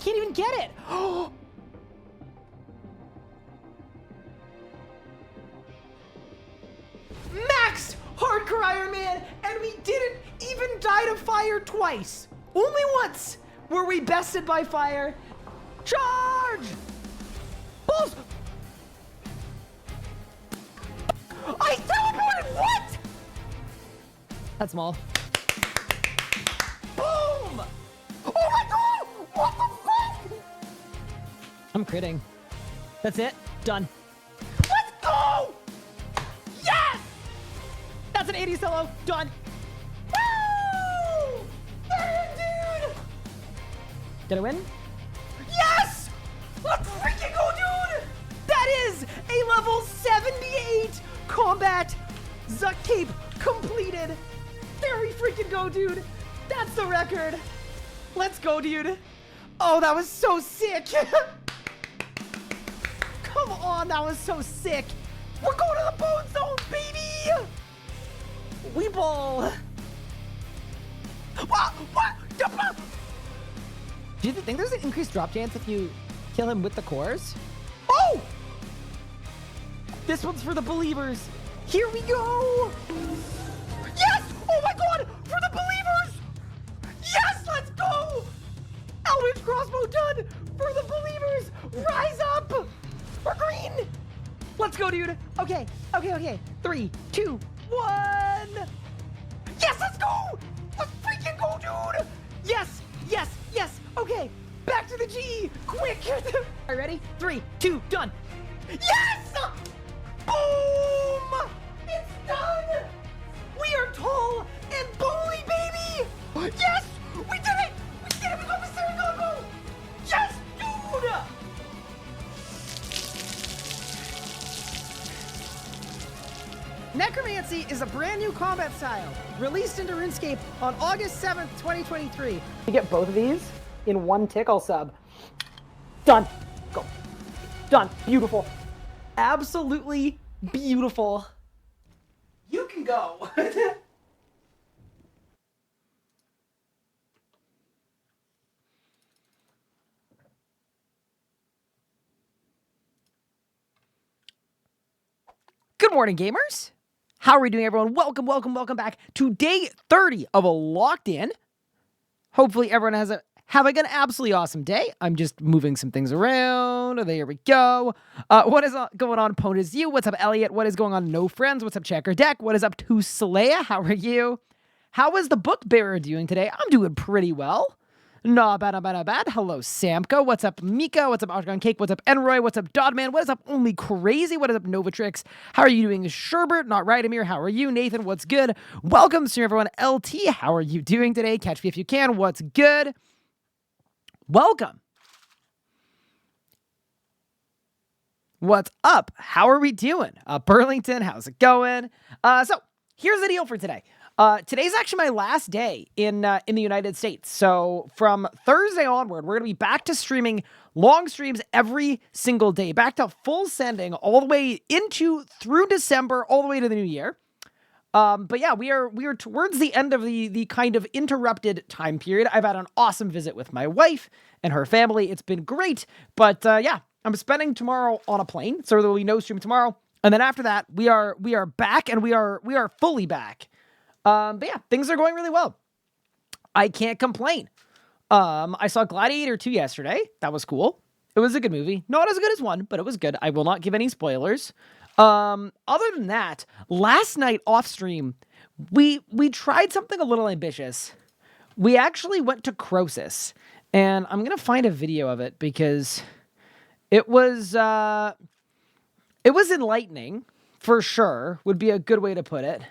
can't even get it. Maxed Hardcore Iron Man, and we didn't even die to fire twice. Only once were we bested by fire. Charge! Balls! I teleported! What? That's small. Boom! Oh my god! What the fuck? I'm critting. That's it. Done. Let's go! Yes! That's an 80 solo. Done. Woo! Dude! Did I win? Yes! Let's freaking go, dude! That is a level 78 combat Zuck Cape completed. There we freaking go, dude. That's the record. Let's go, dude. Oh, that was so sick. Come on, that was so sick. We're going to the bone zone, baby. We ball. What? Do you think there's an increased drop chance if you kill him with the cores? Oh! This one's for the believers. Here we go. Yes! Oh my god! For the believers! Yes! Let's go! Eldritch crossbow done! For the believers! Rise up! We're green! Let's go, dude. Okay. 3, 2, 1. Yes, let's go! Let's freaking go, dude! Yes! Okay, back to the G! Quick! All right, ready? 3, 2, done! Yes! Boom! It's done! We are tall and bony, baby! Yes! We did it! We got Mr. Gogo! Yes, dude! Necromancy is a brand new combat style, released into RuneScape on August 7th, 2023. You get both of these in one tickle sub. Done. Go. Done. Beautiful. Absolutely beautiful. You can go. Good morning, gamers. How are we doing, everyone? Welcome back to day 30 of a Locked In. Hopefully everyone has having an absolutely awesome day. I'm just moving some things around. There we go. What is going on, Ponies? You? What's up, Elliot? What is going on, No Friends? What's up, Checker Deck? What is up, to Saleya? How are you? How is the book bearer doing today? I'm doing pretty well. Not bad. Hello, Samko. What's up, Mika? What's up, Octagon Cake? What's up, Enroy? What's up, Dodman? What is up, Only Crazy? What is up, Novatrix? How are you doing, Sherbert? Not right, Amir. How are you, Nathan? What's good? Welcome to everyone. LT, how are you doing today? Catch me if you can. What's good? Welcome. What's up? How are we doing? Burlington, how's it going? So here's the deal for today. Today's actually my last day in the United States. So from Thursday onward, we're going to be back to streaming long streams every single day, back to full sending all the way through December, all the way to the new year. But yeah, we are towards the end of the kind of interrupted time period. I've had an awesome visit with my wife and her family. It's been great. But yeah, I'm spending tomorrow on a plane, so there will be no stream tomorrow. And then after that, we are back, and we are fully back. But yeah, things are going really well. I can't complain. I saw Gladiator 2 yesterday. That was cool. It was a good movie. Not as good as 1, but it was good. I will not give any spoilers. Other than that, last night off stream, we tried something a little ambitious. We actually went to Crosis, and I'm going to find a video of it because it was enlightening for sure, would be a good way to put it.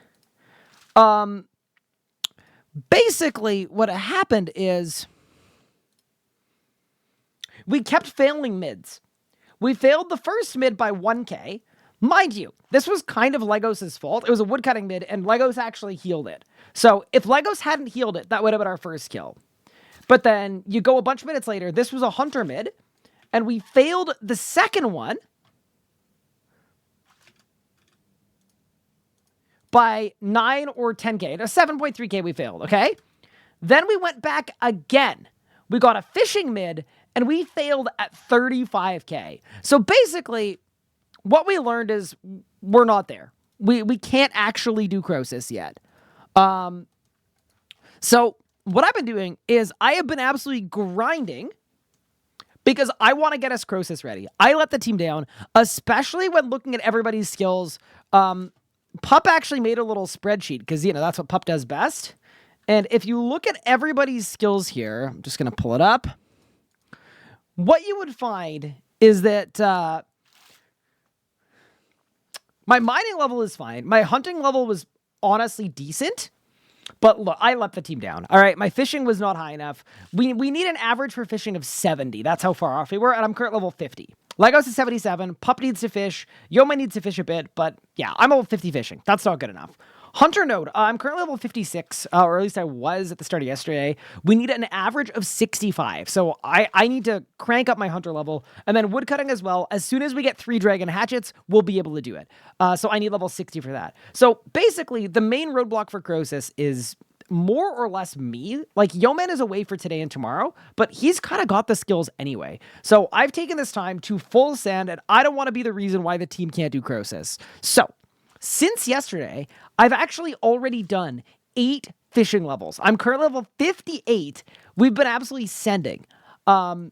Basically what happened is we kept failing mids. We failed the first mid by 1k. Mind you, this was kind of Legos' fault. It was a woodcutting mid, and Legos actually healed it. So if Legos hadn't healed it, that would have been our first kill. But then you go a bunch of minutes later, this was a hunter mid, and we failed the second one by 9 or 10k. No, 7.3k we failed, okay? Then we went back again. We got a fishing mid, and we failed at 35k. So basically, what we learned is we're not there. We can't actually do Crosis yet. So what I've been doing is I have been absolutely grinding because I want to get us Crosis ready. I let the team down, especially when looking at everybody's skills. Pup actually made a little spreadsheet because, you know, that's what Pup does best. And if you look at everybody's skills here, I'm just going to pull it up. What you would find is that my mining level is fine. My hunting level was honestly decent. But look, I let the team down. All right, my fishing was not high enough. We need an average for fishing of 70. That's how far off we were, and I'm current level 50. Legos is 77. Pup needs to fish. Yoma needs to fish a bit, but yeah, I'm level 50 fishing. That's not good enough. Hunter node, I'm currently level 56, or at least I was at the start of yesterday. We need an average of 65, so I need to crank up my hunter level, and then woodcutting as well. As soon as we get 3 dragon hatchets, we'll be able to do it. So I need level 60 for that. So basically, the main roadblock for Crosis is more or less me. Like, Yeoman is away for today and tomorrow, but he's kind of got the skills anyway. So I've taken this time to full send, and I don't want to be the reason why the team can't do Crosis. So since yesterday, I've actually already done 8 fishing levels. I'm currently level 58. We've been absolutely sending. And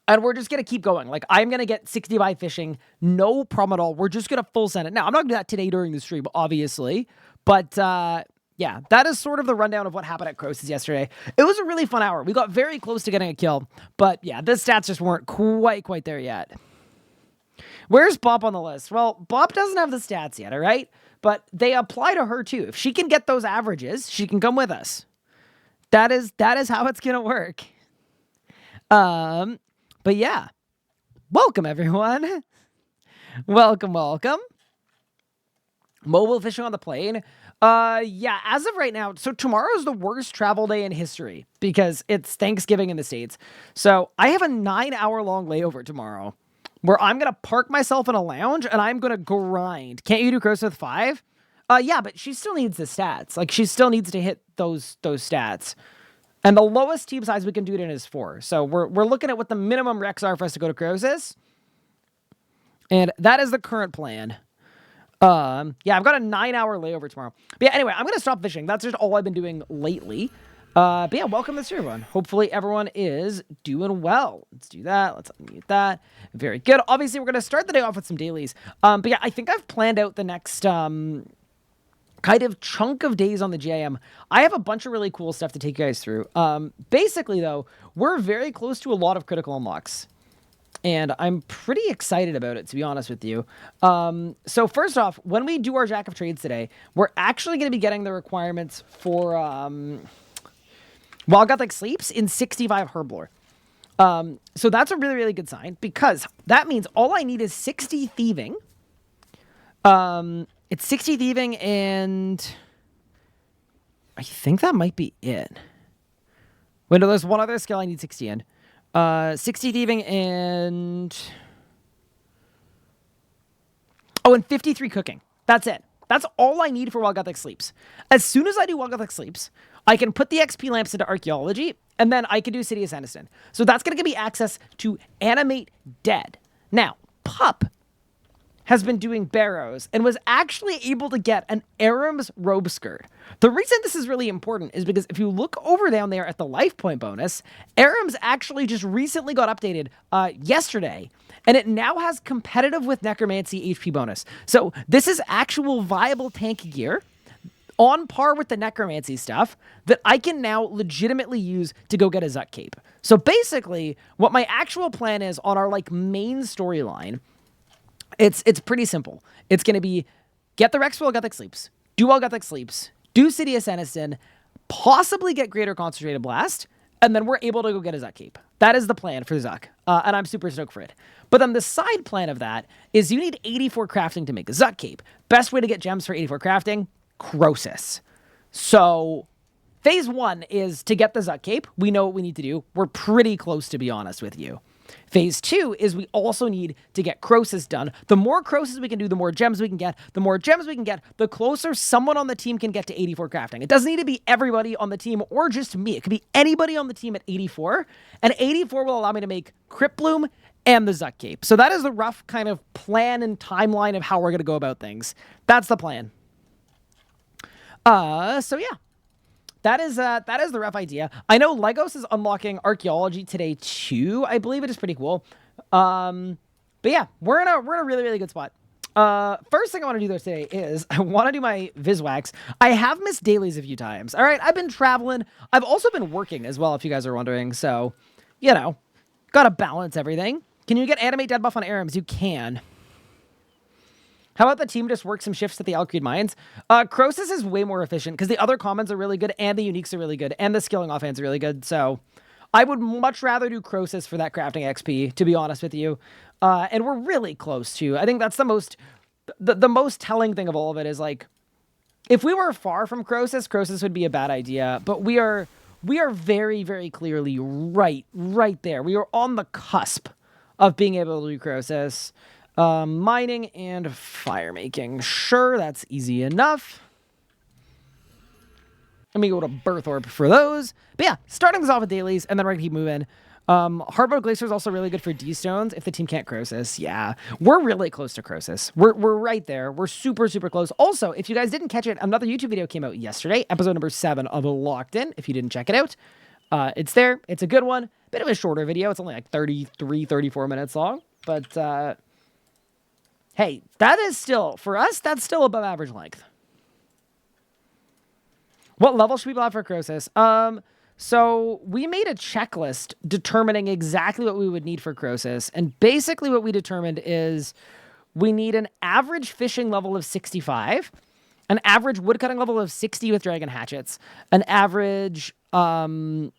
we're just going to keep going. Like, I'm going to get 65 fishing. No problem at all. We're just going to full send it. Now, I'm not going to do that today during the stream, obviously. But, yeah, that is sort of the rundown of what happened at Crosis yesterday. It was a really fun hour. We got very close to getting a kill. But, yeah, the stats just weren't quite there yet. Where's Bop on the list? Well, Bop doesn't have the stats yet, all right? But they apply to her too. If she can get those averages, she can come with us. That is how it's going to work. But yeah. Welcome, everyone. Welcome. Mobile fishing on the plane. Yeah, as of right now, so tomorrow is the worst travel day in history because it's Thanksgiving in the States. So I have a 9-hour-long layover tomorrow, where I'm going to park myself in a lounge and I'm going to grind. Can't you do Crosis with 5? Yeah, but she still needs the stats. Like, she still needs to hit those stats. And the lowest team size we can do it in is 4. So we're looking at what the minimum recs are for us to go to Crosis. And that is the current plan. Yeah, I've got a 9-hour layover tomorrow. But yeah, anyway, I'm going to stop fishing. That's just all I've been doing lately. But yeah, welcome this year, everyone. Hopefully everyone is doing well. Let's do that. Let's unmute that. Very good. Obviously, we're going to start the day off with some dailies. But yeah, I think I've planned out the next kind of chunk of days on the GIM. I have a bunch of really cool stuff to take you guys through. Basically, though, we're very close to a lot of critical unlocks. And I'm pretty excited about it, to be honest with you. So first off, when we do our Jack of Trades today, we're actually going to be getting the requirements for Wild Gothic Sleeps in 65 Herblore. So that's a really, really good sign, because that means all I need is 60 Thieving. It's 60 Thieving, and I think that might be it. Wait, no, there's one other skill I need 60 in. 60 Thieving and... Oh, and 53 Cooking. That's it. That's all I need for Wild Gothic Sleeps. As soon as I do Wild Gothic Sleeps, I can put the XP lamps into Archaeology, and then I can do City of Sanniston. So that's going to give me access to Animate Dead. Now, Pup has been doing Barrows and was actually able to get an Aram's robe skirt. The reason this is really important is because if you look over down there at the life point bonus, Aram's actually just recently got updated yesterday, and it now has competitive with Necromancy HP bonus. So this is actual viable tank gear on par with the Necromancy stuff that I can now legitimately use to go get a Zuck cape. So basically, what my actual plan is on our main storyline, it's pretty simple. It's going to be get the Rex for Wild Gothic Sleeps, do Wild Gothic Sleeps, do City of Sanniston, possibly get Greater Concentrated Blast, and then we're able to go get a Zuck cape. That is the plan for Zuck, and I'm super stoked for it. But then the side plan of that is you need 84 crafting to make a Zuck cape. Best way to get gems for 84 crafting, Crosis. So phase 1 is to get the Zuck cape. We know what we need to do. We're pretty close, to be honest with you. Phase 2 is we also need to get Crosis done. The more Crosis we can do, the more gems we can get. The more gems we can get, the closer someone on the team can get to 84 crafting. It doesn't need to be everybody on the team or just me. It could be anybody on the team at 84. And 84 will allow me to make Crypt Bloom and the Zuck Cape. So that is the rough kind of plan and timeline of how we're going to go about things. That's the plan. So yeah. That is the rough idea. I know Legos is unlocking Archaeology today too. I believe it is pretty cool. But yeah, we're in a really, really good spot. First thing I want to do though today is I want to do my Viswax. I have missed dailies a few times. All right, I've been traveling. I've also been working as well, if you guys are wondering. So, you know, gotta balance everything. Can you get animate dead buff on Arams? You can. How about the team just work some shifts at the Alcrete Mines? Crosis is way more efficient because the other commons are really good and the uniques are really good and the skilling offhand is really good. So I would much rather do Crosis for that crafting XP, to be honest with you. And we're really close to. I think that's the most telling thing of all of it is like, if we were far from Crosis, Crosis would be a bad idea. But we are very, very clearly right there. We are on the cusp of being able to do Crosis. Mining and firemaking. Sure, that's easy enough. Let me go to Birth Orb for those. But yeah, starting this off with dailies, and then we're going to keep moving. Hardwood Glacier is also really good for D-Stones if the team can't Crosis. Yeah, we're really close to Crosis. We're right there. We're super, super close. Also, if you guys didn't catch it, another YouTube video came out yesterday, episode number 7 of Locked In. If you didn't check it out, it's there. It's a good one. Bit of a shorter video. It's only like 33, 34 minutes long. But, hey, that is still, for us, that's still above average length. What level should people have for Crosis? So we made a checklist determining exactly what we would need for Crosis. And basically what we determined is we need an average fishing level of 65, an average woodcutting level of 60 with dragon hatchets, an average mining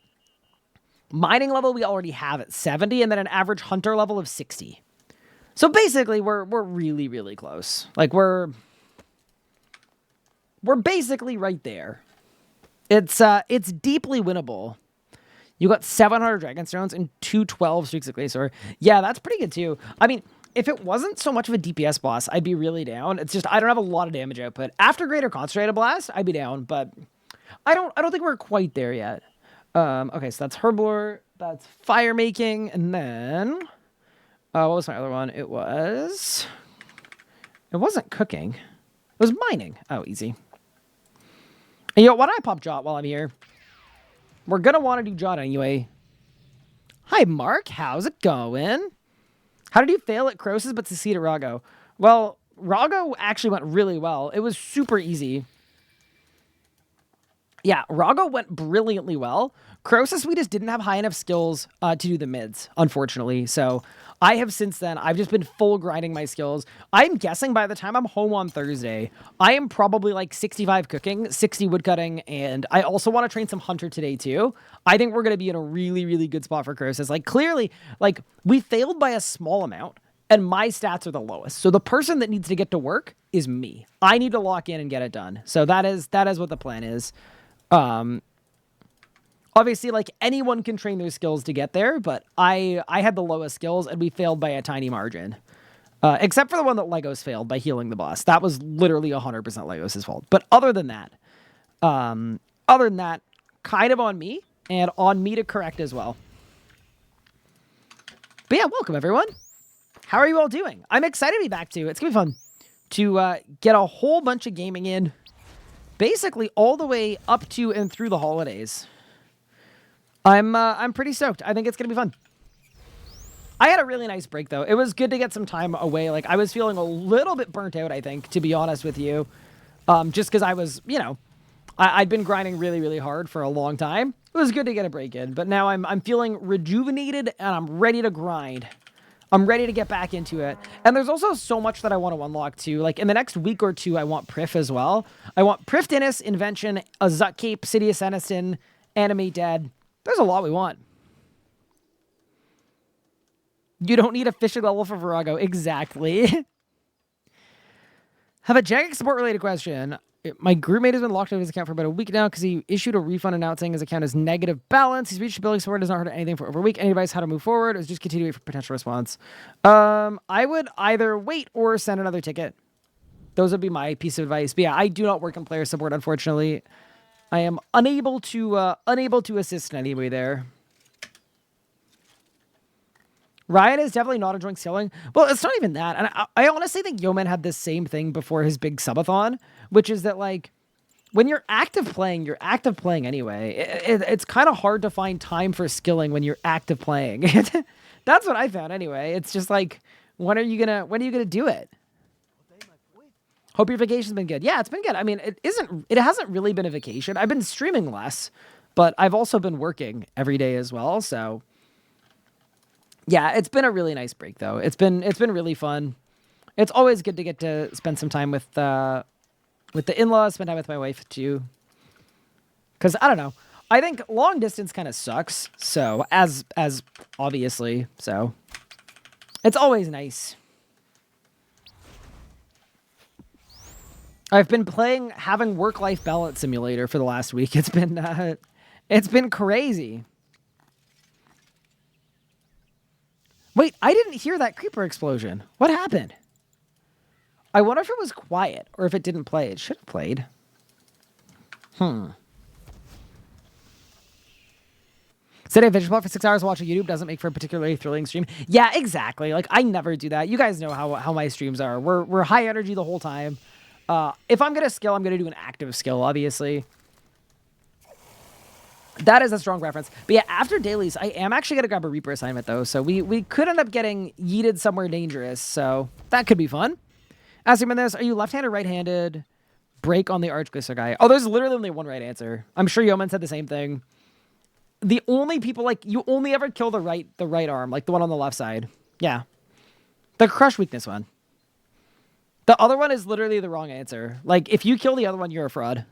level we already have at 70, and then an average hunter level of 60. So basically, we're really, really close. Like, we're basically right there. It's deeply winnable. You got 700 Dragonstones and 212 Streaks of Glacier. Yeah, that's pretty good, too. I mean, if it wasn't so much of a DPS boss, I'd be really down. It's just, I don't have a lot of damage output. After Greater Concentrated Blast, I'd be down, but I don't think we're quite there yet. Okay, so that's Herblore, that's Firemaking, and then... what was my other one? It wasn't cooking. It was mining. Oh, easy. And you know, why don't I pop Jot while I'm here? We're going to want to do Jot anyway. Hi, Mark. How's it going? How did you fail at Crosis but succeed at Rago? Well, Rago actually went really well. It was super easy. Yeah, Rago went brilliantly well. Crosis, we just didn't have high enough skills to do the mids, unfortunately. So I have since then, I've just been full grinding my skills. I'm guessing by the time I'm home on Thursday, I am probably like 65 cooking, 60 woodcutting, and I also want to train some hunter today too. I think we're going to be in a really, really good spot for Crosis. Like clearly, like we failed by a small amount, and my stats are the lowest. So the person that needs to get to work is me. I need to lock in and get it done. So that is what the plan is. Obviously, like, anyone can train their skills to get there, but I had the lowest skills, and we failed by a tiny margin. Except for the one that Legos failed by healing the boss. That was literally 100% Legos' fault. But other than that, kind of on me, and on me to correct as well. But yeah, welcome, everyone. How are you all doing? I'm excited to be back, too. It's going to be fun to get a whole bunch of gaming in, basically all the way up to and through the holidays. I'm pretty stoked. I think it's going to be fun. I had a really nice break, though. It was good to get some time away. Like, I was feeling a little bit burnt out, I think, to be honest with you. Just because I was, you know, I'd been grinding really, really hard for a long time. It was good to get a break in. But now I'm feeling rejuvenated, and I'm ready to grind. I'm ready to get back into it. And there's also so much that I want to unlock, too. Like, in the next week or two, I want Prif as well. I want Prif Dennis, Invention, a Zuck Cape, City of Seniston, Animate Dead. There's a lot we want. You don't need a fishing level for Vorago. Exactly. Have a Jagex support related question. My groupmate has been locked out of his account for about a week now because he issued a refund announcing his account is negative balance. He's reached billing support, has not heard anything for over a week. Any advice how to move forward? Or just continue to wait for potential response? I would either wait or send another ticket. Those would be my piece of advice. But yeah, I do not work in player support, unfortunately. I am unable to assist in any way there. Ryan is definitely not enjoying skilling. Well, it's not even that. And I honestly think Yeoman had this same thing before his big subathon, which is that, like, when you're active playing anyway. It's kind of hard to find time for skilling when you're active playing. That's what I found anyway. It's just like, when are you gonna do it? Hope your vacation's been good. Yeah, it's been good. I mean, it hasn't really been a vacation. I've been streaming less, but I've also been working every day as well, so yeah, it's been a really nice break though. It's been really fun. It's always good to get to spend some time with the in-laws, spend time with my wife too. Cause I don't know. I think long distance kind of sucks. So as obviously, so it's always nice. I've been having work-life balance simulator for the last week. It's been crazy. Wait, I didn't hear that creeper explosion. What happened? I wonder if it was quiet or if it didn't play. It should have played. Sitting at Vision Plot for 6 hours watching YouTube doesn't make for a particularly thrilling stream. Yeah, exactly. Like, I never do that. You guys know how my streams are. We're high energy the whole time. If I'm going to skill, I'm going to do an active skill, obviously. That is a strong preference. But yeah, after dailies, I am actually going to grab a Reaper assignment, though. So we could end up getting yeeted somewhere dangerous. So that could be fun. Asking him this, are you left-handed or right-handed? Break on the Archaeology guy. Oh, there's literally only one right answer. I'm sure Yeoman said the same thing. The only people, like, you only ever kill the right arm, like the one on the left side. Yeah. The crush weakness one. The other one is literally the wrong answer. Like, if you kill the other one, you're a fraud.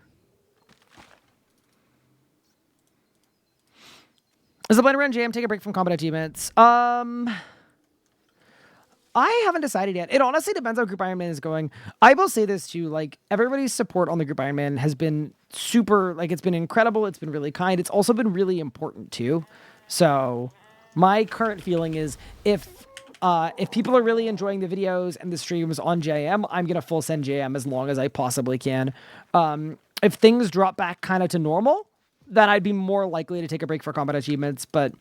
Is the blender run jam? Take a break from combat achievements. I haven't decided yet. It honestly depends how Group Iron Man is going. I will say this too, like, everybody's support on the Group Iron Man has been super, like, it's been incredible. It's been really kind. It's also been really important too. So my current feeling is if people are really enjoying the videos and the streams on JM, I'm going to full send JM as long as I possibly can. If things drop back kind of to normal, then I'd be more likely to take a break for combat achievements. But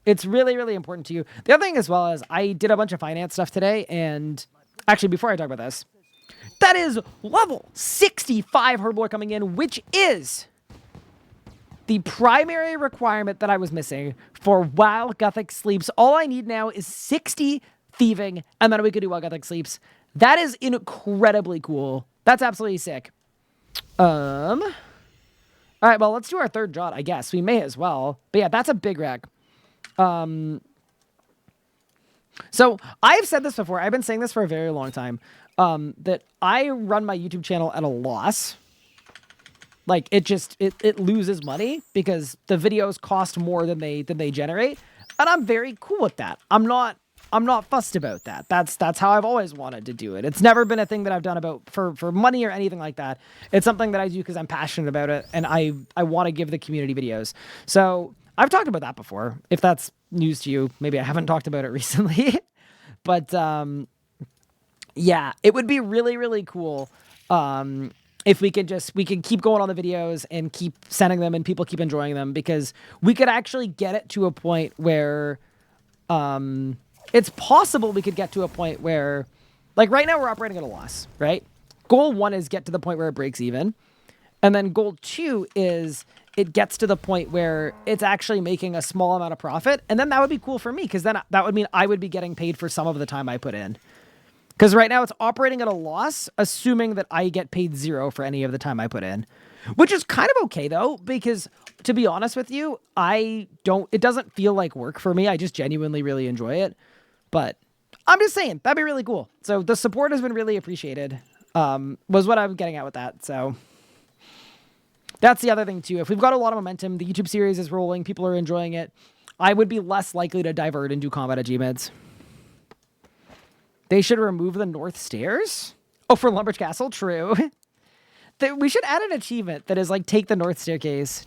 it's really, really important to you. The other thing as well is I did a bunch of finance stuff today. And actually, before I talk about this, that is level 65 Herblore coming in, which is the primary requirement that I was missing for while Gothic sleeps. All I need now is 60 thieving, and then we could do while Gothic sleeps. That is incredibly cool. That's absolutely sick. All right, well, let's do our third jot, I guess. We may as well. But yeah, that's a big wreck. So I've said this before. I've been saying this for a very long time. That I run my YouTube channel at a loss. Like, it loses money because the videos cost more than they generate. And I'm very cool with that. I'm not fussed about that. That's how I've always wanted to do it. It's never been a thing that I've done about for money or anything like that. It's something that I do because I'm passionate about it and I want to give the community videos. So I've talked about that before. If that's news to you, maybe I haven't talked about it recently. But yeah, it would be really, really cool if we can keep going on the videos and keep sending them and people keep enjoying them, because we could actually get it to a point where it's possible we could get to a point where, like, right now we're operating at a loss, right? Goal 1 is get to the point where it breaks even. And then goal 2 is it gets to the point where it's actually making a small amount of profit. And then that would be cool for me, because then that would mean I would be getting paid for some of the time I put in. Because right now it's operating at a loss, assuming that I get paid 0 for any of the time I put in. Which is kind of okay, though, because to be honest with you, it doesn't feel like work for me. I just genuinely really enjoy it. But I'm just saying, that'd be really cool. So the support has been really appreciated, was what I'm getting at with that. So that's the other thing, too. If we've got a lot of momentum, the YouTube series is rolling, people are enjoying it, I would be less likely to divert and do combat achievements. They should remove the north stairs? Oh, for Lumbridge Castle? True. We should add an achievement that is like, take the north staircase.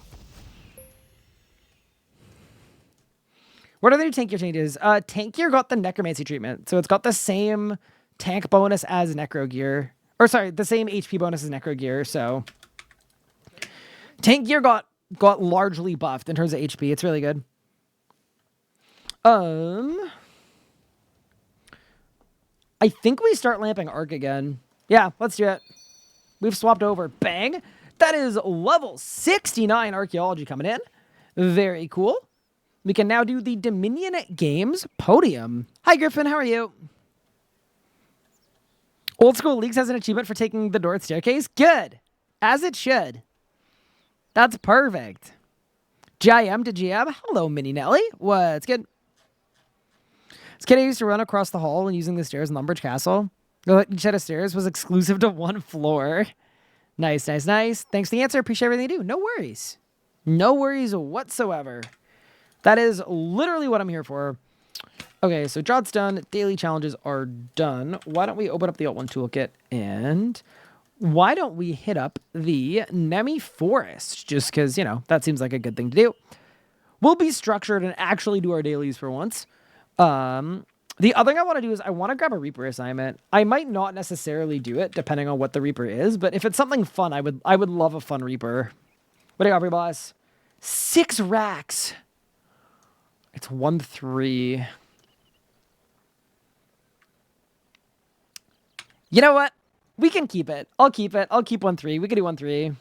What are the new tank gear changes? Tank gear got the necromancy treatment. So it's got the same tank bonus as necro gear. Or sorry, the same HP bonus as necro gear. So tank gear got largely buffed in terms of HP. It's really good. I think we start lamping Arc again. Yeah, let's do it. We've swapped over. Bang. That is level 69 Archaeology coming in. Very cool. We can now do the Dominion Games podium. Hi, Griffin. How are you? Old School Leagues has an achievement for taking the north staircase. Good. As it should. That's perfect. GIM to GM. Hello, Mini Nelly. What's good? This kid I used to run across the hall and using the stairs in Lumbridge Castle. Each set of stairs was exclusive to one floor. Nice, nice, nice. Thanks for the answer. Appreciate everything you do. No worries. No worries whatsoever. That is literally what I'm here for. Okay, so job's done. Daily challenges are done. Why don't we open up the Alt 1 toolkit and why don't we hit up the Nemi Forest? Just because, you know, that seems like a good thing to do. We'll be structured and actually do our dailies for once. The other thing I want to do is I want to grab a Reaper assignment. I might not necessarily do it depending on what the Reaper is, but if it's something fun, I would love a fun Reaper. What do you got, every boss? 6 racks. It's 1-3. You know what? We can keep it. I'll keep it. I'll keep 1-3. We could do 1-3.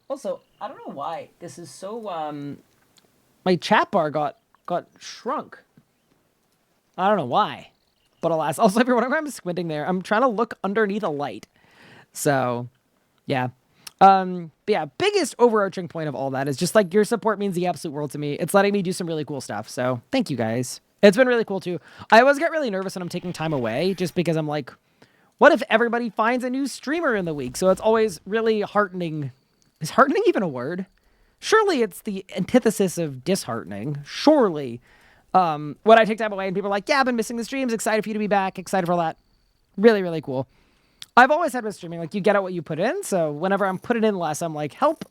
Also, I don't know why this is so my chat bar got shrunk. I don't know why. But alas. Also, everyone, I'm squinting there. I'm trying to look underneath a light. So, yeah. But yeah, biggest overarching point of all that is just like your support means the absolute world to me. It's letting me do some really cool stuff. So thank you guys. It's been really cool too. I always get really nervous when I'm taking time away just because I'm like, what if everybody finds a new streamer in the week? So it's always really heartening. Is heartening even a word? Surely it's the antithesis of disheartening. Surely. When I take time away and people are like, yeah, I've been missing the streams. Excited for you to be back. Excited for all that. Really, really cool. I've always had with streaming, like, you get out what you put in. So whenever I'm putting in less, I'm like, help.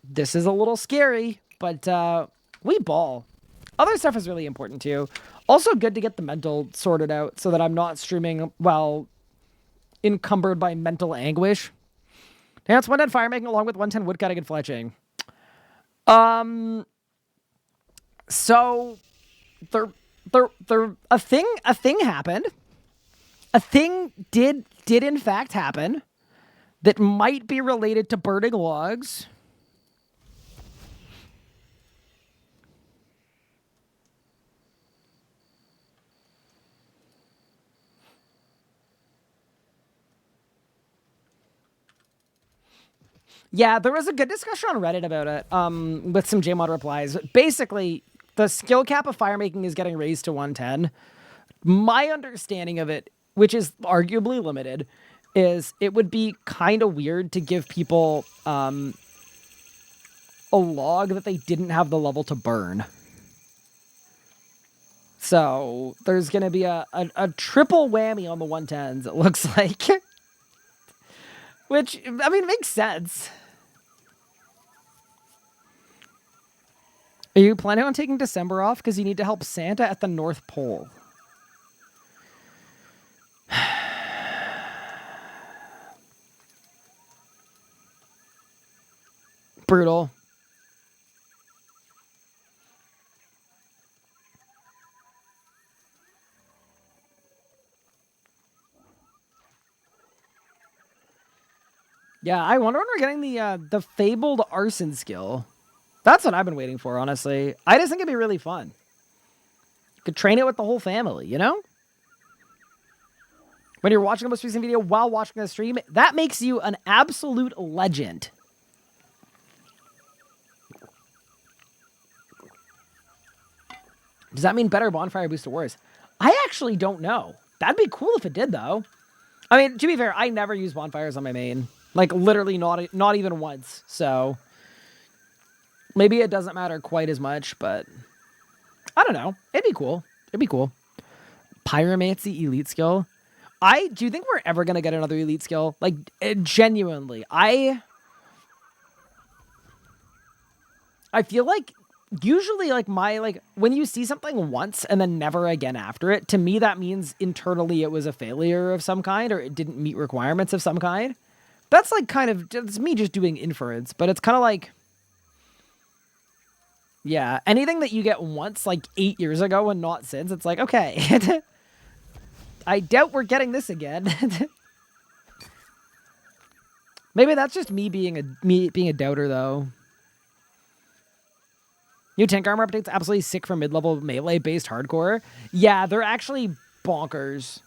This is a little scary, but we ball. Other stuff is really important, too. Also good to get the mental sorted out so that I'm not streaming while encumbered by mental anguish. That's 110 firemaking along with 110 woodcutting and fletching. So, a thing happened. A thing did in fact happen that might be related to burning logs. Yeah, there was a good discussion on Reddit about it, with some JMod replies. Basically, the skill cap of firemaking is getting raised to 110. My understanding of it, which is arguably limited, is it would be kind of weird to give people a log that they didn't have the level to burn. So there's going to be a triple whammy on the 110s, it looks like. Which, I mean, makes sense. Are you planning on taking December off because you need to help Santa at the North Pole? Brutal. Yeah, I wonder when we're getting the fabled arson skill. That's what I've been waiting for, honestly. I just think it'd be really fun. You could train it with the whole family, you know? When you're watching a most recent video while watching the stream, that makes you an absolute legend. Does that mean better bonfire boost to wars? I actually don't know. That'd be cool if it did, though. I mean, to be fair, I never use bonfires on my main. Like, literally not even once, so... Maybe it doesn't matter quite as much, but... I don't know. It'd be cool. It'd be cool. Pyromancy elite skill. Do you think we're ever going to get another elite skill? Like, genuinely, I feel like usually like when you see something once and then never again after it, to me that means internally it was a failure of some kind or it didn't meet requirements of some kind. That's like kind of, it's me just doing inference, but it's kind of like, yeah, anything that you get once like 8 years ago and not since, it's like, okay, I doubt we're getting this again. Maybe that's just me being a doubter though. New tank armor updates absolutely sick for mid-level melee-based hardcore. Yeah, they're actually bonkers.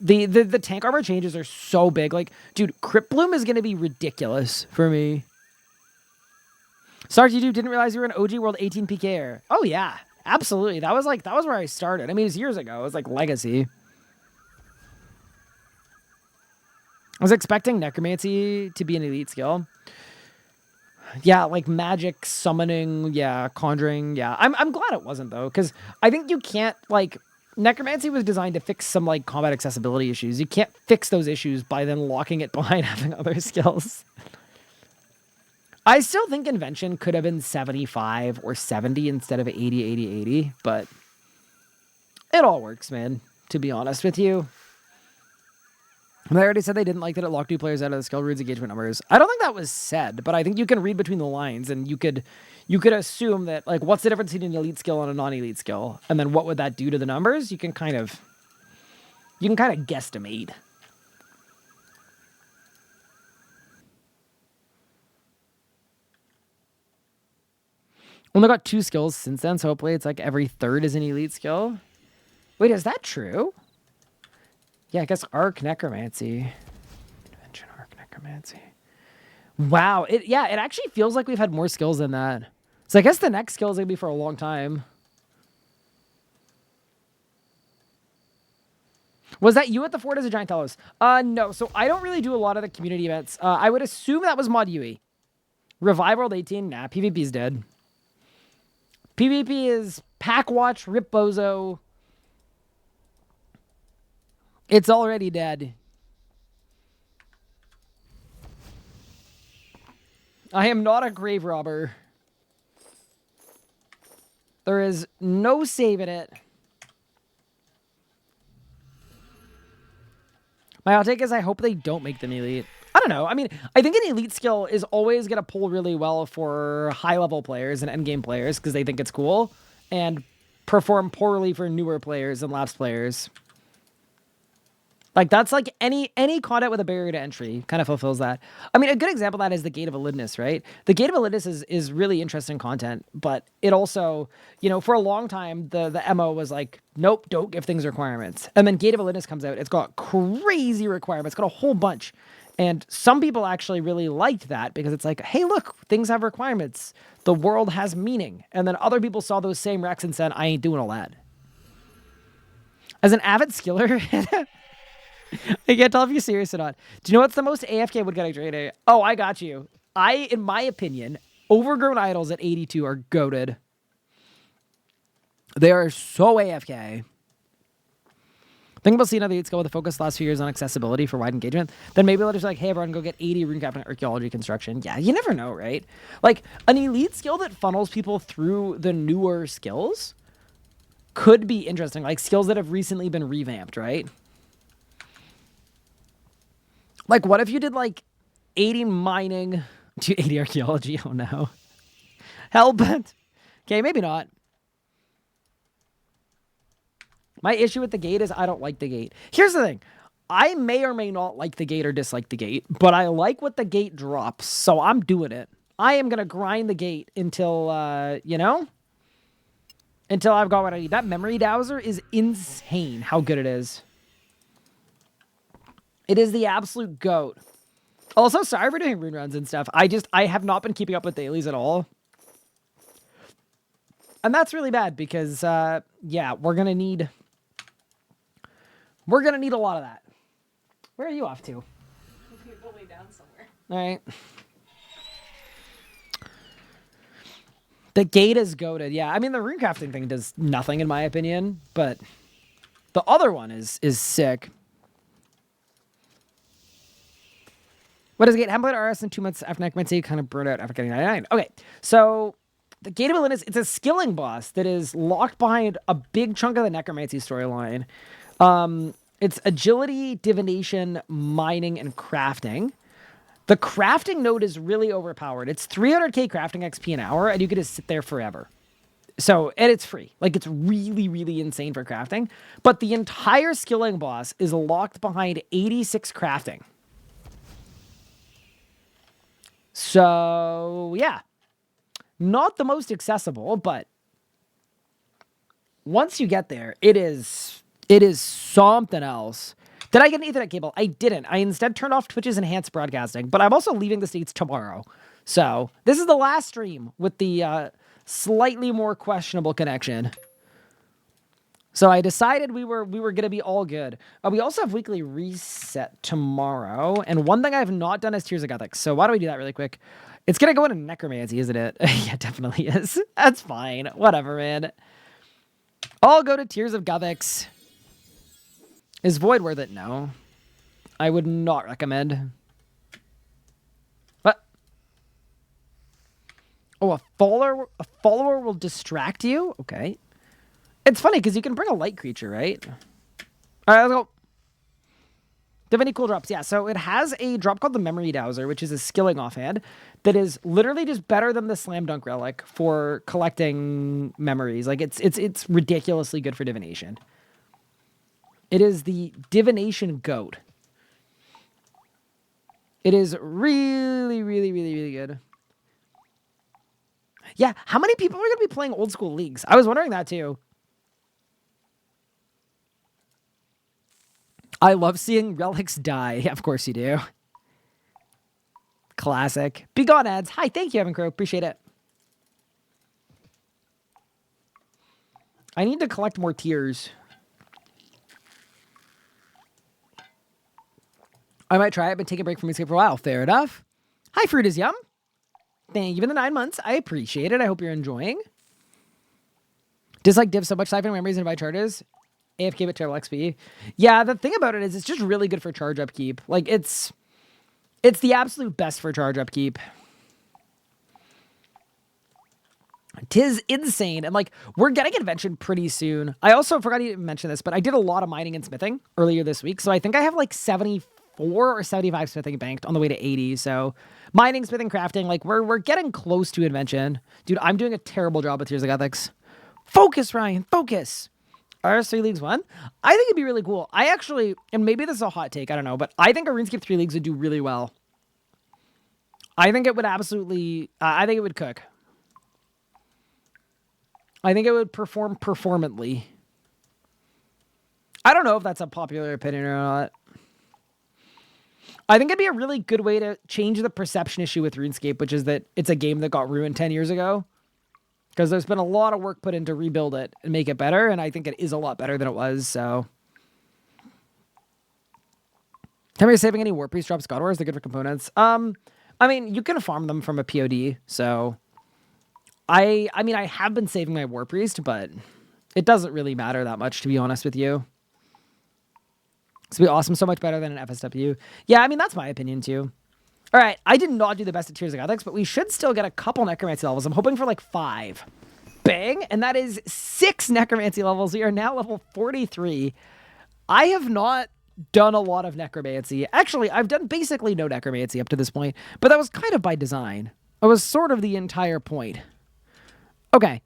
The tank armor changes are so big. Like, dude, Crypt Bloom is going to be ridiculous for me. Sarge, you didn't realize you were an OG World 18 PKer. Oh, yeah. Absolutely. That was where I started. I mean, it was years ago. It was like Legacy. I was expecting Necromancy to be an elite skill. Yeah, like magic, summoning, yeah, conjuring, yeah. I'm glad it wasn't, though, because I think you can't, like, Necromancy was designed to fix some, like, combat accessibility issues. You can't fix those issues by then locking it behind having other skills. I still think invention could have been 75 or 70 instead of 80, 80, 80, but it all works, man, to be honest with you. And they already said they didn't like that it locked new players out of the skill runes engagement numbers. I don't think that was said, but I think you can read between the lines, and you could assume that, like, what's the difference between an elite skill and a non-elite skill? And then what would that do to the numbers? You can kind of guesstimate. Only got 2 skills since then, so hopefully it's like every third is an elite skill. Wait, is that true? Yeah, I guess Arc Necromancy. Invention Arc Necromancy. Wow. It actually feels like we've had more skills than that. So I guess the next skill is going to be for a long time. Was that you at the fort as a Giant Telos? No. So I don't really do a lot of the community events. I would assume that was Mod UE. Revive World 18? Nah, PvP's dead. PvP is Pack Watch, Rip Bozo. It's already dead. I am not a grave robber. There is no saving it. My hot take is I hope they don't make them elite. I don't know. I mean, I think an elite skill is always going to pull really well for high-level players and endgame players because they think it's cool, and perform poorly for newer players and lapsed players. Like, that's like any content with a barrier to entry kind of fulfills that. I mean, a good example of that is the Gate of Elidness, right? The Gate of Elidness is really interesting content, but it also, you know, for a long time, the MO was like, nope, don't give things requirements. And then Gate of Elidness comes out. It's got crazy requirements. It's got a whole bunch. And some people actually really liked that because it's like, hey, look, things have requirements. The world has meaning. And then other people saw those same recs and said, I ain't doing all that. As an avid skiller... I can't tell if you're serious or not. Do you know what's the most AFK would get a trade? Oh, I got you. In my opinion, overgrown idols at 82 are goated. They are so AFK. Think about seeing another 8 skill with a focus the last few years on accessibility for wide engagement. Then maybe they'll just be like, hey, everyone, go get 80 rune cap and archaeology construction. Yeah, you never know, right? Like, an elite skill that funnels people through the newer skills could be interesting. Like, skills that have recently been revamped, right? Like, what if you did, like, 80 mining to 80 archaeology? Oh, no. Hellbent. Okay, maybe not. My issue with the gate is I don't like the gate. Here's the thing. I may or may not like the gate or dislike the gate, but I like what the gate drops, so I'm doing it. I am going to grind the gate until, you know? Until I've got what I need. That memory dowser is insane how good it is. It is the absolute goat. Also, sorry for doing rune runs and stuff. I have not been keeping up with dailies at all. And that's really bad because, yeah, we're going to need a lot of that. Where are you off to? Go lay down somewhere. All right. The gate is goated. Yeah, I mean, the rune crafting thing does nothing in my opinion, but the other one is sick. What is Gate? Haven't played RS in 2 months after Necromancy, kind of burned out after getting 99. Okay, so the Gate of Olympus, it's a skilling boss that is locked behind a big chunk of the Necromancy storyline. It's agility, divination, mining, and crafting. The crafting node is really overpowered. It's 300k crafting XP an hour, and you can just sit there forever. So, and it's free. Like, it's really, really insane for crafting. But the entire skilling boss is locked behind 86 crafting. So, yeah. Not the most accessible, but once you get there, it is something else. Did I get an Ethernet cable? I didn't. I instead turned off Twitch's enhanced broadcasting, but I'm also leaving the States tomorrow. So, this is the last stream with the slightly more questionable connection. So I decided we were going to be all good. We also have weekly reset tomorrow. And one thing I have not done is Tears of Gothic. So why don't we do that really quick? It's going to go into Necromancy, isn't it? Yeah, definitely is. That's fine. Whatever, man. I'll go to Tears of Gothics. Is Void worth it? No. I would not recommend. What? Oh, a follower will distract you? Okay. It's funny because you can bring a light creature, right? All right, let's go. Do you have any cool drops? Yeah, so it has a drop called the Memory Dowser, which is a skilling offhand that is literally just better than the Slam Dunk Relic for collecting memories. Like, it's ridiculously good for divination. It is the Divination Goat. It is really, really, really, really good. Yeah, how many people are going to be playing old school leagues? I was wondering that too. I love seeing relics die. Of course you do. Classic. Be gone, ads. Hi, thank you, Evan Crow. Appreciate it. I need to collect more tiers. I might try it, but take a break from Escape for a while. Fair enough. Hi, Fruit is Yum. Thank you for the 9 months. I appreciate it. I hope you're enjoying. Dislike div so much. Siphon memories and buy charges. AFK but terrible XP. Yeah, the thing about it is it's just really good for charge upkeep. Like, it's the absolute best for charge upkeep. Tis insane. And, like, we're getting invention pretty soon. I also forgot to mention this, but I did a lot of mining and smithing earlier this week. So I think I have, like, 74 or 75 smithing banked on the way to 80. So mining, smithing, crafting, like, we're getting close to invention. Dude, I'm doing a terrible job with Tears of Ethics. Focus, Ryan. Focus. RS3 Leagues 1? I think it'd be really cool. I actually, and maybe this is a hot take, I don't know, but I think a RuneScape 3 Leagues would do really well. I think it would absolutely, I think it would cook. I think it would perform performantly. I don't know if that's a popular opinion or not. I think it'd be a really good way to change the perception issue with RuneScape, which is that it's a game that got ruined 10 years ago. Because there's been a lot of work put in to rebuild it and make it better, and I think it is a lot better than it was, so. Tell me you're saving any War Priest drops God Wars? They're good for components. I mean, you can farm them from a POD, so. I mean, I have been saving my War Priest, but it doesn't really matter that much, to be honest with you. It's going to be awesome, so much better than an FSW. Yeah, I mean, that's my opinion, too. All right, I did not do the best at Tears of Gothics, but we should still get a couple Necromancy levels. I'm hoping for like 5. Bang! And that is 6 Necromancy levels. We are now level 43. I have not done a lot of Necromancy. Actually, I've done basically no Necromancy up to this point, but that was kind of by design. It was sort of the entire point. Okay,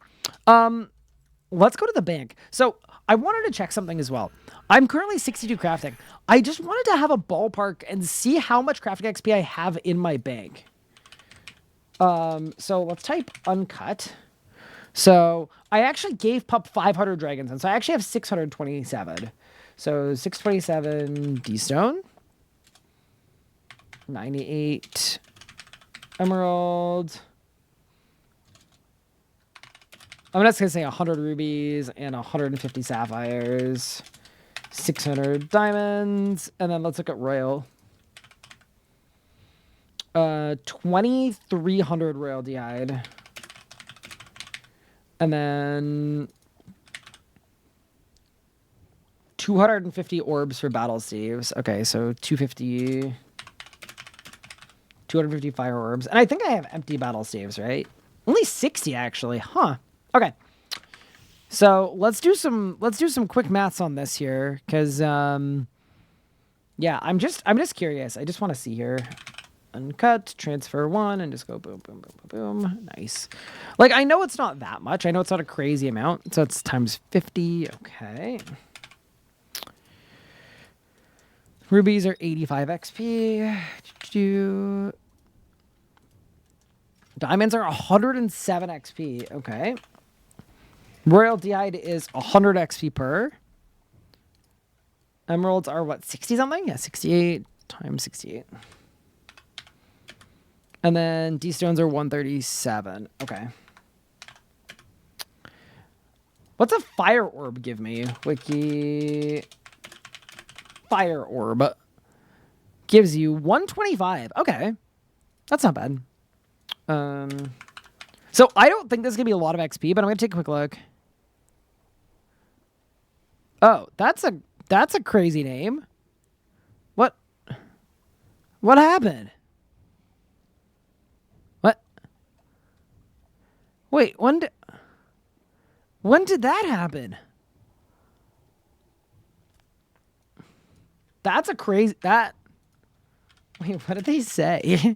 let's go to the bank. So I wanted to check something as well. I'm currently 62 crafting. I just wanted to have a ballpark and see how much crafting XP I have in my bank. So let's type uncut. So I actually gave Pup 500 dragons, and so I actually have 627. So 627 D-stone. 98 emerald. I'm just going to say 100 rubies and 150 sapphires. 600 diamonds. And then let's look at royal. 2,300 royal DI'd. And then 250 orbs for battle staves. Okay, so 250. 250 fire orbs. And I think I have empty battle staves, right? Only 60 actually. Huh. Okay. So let's do some quick maths on this here, because yeah, I'm just curious. I just want to see here. Uncut, transfer 1, and just go boom, boom, boom, boom, boom. Nice. Like, I know it's not that much. I know it's not a crazy amount. So it's times 50. Okay. Rubies are 85 XP. Diamonds are 107 XP. Okay. Royal Diide is 100 XP per. Emeralds are what, 60 something? Yeah, 68 times 68. And then D-stones are 137. Okay. What's a fire orb give me? Wiki. Fire orb gives you 125. Okay. That's not bad. So I don't think this is going to be a lot of XP, but I'm going to take a quick look. Oh, that's a crazy name. What happened? What? Wait, when did that happen? That's a crazy Wait, what did they say?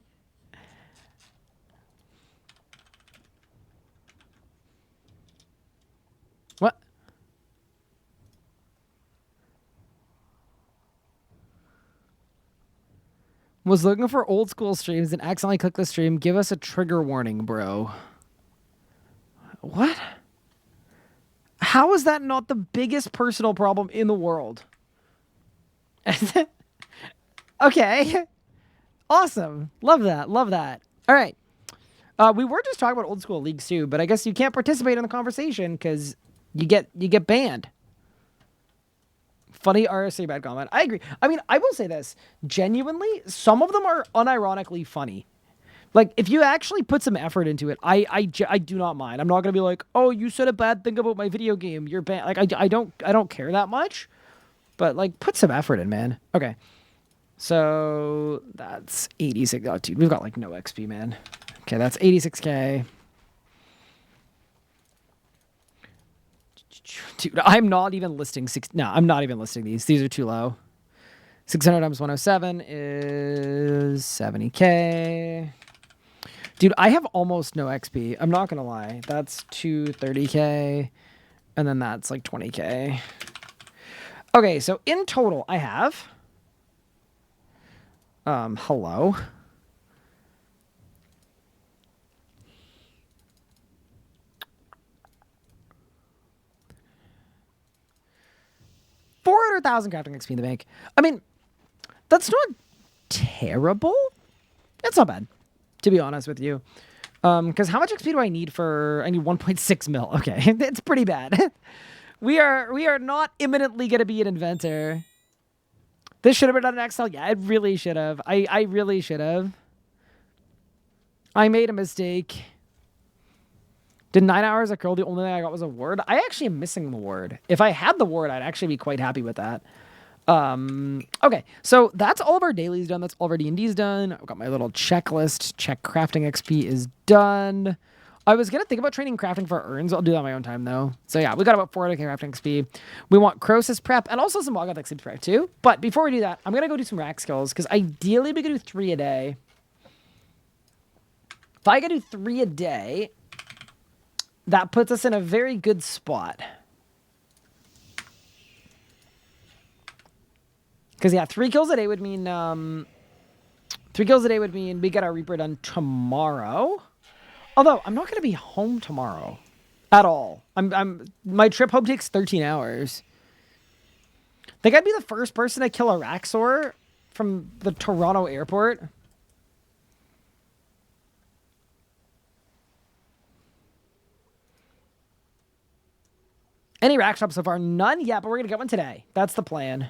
What? Was looking for old school streams and accidentally clicked the stream. Give us a trigger warning, bro. What? How is that not the biggest personal problem in the world? Okay. Awesome. Love that. Love that. All right. We were just talking about old school leagues too, but I guess you can't participate in the conversation because you get banned. Funny RSA bad comment. I agree. I mean, I will say this. Genuinely, some of them are unironically funny. Like, if you actually put some effort into it, I do not mind. I'm not going to be like, oh, you said a bad thing about my video game. You're banned. Like, I don't care that much. But, like, put some effort in, man. Okay. So, that's 86. Oh, dude, we've got, like, no XP, man. Okay, that's 86K. Dude, I'm not even listing I'm not even listing these. These are too low. 600 times 107 is 70K. Dude, I have almost no XP. I'm not gonna lie. That's 230K. And then that's like 20K. Okay, so in total, I have... hello? $400,000 crafting XP in the bank. I mean, that's not terrible. It's not bad, to be honest with you. Because how much XP do I need for... I need 1.6 mil. Okay, it's pretty bad. We are not imminently going to be an inventor. This should have been done in Excel. Yeah, it really should have. I really should have. I made a mistake. Did 9 hours occur? The only thing I got was a word. I actually am missing the word. If I had the word, I'd actually be quite happy with that. Okay, so that's all of our dailies done. That's all of our D&D's done. I've got my little checklist. Check crafting XP is done. I was going to think about training crafting for urns. I'll do that on my own time, though. So yeah, we got about 400k crafting XP. We want Crosis prep and also some Woggoth XP prep, too. But before we do that, I'm going to go do some rack skills because ideally we could do 3 a day. If I could do 3 a day... that puts us in a very good spot. Because, yeah, 3 kills a day would mean... 3 kills a day would mean we get our Reaper done tomorrow. Although, I'm not going to be home tomorrow. At all. My trip home takes 13 hours. I think I'd be the first person to kill Araxxor from the Toronto airport. Any rack shops so far? None yet, but we're going to get one today. That's the plan.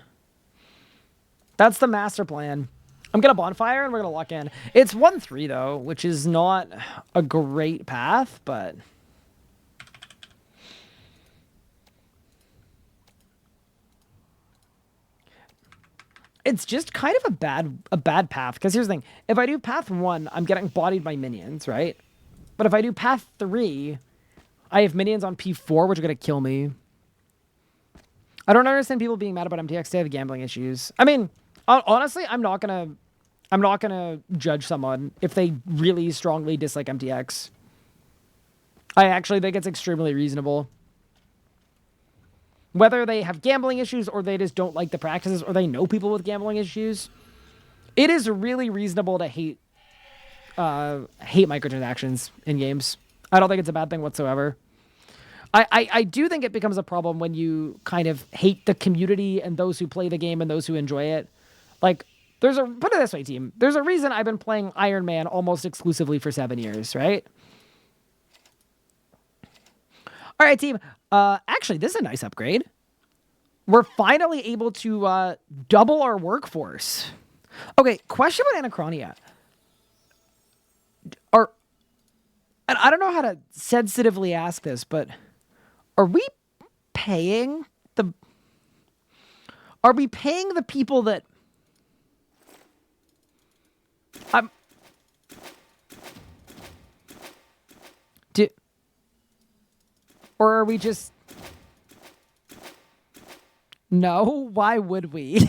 That's the master plan. I'm going to bonfire and we're going to lock in. It's 1-3 though, which is not a great path, but... it's just kind of a bad path. Because here's the thing: if I do path 1, I'm getting bodied by minions, right? But if I do path 3, I have minions on P4, which are gonna kill me. I don't understand people being mad about MTX. They have gambling issues. I mean, honestly, I'm not gonna judge someone if they really strongly dislike MTX. I actually think it's extremely reasonable. Whether they have gambling issues or they just don't like the practices or they know people with gambling issues, it is really reasonable to hate microtransactions in games. I don't think it's a bad thing whatsoever. I do think it becomes a problem when you kind of hate the community and those who play the game and those who enjoy it. Like, put it this way, team. There's a reason I've been playing Iron Man almost exclusively for 7 years, right? All right, team. Actually, this is a nice upgrade. We're finally able to double our workforce. Okay, question about Anachronia. And I don't know how to sensitively ask this, but are we paying the people that or are we just... No, why would we?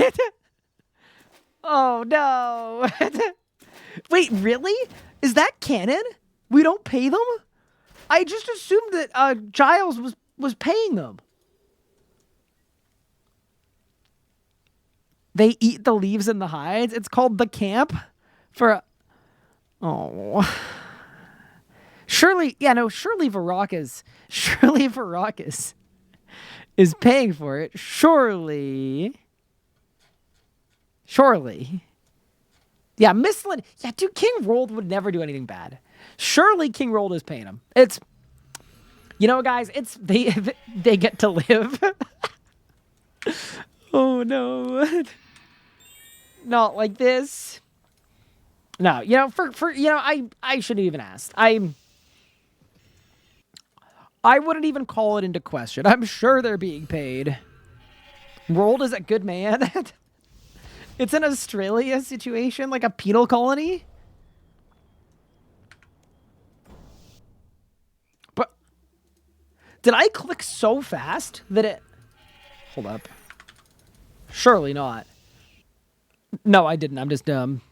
Oh, no. Wait, really? Is that canon? We don't pay them? I just assumed that Giles was paying them. They eat the leaves and the hides? It's called the camp? Oh. Surely Vorago is paying for it. Surely. Yeah, Miss Lynn. Yeah, dude, King Rold would never do anything bad. Surely King Rold is paying him. It's, you know, guys, they get to live. Oh, no. Not like this. No, you know, I shouldn't even ask. I wouldn't even call it into question. I'm sure they're being paid. Rold is a good man. It's an Australia situation, like a penal colony. But did I click so fast that it... Hold up. Surely not. No, I didn't. I'm just dumb.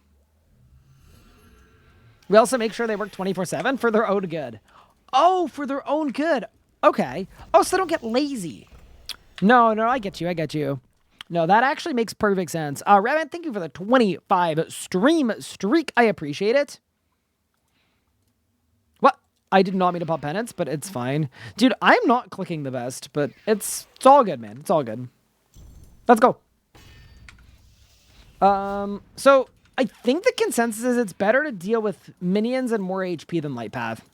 We also make sure they work 24/7 for their own good. Oh, for their own good. Okay. Oh, so they don't get lazy. No, I get you. No, that actually makes perfect sense. Raven, thank you for the 25 stream streak. I appreciate it. What? I did not mean to pop penance, but it's fine. Dude, I'm not clicking the best, but it's all good, man. It's all good. Let's go. So I think the consensus is it's better to deal with minions and more HP than Light Path.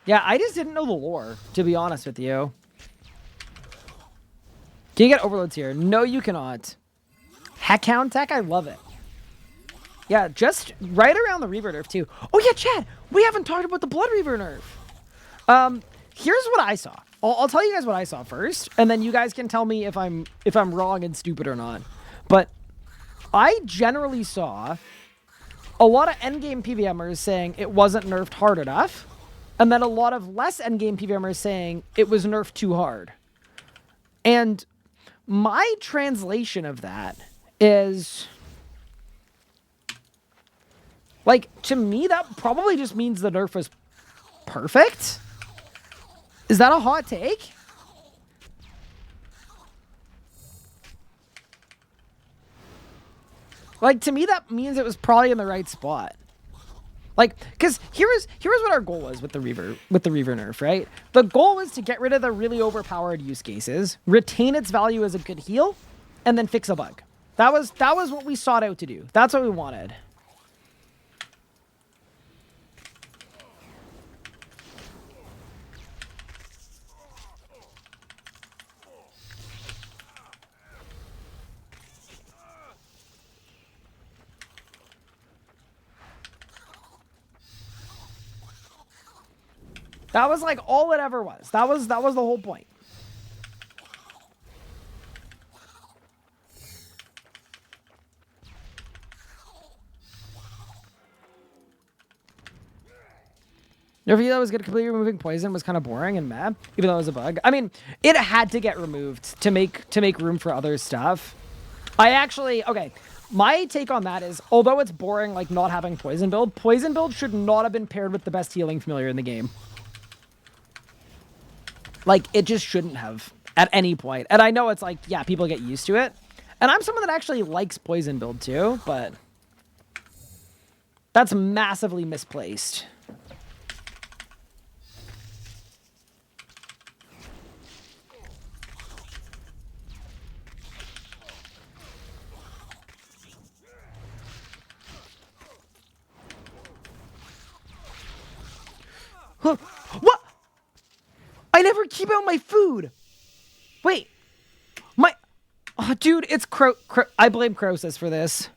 Yeah, I just didn't know the lore, to be honest with you. Can you get overloads here? No, you cannot. Heckhound tech? I love it. Yeah, just right around the Reaver nerf, too. Oh, yeah, Chad! We haven't talked about the Blood Reaver nerf. Here's what I saw. I'll tell you guys what I saw first, and then you guys can tell me if I'm wrong and stupid or not. But I generally saw a lot of endgame PVMers saying it wasn't nerfed hard enough. And then a lot of less endgame PVMers saying it was nerfed too hard. And my translation of that is... Like, to me, that probably just means the nerf was perfect? Is that a hot take? Like, to me, that means it was probably in the right spot. Like, because here's what our goal was with the Reaver nerf, right? The goal was to get rid of the really overpowered use cases, retain its value as a good heal, and then fix a bug. That was what we sought out to do. That's what we wanted. That was like all it ever was. That was the whole point. Never thought it was good. Completely removing poison was kind of boring and meh, even though it was a bug. I mean, it had to get removed to make room for other stuff. Okay, my take on that is, although it's boring, like not having poison build should not have been paired with the best healing familiar in the game. Like, it just shouldn't have at any point. And I know it's like, yeah, people get used to it. And I'm someone that actually likes poison build too, but that's massively misplaced. Huh. What? I never keep out my food. Wait. Oh, dude, it's I blame Crosis for this.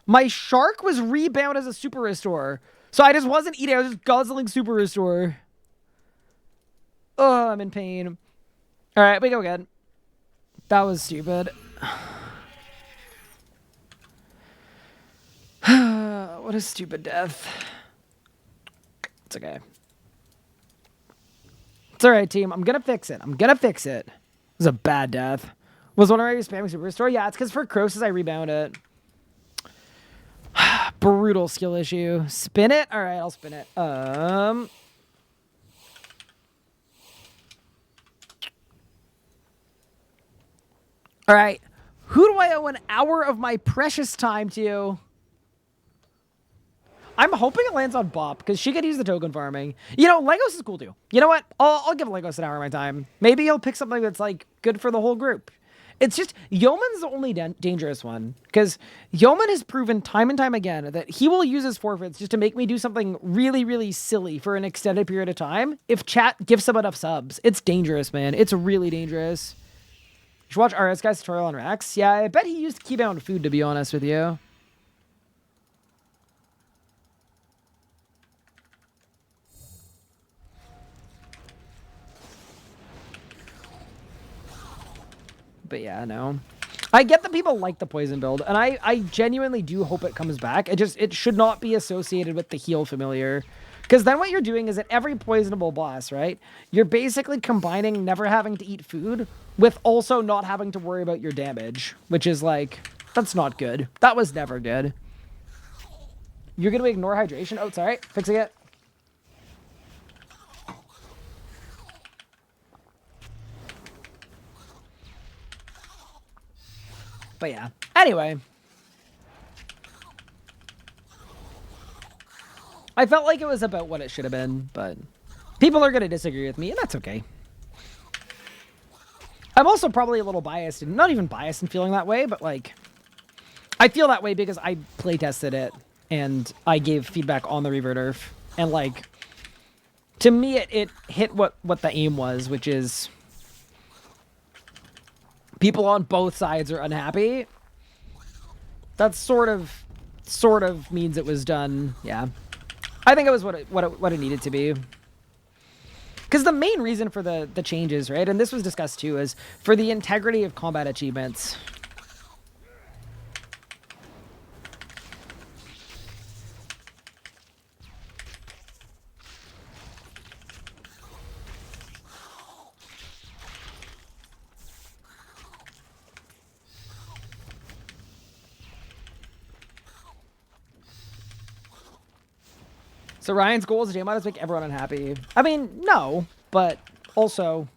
My shark was rebound as a super restore. So I just wasn't eating. I was just guzzling super restore. Oh, I'm in pain. All right, we go again. That was stupid. What a stupid death. It's okay. It's all right, team. I'm going to fix it. It was a bad death. Was wondering why you're spamming super restore? Yeah, it's because for Crosis I rebound it. Brutal skill issue. Spin it? All right, I'll spin it. All right. Who do I owe an hour of my precious time to? I'm hoping it lands on Bop, because she could use the token farming. You know, Legos is cool too. You know what? I'll give Legos an hour of my time. Maybe he'll pick something that's, like, good for the whole group. It's just, Yeoman's the only dangerous one, because Yeoman has proven time and time again that he will use his forfeits just to make me do something really, really silly for an extended period of time. If chat gives him enough subs, it's dangerous, man. It's really dangerous. You should watch RS Guy's tutorial on Rex. Yeah, I bet he used keybound food, to be honest with you. But yeah, no. I get that people like the poison build, and I genuinely do hope it comes back. It should not be associated with the heal familiar. Because then what you're doing is at every poisonable boss, right? You're basically combining never having to eat food with also not having to worry about your damage. Which is like, that's not good. That was never good. You're going to ignore hydration? Oh, it's all right. Fixing it. But yeah. Anyway. I felt like it was about what it should have been, but people are going to disagree with me, and that's okay. I'm also probably a little biased, and not even biased in feeling that way, but like, I feel that way because I playtested it, and I gave feedback on the Reaver nerf, and like, to me, it hit what the aim was, which is people on both sides are unhappy. That sort of means it was done. Yeah, I think it was what it needed to be. Because the main reason for the changes, right, and this was discussed too, is for the integrity of combat achievements. So Ryan's goal is to might as make everyone unhappy. I mean, no, but also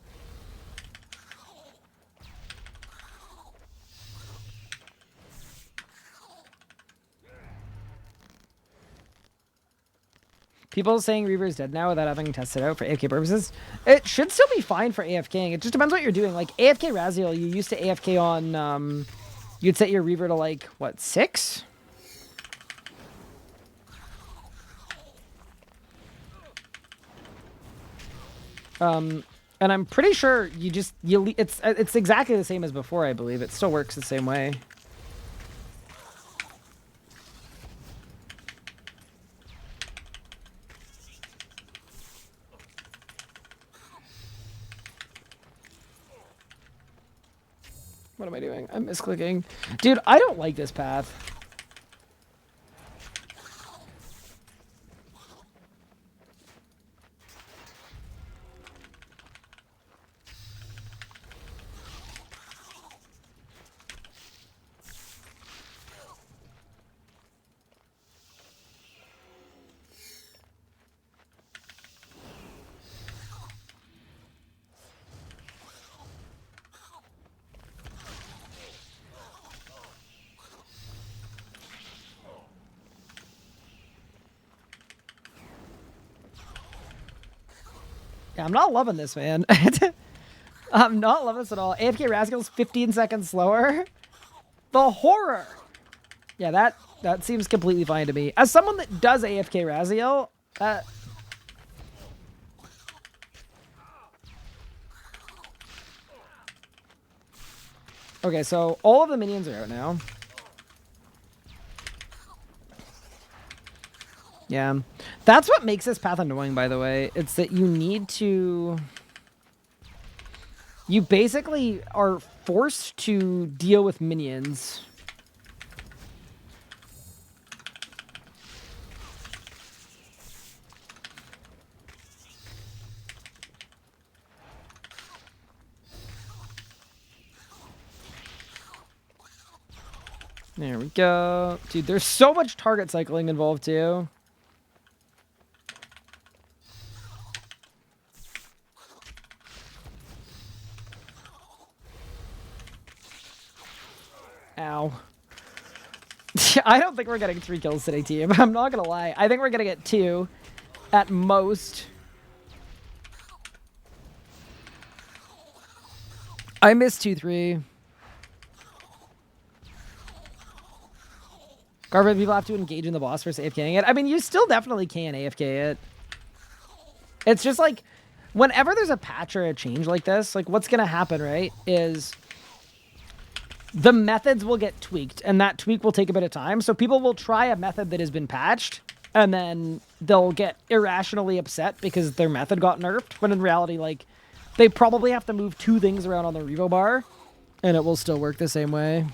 people saying Reaver is dead now without having tested out for AFK purposes. It should still be fine for AFKing. It just depends what you're doing. Like AFK Raziel, you used to AFK on you'd set your Reaver to like what, 6? And I'm pretty sure it's exactly the same as before, I believe. It still works the same way. What am I doing? I'm misclicking. Dude, I don't like this path. Yeah, I'm not loving this, man. I'm not loving this at all. AFK Razgul's 15 seconds slower. The horror. Yeah, that seems completely fine to me. As someone that does AFK Razgul, okay, so all of the minions are out now. Yeah. That's what makes this path annoying, by the way. It's that you need to... You basically are forced to deal with minions. There we go. Dude, there's so much target cycling involved, too. Ow. I don't think we're getting 3 kills today, team. I'm not gonna lie. I think we're gonna get 2 at most. I missed 2-3. Garbage people have to engage in the boss versus AFKing it. I mean, you still definitely can AFK it. It's just like, whenever there's a patch or a change like this, like what's gonna happen, right, is the methods will get tweaked, and that tweak will take a bit of time. So people will try a method that has been patched, and then they'll get irrationally upset because their method got nerfed, when in reality, like, they probably have to move 2 things around on the Revo bar, and it will still work the same way.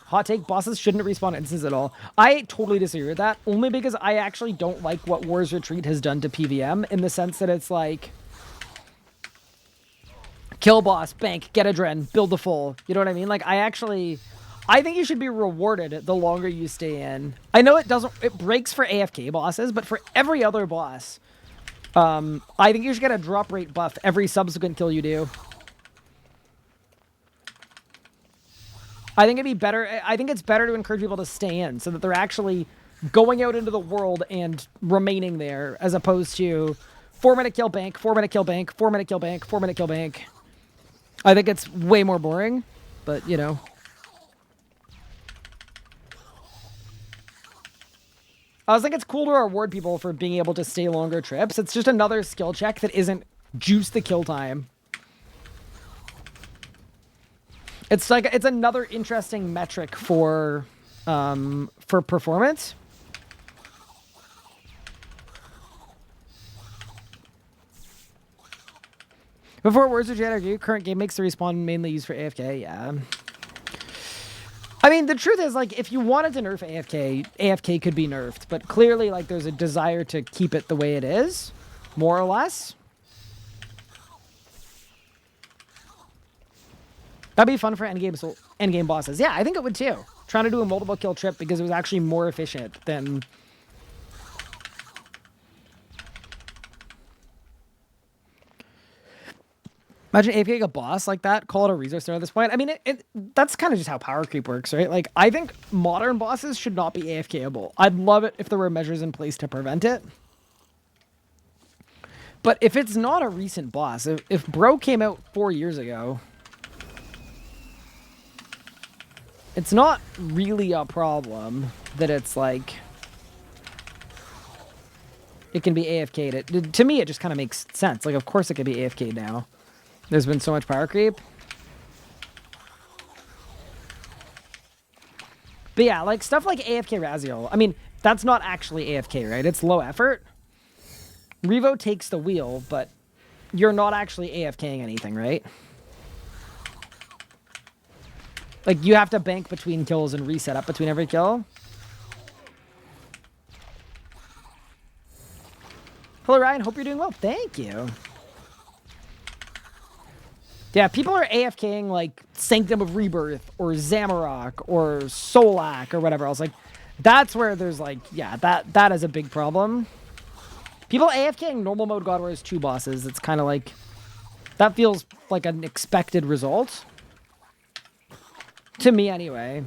Hot take, bosses shouldn't respawn instances at all. I totally disagree with that, only because I actually don't like what War's Retreat has done to PVM, in the sense that it's like... Kill boss, bank, get a dren, build the full. You know what I mean? Like, I think you should be rewarded the longer you stay in. I know it breaks for AFK bosses, but for every other boss, I think you should get a drop rate buff every subsequent kill you do. I think it'd be better. I think it's better to encourage people to stay in so that they're actually going out into the world and remaining there, as opposed to 4-minute kill bank, 4-minute kill bank, 4-minute kill bank, 4-minute kill bank. I think it's way more boring, but, you know. I think it's cool to reward people for being able to stay longer trips. It's just another skill check that isn't juice the kill time. It's like, it's another interesting metric for performance. Before Words of Jedi, current game makes the respawn mainly used for AFK. Yeah. I mean, the truth is, like, if you wanted to nerf AFK, AFK could be nerfed. But clearly, like, there's a desire to keep it the way it is, more or less. That'd be fun for endgame bosses. Yeah, I think it would too. Trying to do a multiple kill trip because it was actually more efficient than... Imagine AFKing a boss like that, call it a resource at this point. I mean, that's kind of just how power creep works, right? Like, I think modern bosses should not be AFKable. I'd love it if there were measures in place to prevent it. But if it's not a recent boss, if Bro came out 4 years ago, it's not really a problem that it's like... It can be AFK'd. To me, it just kind of makes sense. Like, of course it could be AFK'd now. There's been so much power creep. But yeah, like stuff like AFK Razgul. I mean, that's not actually AFK, right? It's low effort. Revo takes the wheel, but you're not actually AFKing anything, right? Like, you have to bank between kills and reset up between every kill. Hello, Ryan. Hope you're doing well. Thank you. Yeah, people are AFKing, like, Sanctum of Rebirth or Zamorak or Solak or whatever else. Like, that's where there's, like, yeah, that is a big problem. People AFKing normal mode God Wars 2 bosses. It's kind of like... That feels like an expected result. To me, anyway.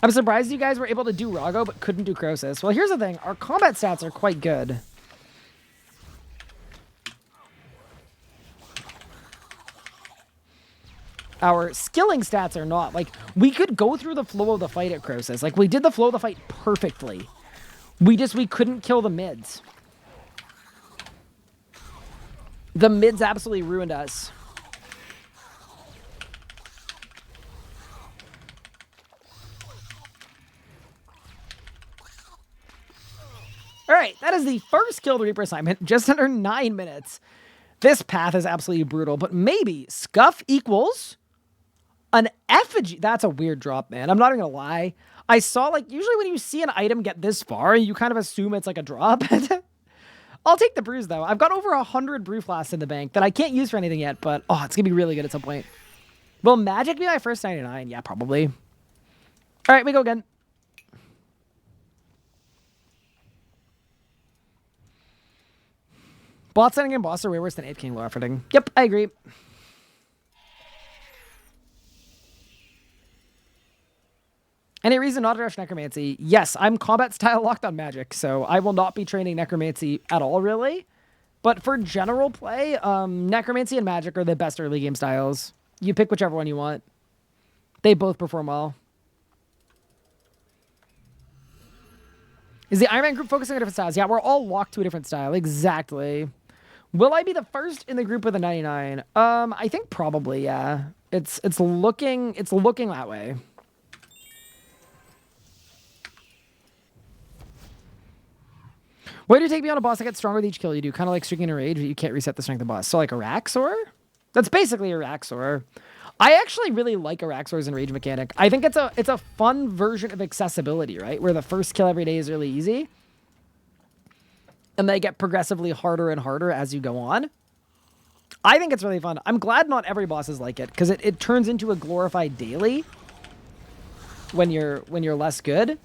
I'm surprised you guys were able to do Vorago, but couldn't do Crosis. Well, here's the thing. Our combat stats are quite good. Our skilling stats are not. Like, we could go through the flow of the fight at Crosis. Like, we did the flow of the fight perfectly. We couldn't kill the mids. The mids absolutely ruined us. All right, that is the first kill the Reaper assignment, just under 9 minutes. This path is absolutely brutal, but maybe Scuff equals an effigy. That's a weird drop, man. I'm not even gonna lie. I saw, like, usually when you see an item get this far, you kind of assume it's like a drop. I'll take the brews, though. I've got over 100 brew flasks in the bank that I can't use for anything yet, but, oh, it's gonna be really good at some point. Will magic be my first 99? Yeah, probably. All right, we go again. Bot setting and boss are way worse than 8 King low efforting. Yep, I agree. Any reason not to rush Necromancy? Yes, I'm combat style locked on magic, so I will not be training Necromancy at all, really. But for general play, Necromancy and magic are the best early game styles. You pick whichever one you want. They both perform well. Is the Iron Man group focusing on different styles? Yeah, we're all locked to a different style. Exactly. Will I be the first in the group with a 99? I think probably, yeah. It's looking that way. Why do you take me on a boss that gets stronger with each kill you do? Kind of like streaking a rage, but you can't reset the strength of the boss. So like Araxxor? That's basically Araxxor. I actually really like Araxxor's enrage mechanic. I think it's a fun version of accessibility, right? Where the first kill every day is really easy. And they get progressively harder and harder as you go on. I think it's really fun. I'm glad not every boss is like it, because it turns into a glorified daily when you're less good.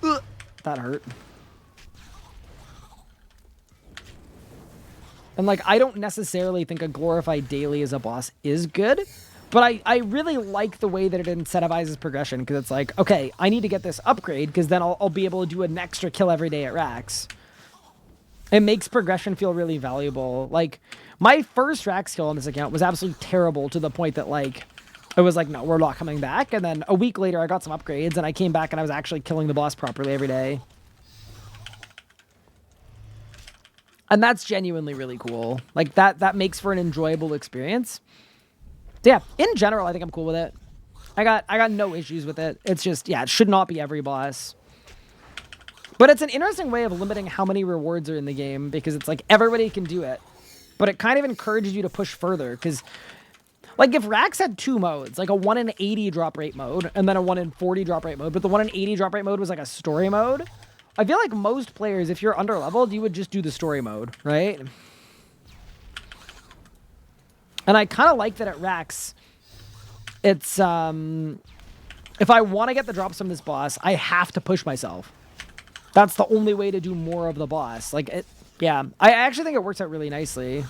Ugh, that hurt. And like, I don't necessarily think a glorified daily as a boss is good, but I really like the way that it incentivizes progression, because it's like, okay, I need to get this upgrade, because then I'll be able to do an extra kill every day at Rax. It makes progression feel really valuable. Like, my first Rax kill on this account was absolutely terrible, to the point that, like, it was like, no, we're not coming back. And then a week later, I got some upgrades, and I came back and I was actually killing the boss properly every day. And that's genuinely really cool. Like, that makes for an enjoyable experience. So yeah, in general, I think I'm cool with it. I got no issues with it. It's just, yeah, it should not be every boss. But it's an interesting way of limiting how many rewards are in the game, because it's like everybody can do it. But it kind of encourages you to push further, because like if Rax had 2 modes, like a 1 in 80 drop rate mode and then a 1 in 40 drop rate mode, but the 1 in 80 drop rate mode was like a story mode, I feel like most players, if you're under-leveled, you would just do the story mode, right? And I kind of like that at Rax, it's, if I want to get the drops from this boss, I have to push myself. That's the only way to do more of the boss. Like, it, yeah, I actually think it works out really nicely.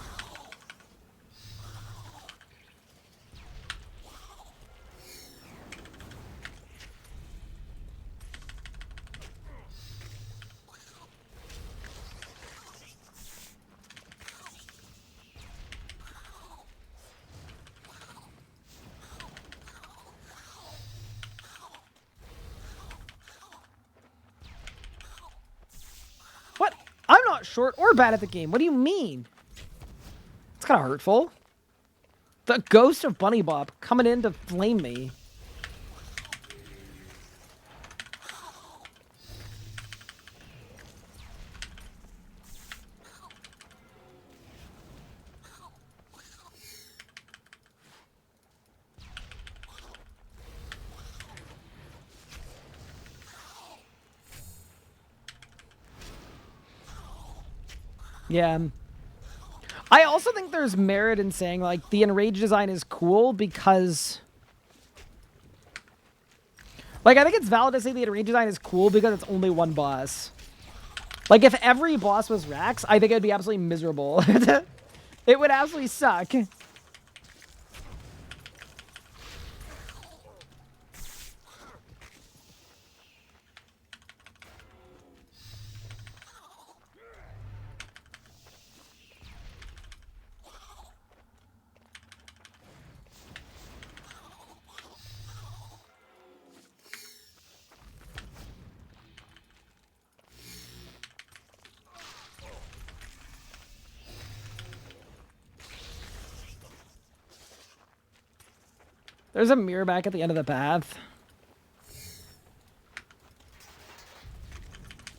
What? I'm not short or bad at the game. What do you mean? It's kind of hurtful. The ghost of Bunny Bop coming in to flame me. Yeah. I also think there's merit in saying, like, the enrage design is cool because... Like, I think it's valid to say the enrage design is cool because it's only one boss. Like, if every boss was Rax, I think it would be absolutely miserable. It would absolutely suck. There's a mirror back at the end of the path.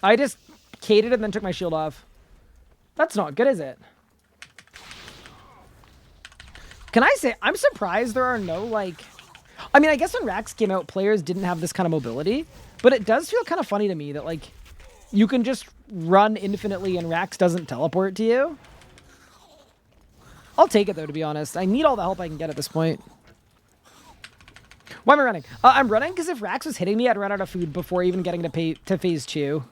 I just cated and then took my shield off. That's not good, is it? Can I say, I'm surprised there are no, like... I mean, I guess when Rax came out, players didn't have this kind of mobility. But it does feel kind of funny to me that, like, you can just run infinitely and Rax doesn't teleport to you. I'll take it, though, to be honest. I need all the help I can get at this point. Why am I running? I'm running because if Rax was hitting me, I'd run out of food before even getting to phase 2.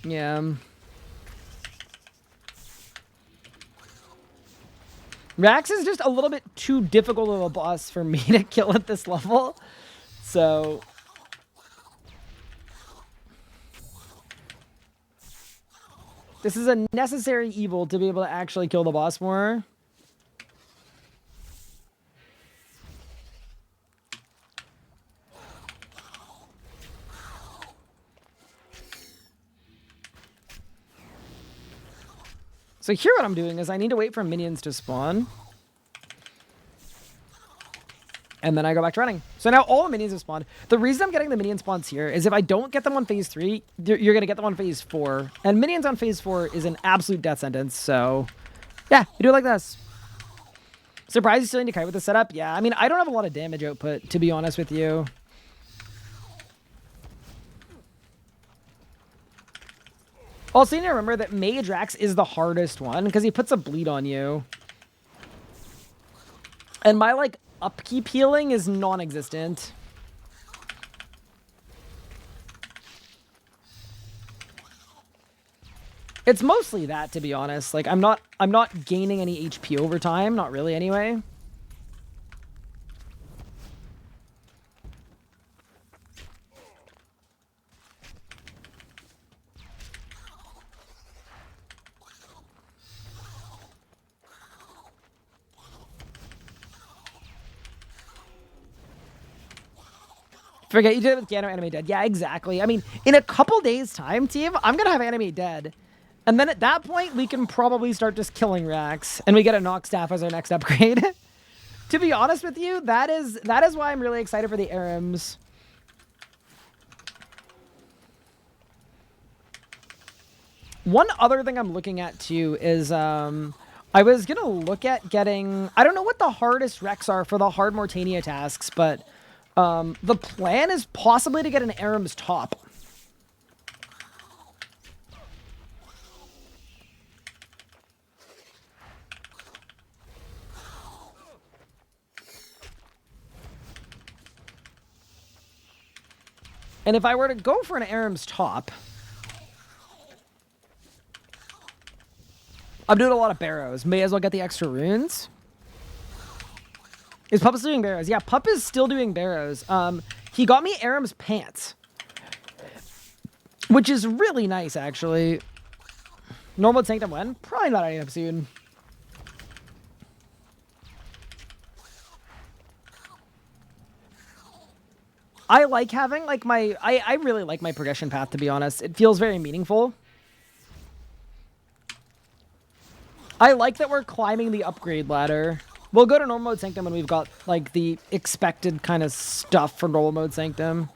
Yeah. Rax is just a little bit too difficult of a boss for me to kill at this level. So... This is a necessary evil to be able to actually kill the boss more. So here what I'm doing is I need to wait for minions to spawn. And then I go back to running. So now all the minions have spawned. The reason I'm getting the minion spawns here is if I don't get them on phase 3, you're going to get them on phase 4. And minions on phase 4 is an absolute death sentence. So yeah, you do it like this. Surprised you still need to kite with the setup? Yeah, I mean, I don't have a lot of damage output, to be honest with you. Also, you need to remember that Mage Rax is the hardest one because he puts a bleed on you. And my, like, upkeep healing is non-existent. It's mostly that, to be honest. Like, I'm not gaining any HP over time. Not really, anyway. Forget you did it with Gano Anime Dead. Yeah, exactly. I mean, in a couple days' time, team, I'm going to have Anime Dead. And then at that point, we can probably start just killing Rax. And we get a Knock Staff as our next upgrade. To be honest with you, that is why I'm really excited for the Arims. One other thing I'm looking at, too, is I was going to look at getting... I don't know what the hardest Rex are for the hard Mortania tasks, but... the plan is possibly to get an Aram's top. And if I were to go for an Aram's top, I'm doing a lot of barrows. May as well get the extra runes. Is Pup still doing barrows? Yeah, Pup is still doing barrows. He got me Aram's pants, which is really nice, actually. Normal Sanctum when? Probably not anytime soon. I like having, like, my... I really like my progression path, to be honest. It feels very meaningful. I like that we're climbing the upgrade ladder. We'll go to normal mode Sanctum when we've got, like, the expected kind of stuff for normal mode Sanctum.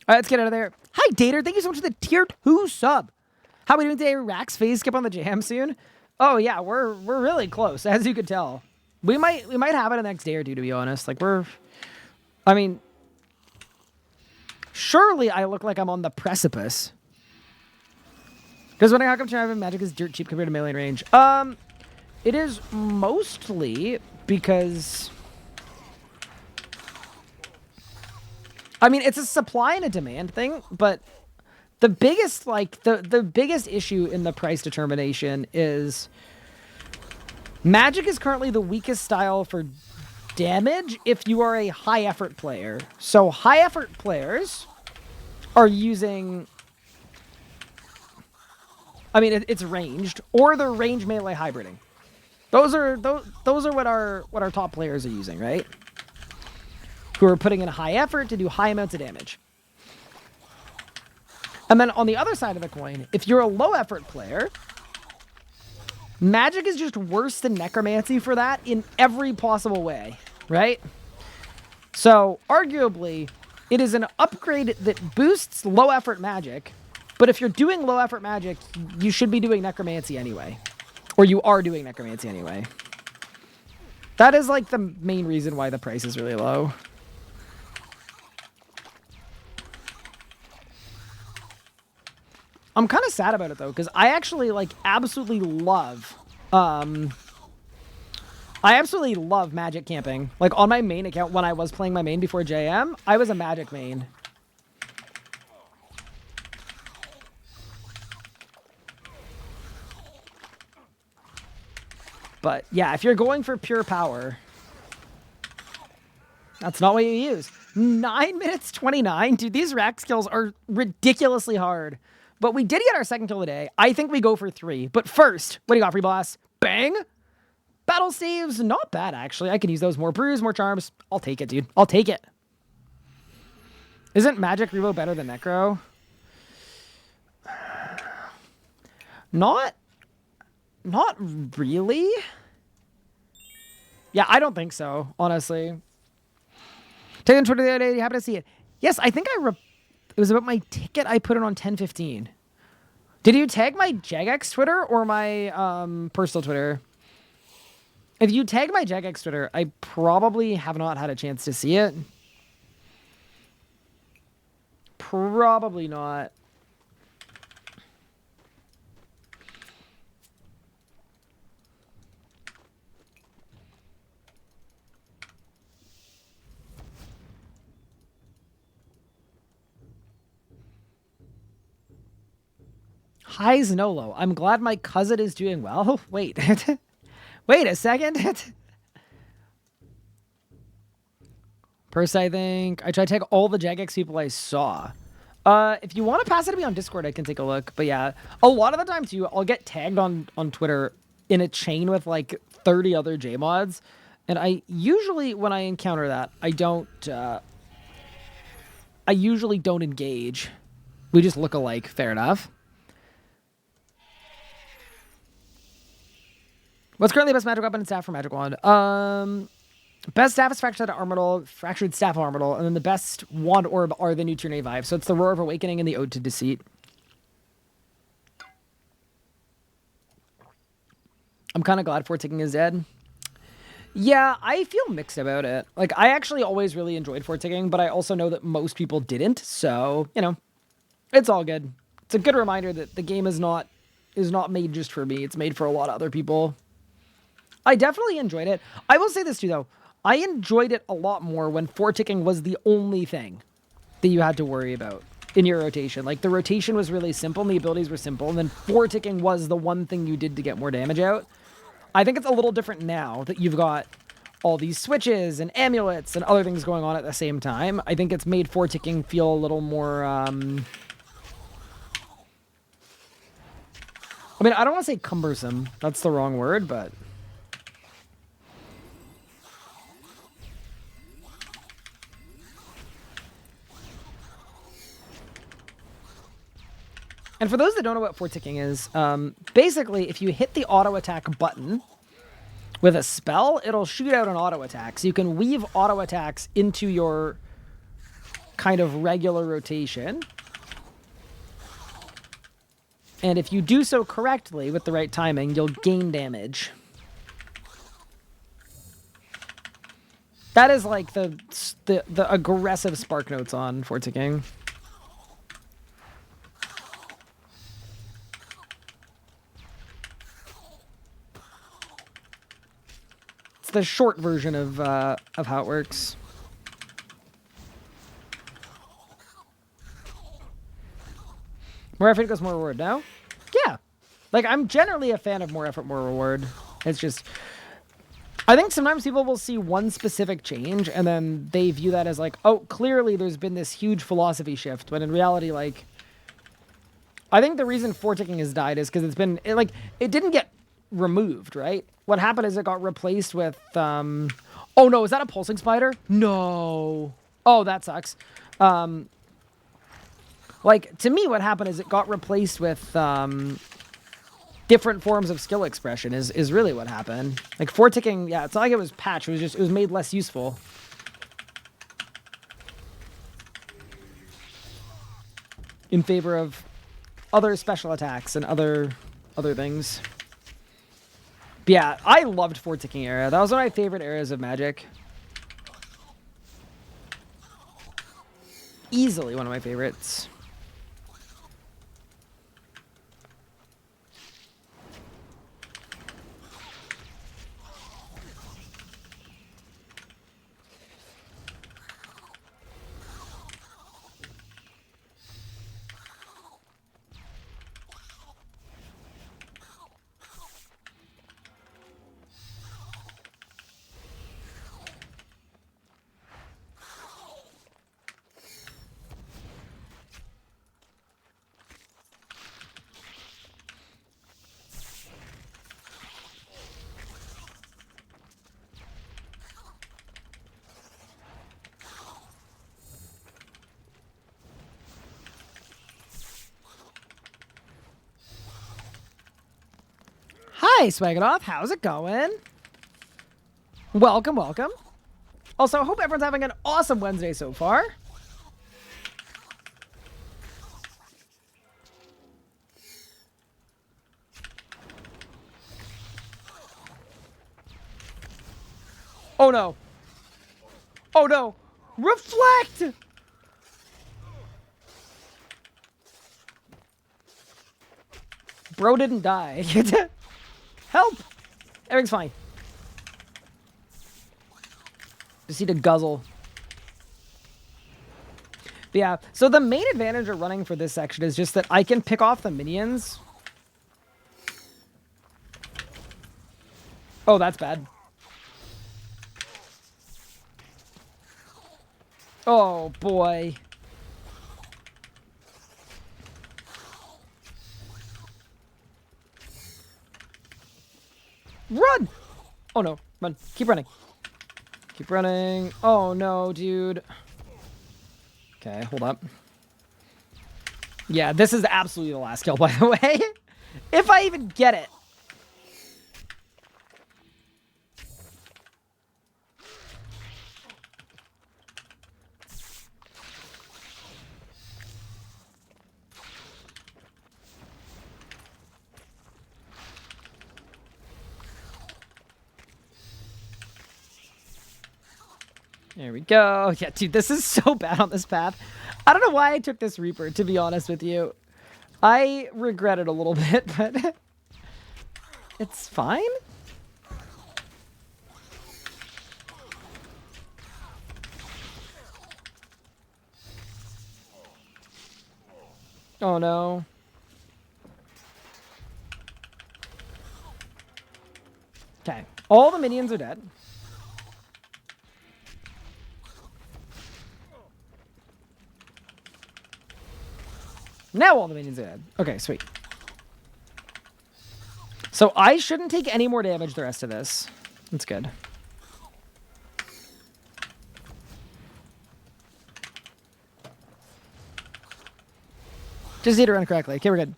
right, let's get out of there. Hi, Dater. Thank you so much for the tier 2 sub. How are we doing today? Rax phase skip on the jam soon? Oh yeah, we're really close, as you could tell. We might have it the next day or two, to be honest. Like I mean, surely I look like I'm on the precipice. Because when I come to having magic is dirt cheap compared to melee range. It is mostly because, I mean, it's a supply and a demand thing, but the biggest, like, the biggest issue in the price determination is magic is currently the weakest style for damage if you are a high effort player. So high effort players are using, I mean, it's ranged, or they're range melee hybriding. Those are what our top players are using, right? Who are putting in high effort to do high amounts of damage. And then on the other side of the coin, if you're a low effort player, magic is just worse than necromancy for that in every possible way, right? So arguably, it is an upgrade that boosts low effort magic, but if you're doing low effort magic, you should be doing necromancy anyway. Or you are doing necromancy anyway. That is like the main reason why the price is really low. I'm kind of sad about it though, because I actually like absolutely love magic camping. Like on my main account when I was playing my main before JM, I was a magic main. But yeah, if you're going for pure power, that's not what you use. 9 minutes 29. Dude, these rack skills are ridiculously hard. But we did get our second kill today. I think we go for 3. But first, what do you got, Free Boss? Bang! Battle saves, not bad, actually. I can use those. More brews, more charms. I'll take it, dude. I'll take it. Isn't Magic Revo better than Necro? Not really. Yeah, I don't think so, honestly. Taking Twitter the other day, you happen to see it? Yes, I think it was about my ticket. I put it on 10:15. Did you tag my Jagex Twitter or my personal Twitter? If you tag my Jagex Twitter, I probably have not had a chance to see it. Probably not. Hi, Znolo. I'm glad my cousin is doing well. Wait. Wait a second. First, I think I tried to tag all the Jagex people I saw. If you want to pass it to me on Discord, I can take a look. But yeah, a lot of the time too, I'll get tagged on Twitter in a chain with like 30 other JMods. And I usually, when I encounter that, I usually don't engage. We just look alike. Fair enough. What's currently the best magic weapon and staff for Magic Wand? Best staff is Fractured Staff of Armadal, and then the best wand orb are the new Tier 5. So it's the Roar of Awakening and the Ode to Deceit. I'm kind of glad Forticking is dead. Yeah, I feel mixed about it. Like, I actually always really enjoyed Forticking, but I also know that most people didn't. So, you know, it's all good. It's a good reminder that the game is not made just for me. It's made for a lot of other people. I definitely enjoyed it. I will say this too, though. I enjoyed it a lot more when Forticking was the only thing that you had to worry about in your rotation. Like, the rotation was really simple and the abilities were simple, and then Forticking was the one thing you did to get more damage out. I think it's a little different now that you've got all these switches and amulets and other things going on at the same time. I think it's made Forticking feel a little more... I mean, I don't want to say cumbersome. That's the wrong word, but... And for those that don't know what Forticking is, basically, if you hit the auto attack button with a spell, it'll shoot out an auto attack. So you can weave auto attacks into your kind of regular rotation. And if you do so correctly with the right timing, you'll gain damage. That is like the aggressive spark notes on Forticking. It's the short version of how it works. More effort equals more reward, no? Yeah. Like, I'm generally a fan of more effort, more reward. It's just... I think sometimes people will see one specific change, and then they view that as like, oh, clearly there's been this huge philosophy shift, when in reality, like... I think the reason Forticking has died is because it's been... It didn't get removed, right? What happened is it got replaced with... Oh, no, is that a pulsing spider? No. Oh, that sucks. Like, to me, what happened is it got replaced with different forms of skill expression is really what happened. Like, Forticking, yeah, it's not like it was patched. It was made less useful. In favor of other special attacks and other things. But yeah, I loved Forticking era. That was one of my favorite eras of Magic. Easily one of my favorites. Hi, Swaganoff. How's it going? Welcome, welcome. Also, hope everyone's having an awesome Wednesday so far. Oh, no. Oh, no. Reflect! Bro didn't die. Help! Everything's fine. Just need to guzzle. But yeah, so the main advantage of running for this section is just that I can pick off the minions. Oh, that's bad. Oh, boy. Run! Oh, no. Run. Keep running. Keep running. Oh, no, dude. Okay, hold up. Yeah, this is absolutely the last kill, by the way. If I even get it. There we go. Yeah, dude, this is so bad on this path. I don't know why I took this Reaper, to be honest with you. I regret it a little bit, but it's fine. Oh, no. Okay. All the minions are dead. Now all the minions are dead. Okay, sweet. So I shouldn't take any more damage the rest of this. That's good. Just need to run correctly. Okay, we're good.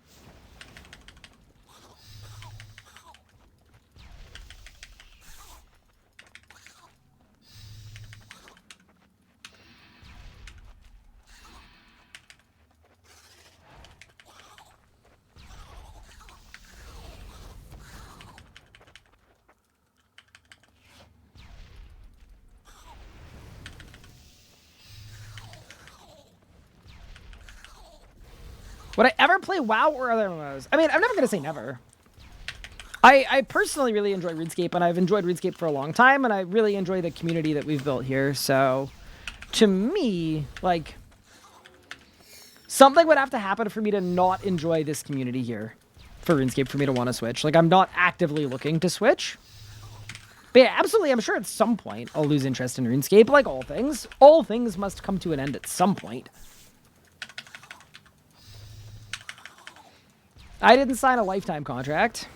Would I ever play WoW or other MMOs? I mean, I'm never going to say never. I personally really enjoy RuneScape, and I've enjoyed RuneScape for a long time, and I really enjoy the community that we've built here. So, to me, like, something would have to happen for me to not enjoy this community here for RuneScape for me to want to switch. Like, I'm not actively looking to switch. But yeah, absolutely, I'm sure at some point I'll lose interest in RuneScape, like all things. All things must come to an end at some point. I didn't sign a lifetime contract.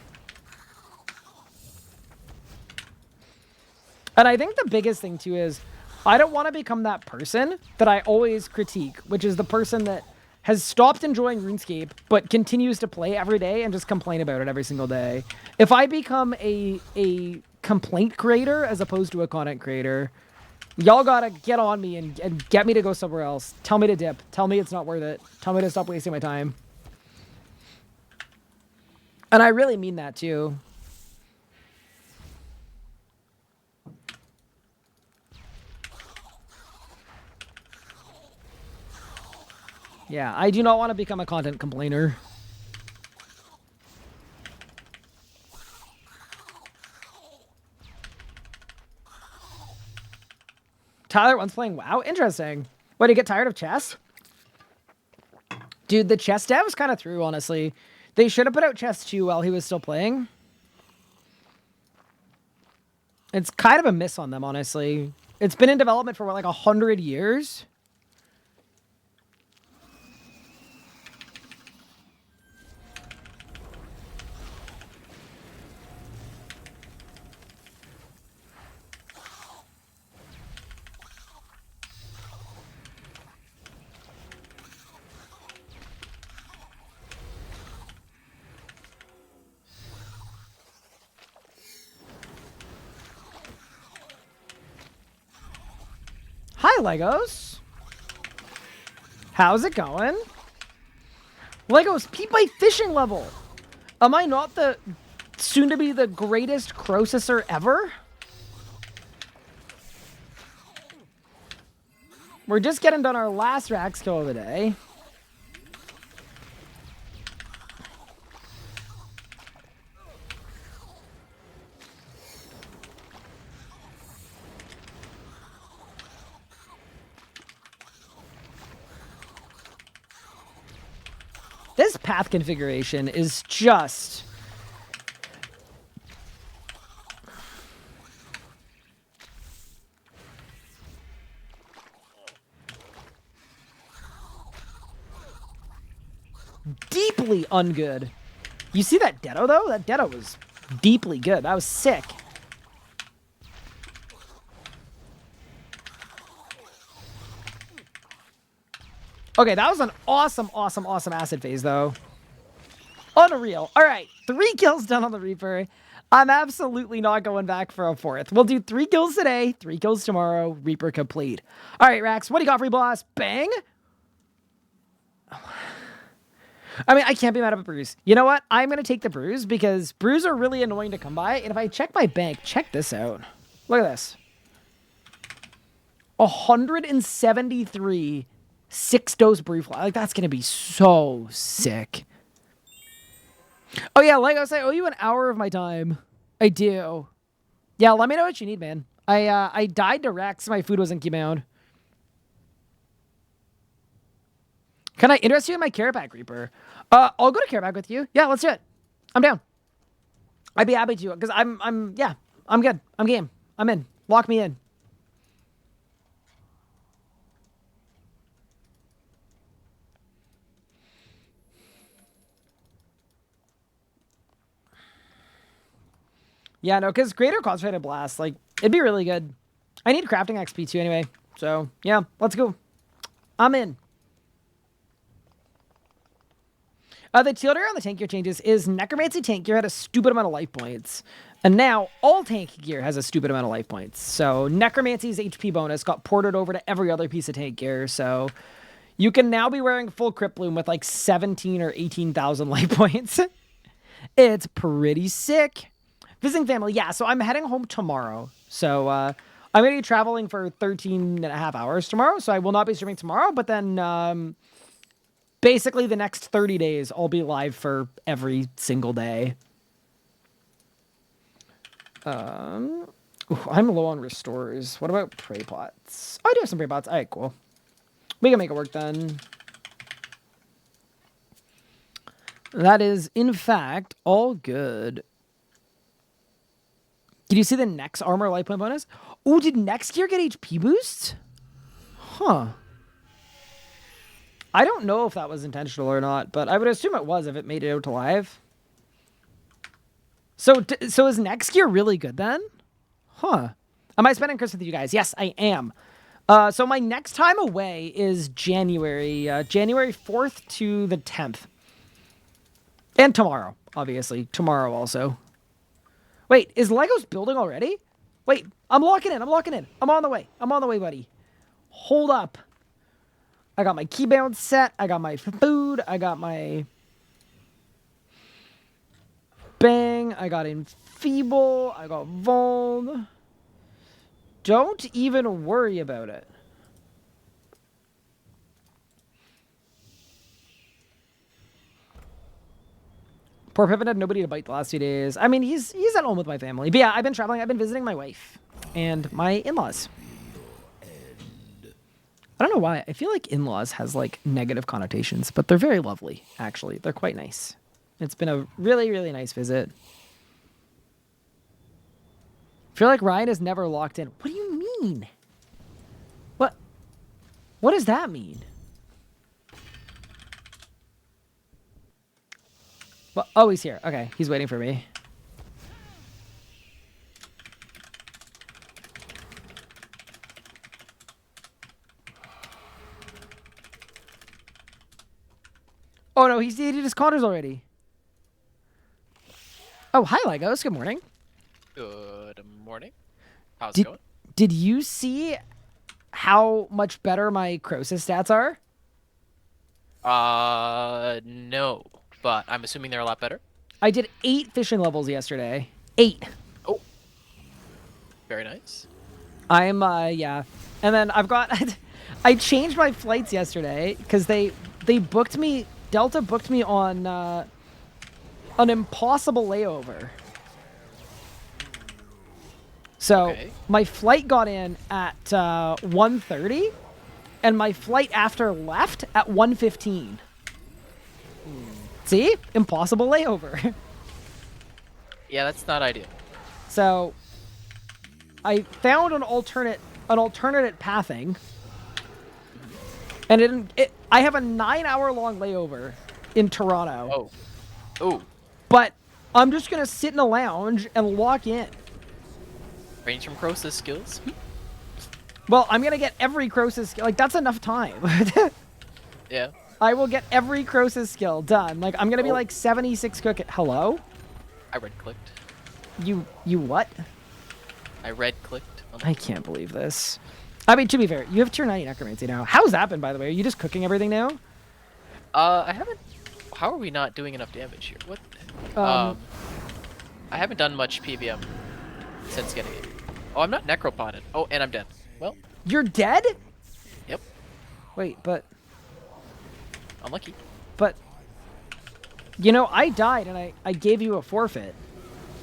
And I think the biggest thing, too, is I don't want to become that person that I always critique, which is the person that has stopped enjoying RuneScape, but continues to play every day and just complain about it every single day. If I become a complaint creator as opposed to a content creator, y'all gotta get on me and get me to go somewhere else. Tell me to dip. Tell me it's not worth it. Tell me to stop wasting my time. And I really mean that, too. Yeah, I do not want to become a content complainer. Tyler once playing WoW? Interesting. What, do you get tired of chess? Dude, the chess devs kind of threw, honestly. They should have put out chess 2 while he was still playing. It's kind of a miss on them, honestly. It's been in development for, what, like 100 years? Hi, Legos. How's it going? Legos, peep my fishing level. Am I not the soon-to-be the greatest Croesuser ever? We're just getting done our last Rax kill of the day. This path configuration is just... deeply ungood. You see that Detto, though? That Detto was deeply good. That was sick. Okay, that was an awesome, awesome, awesome acid phase, though. Unreal. All right, 3 kills done on the Reaper. I'm absolutely not going back for a 4th. We'll do 3 kills today, 3 kills tomorrow, Reaper complete. All right, Rax, what do you got for me, boss? Bang! I mean, I can't be mad at a bruise. You know what? I'm going to take the bruise because bruise are really annoying to come by. And if I check my bank, check this out. Look at this. 173 6-dose brew fly. Like, that's going to be so sick. Oh, yeah, Legos, I owe you an hour of my time. I do. Yeah, let me know what you need, man. I died to Rex. My food wasn't keeping. Can I interest you in my care pack, Reaper? I'll go to care pack with you. Yeah, let's do it. I'm down. I'd be happy to, because I'm good. I'm game. I'm in. Lock me in. Yeah, no, because Greater Concentrated Blast, like, it'd be really good. I need crafting XP too anyway. So, yeah, let's go. I'm in. The teal on the tank gear changes is Necromancy tank gear had a stupid amount of life points. And now all tank gear has a stupid amount of life points. So Necromancy's HP bonus got ported over to every other piece of tank gear. So you can now be wearing full Crypt Bloom with like 17 or 18,000 life points. It's pretty sick. Visiting family, yeah, so I'm heading home tomorrow. So I'm going to be traveling for 13 and a half hours tomorrow. So I will not be streaming tomorrow. But then basically the next 30 days, I'll be live for every single day. Ooh, I'm low on restores. What about prey pots? Oh, I do have some prey pots. All right, cool. We can make it work then. That is, in fact, all good. Did you see the next armor life point bonus? Oh, did next gear get HP boosts? Huh. I don't know if that was intentional or not, but I would assume it was if it made it out to live. So is next gear really good then? Huh. Am I spending Christmas with you guys? Yes, I am. So my next time away is January 4th to the 10th. And tomorrow, obviously. Tomorrow also. Wait, is Legos building already? Wait, I'm locking in. I'm on the way, buddy. Hold up. I got my keybound set. I got my food. I got my bang. I got enfeeble. I got vuln. Don't even worry about it. Poor Pippin had nobody to bite the last 2 days. I mean, he's at home with my family. But yeah, I've been traveling. I've been visiting my wife and my in-laws. I don't know why. I feel like in-laws has like negative connotations, but they're very lovely, actually. They're quite nice. It's been a really, really nice visit. I feel like Ryan is never locked in. What do you mean? What does that mean? Well, oh, he's here. Okay, he's waiting for me. Oh no, he's did his counters already. Oh, hi Legos. Good morning. Good morning. How's it going? Did you see how much better my Crosis stats are? No, but I'm assuming they're a lot better. I did 8 fishing levels yesterday. 8. Oh, very nice. I'm yeah, and then I've got I changed my flights yesterday because they booked me. Delta booked me on an impossible layover. So okay. My flight got in at 1:30, and my flight after left at 1:15. See? Impossible layover. Yeah, that's not ideal. So I found an alternate pathing, and I have a 9-hour long layover in Toronto. Oh. But I'm just gonna sit in a lounge and lock in. Range from Crosis skills. Well, I'm gonna get every Crosis skill. Like, that's enough time. Yeah. I will get every Crosis skill done. Like, I'm gonna be like 76 cooking. Hello? I red-clicked. You what? I red-clicked. I can't believe this. I mean, to be fair, you have tier 90 necromancy now. How's that been, by the way? Are you just cooking everything now? I haven't... How are we not doing enough damage here? What? I haven't done much PVM since getting it. Oh, I'm not necropotted. Oh, and I'm dead. Well. You're dead? Yep. Wait, but... Unlucky. But... You know, I died and I gave you a forfeit.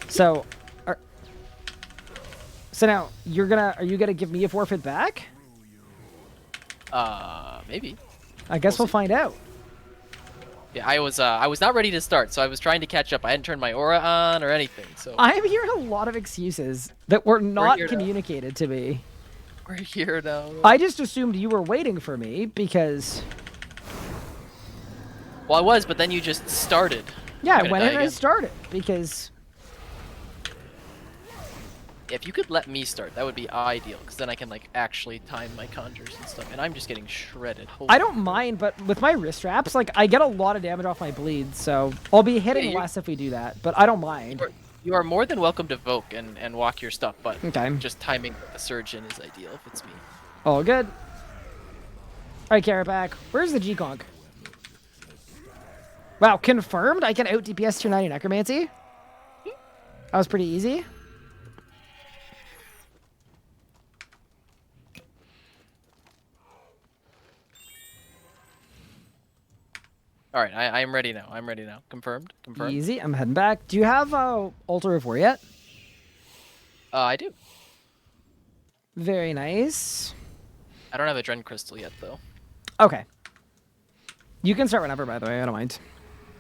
So... So now, are you gonna give me a forfeit back? Maybe. I guess we'll find out. Yeah, I was not ready to start, so I was trying to catch up. I hadn't turned my aura on or anything, so... I'm hearing a lot of excuses that were not here communicated to me. We're here now. I just assumed you were waiting for me because... Well, I was, but then you just started. Yeah, I went in and started because... If you could let me start, that would be ideal, because then I can, like, actually time my conjures and stuff, and I'm just getting shredded. Holy I don't mind, but with my wrist wraps, like, I get a lot of damage off my bleeds, so I'll be hitting less if we do that, but I don't mind. You are more than welcome to Voke and walk your stuff, but okay. Just timing the surgeon is ideal if it's me. All good. Alright, Carapac, where's the G-Conk? Wow, confirmed I can out DPS tier 90 necromancy? That was pretty easy. All right, I'm ready now. I'm ready now. Confirmed. Confirmed. Easy. I'm heading back. Do you have Altar of War yet? I do. Very nice. I don't have a Dren Crystal yet, though. Okay. You can start whenever, by the way. I don't mind.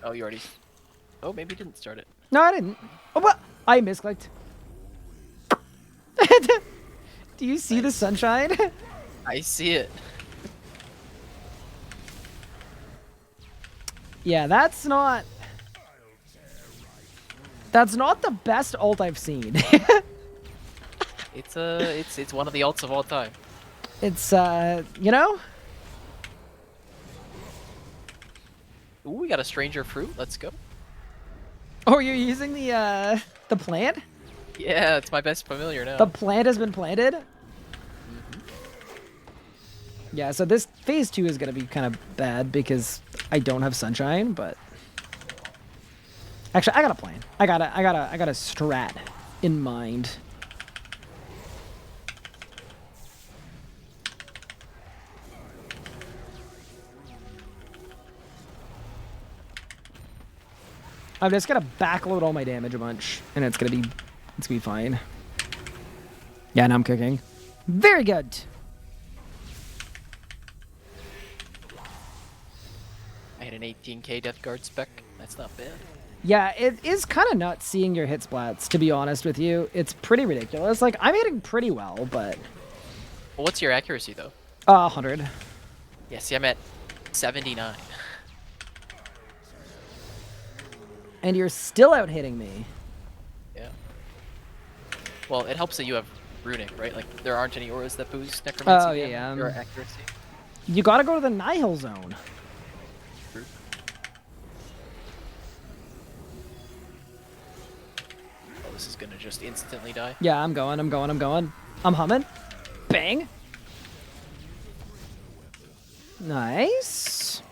Oh, you already... Oh, maybe you didn't start it. No, I didn't. Oh, what? I misclicked. Do you see the sunshine? I see it. Yeah, that's not... That's not the best ult I've seen. It's one of the ults of all time. It's, you know? Ooh, we got a stranger fruit. Let's go. Oh, you're using the plant? Yeah, it's my best familiar now. The plant has been planted? Yeah, so this phase 2 is gonna be kind of bad because I don't have sunshine, but actually I got a plan. I got a strat in mind. I'm just gonna backload all my damage a bunch, and it's gonna be fine. Yeah, now I'm cooking. Very good. I had an 18k Death Guard spec. That's not bad. Yeah, it is kind of nuts seeing your hit splats, to be honest with you. It's pretty ridiculous. Like, I'm hitting pretty well, but... Well, what's your accuracy, though? 100. Yeah, see, I'm at 79. And you're still out hitting me. Yeah. Well, it helps that you have Runic, right? Like, there aren't any auras that boost Necromancy. Oh, yeah. Your accuracy. You gotta go to the Nihil zone. True. Oh, this is gonna just instantly die. Yeah, I'm going. I'm humming. Bang. Nice.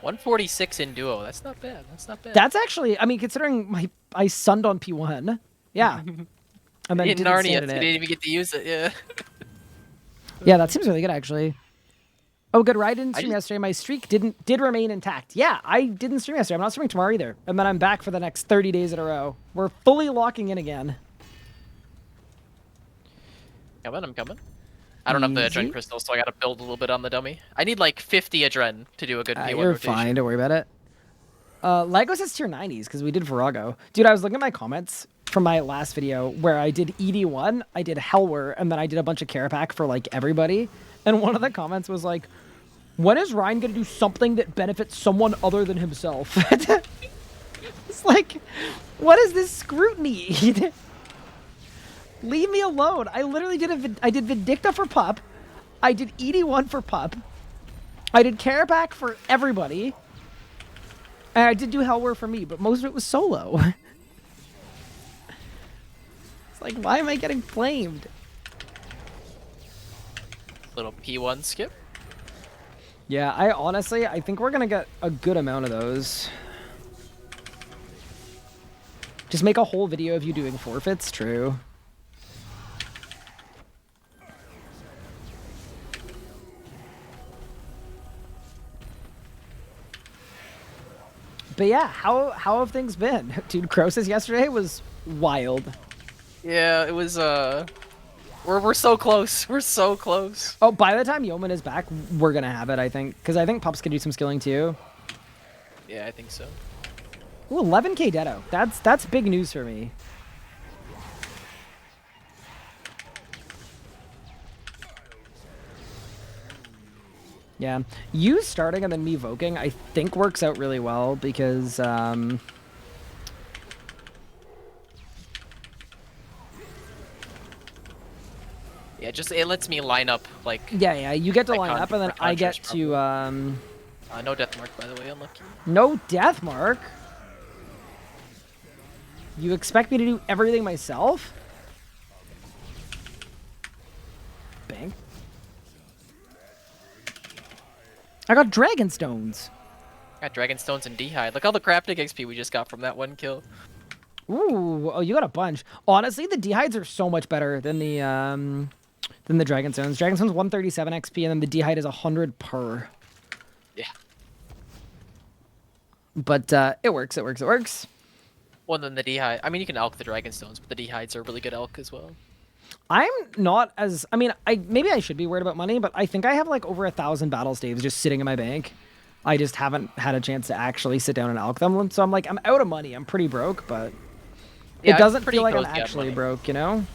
146 in duo. That's not bad. That's not bad. That's actually, I mean, considering I sunned on P1. Yeah. And then in didn't Narnia, stand you in it. didn't even get to use it. Yeah. Yeah, that seems really good, actually. Oh, good. I didn't stream yesterday. My streak did remain intact. Yeah, I didn't stream yesterday. I'm not streaming tomorrow either. And then I'm back for the next 30 days in a row. We're fully locking in again. Coming, I'm coming. I don't have the Adren Crystal, so I gotta build a little bit on the dummy. I need like 50 Adren to do a good P1 You're rotation. fine. Don't worry about it. Lego says tier 90s because we did Vorago. Dude, I was looking at my comments from my last video where I did ED1, I did Hellwar, and then I did a bunch of Carapac for like everybody. And one of the comments was like, when is Ryan going to do something that benefits someone other than himself? It's like, what is this scrutiny? Leave me alone. I literally I did Vindicta for Pup. I did ED1 for Pup. I did Carapac for everybody. And I did do Hellwar for me, but most of it was solo. It's like, why am I getting flamed? Little P1 skip. Yeah, I think we're gonna get a good amount of those. Just make a whole video of you doing forfeits, true. But yeah, how have things been? Dude, Crosis yesterday was wild. Yeah, it was, we're so close. We're so close. Oh, by the time Yeoman is back, we're gonna have it, I think. Because I think Pups can do some skilling too. Yeah, I think so. Ooh, 11k Deado. That's big news for me. Yeah, you starting and then me voking, I think works out really well because, yeah, just it lets me line up like. Yeah, you get to line up and then I get to, no death mark, by the way, unlucky. No death mark? You expect me to do everything myself? Bang. I got Dragon Stones. Got Dragon Stones and D'hide. Look all the crafting XP we just got from that one kill. Ooh, oh, you got a bunch. Honestly, the D'hides are so much better than the Dragon Stones. Dragon Stones 137 XP, and then the D'hide is 100 per. Yeah. But it works. It works. It works. Well, then the dehide. I mean, you can elk the dragon stones, but the dehides are a really good elk as well. I'm not as. I mean, maybe I should be worried about money, but I think I have like over 1,000 battle staves just sitting in my bank. I just haven't had a chance to actually sit down and elk them. So I'm like, I'm out of money. I'm pretty broke, but Yeah, it doesn't pretty feel like I'm cozy on actually money. broke, you know?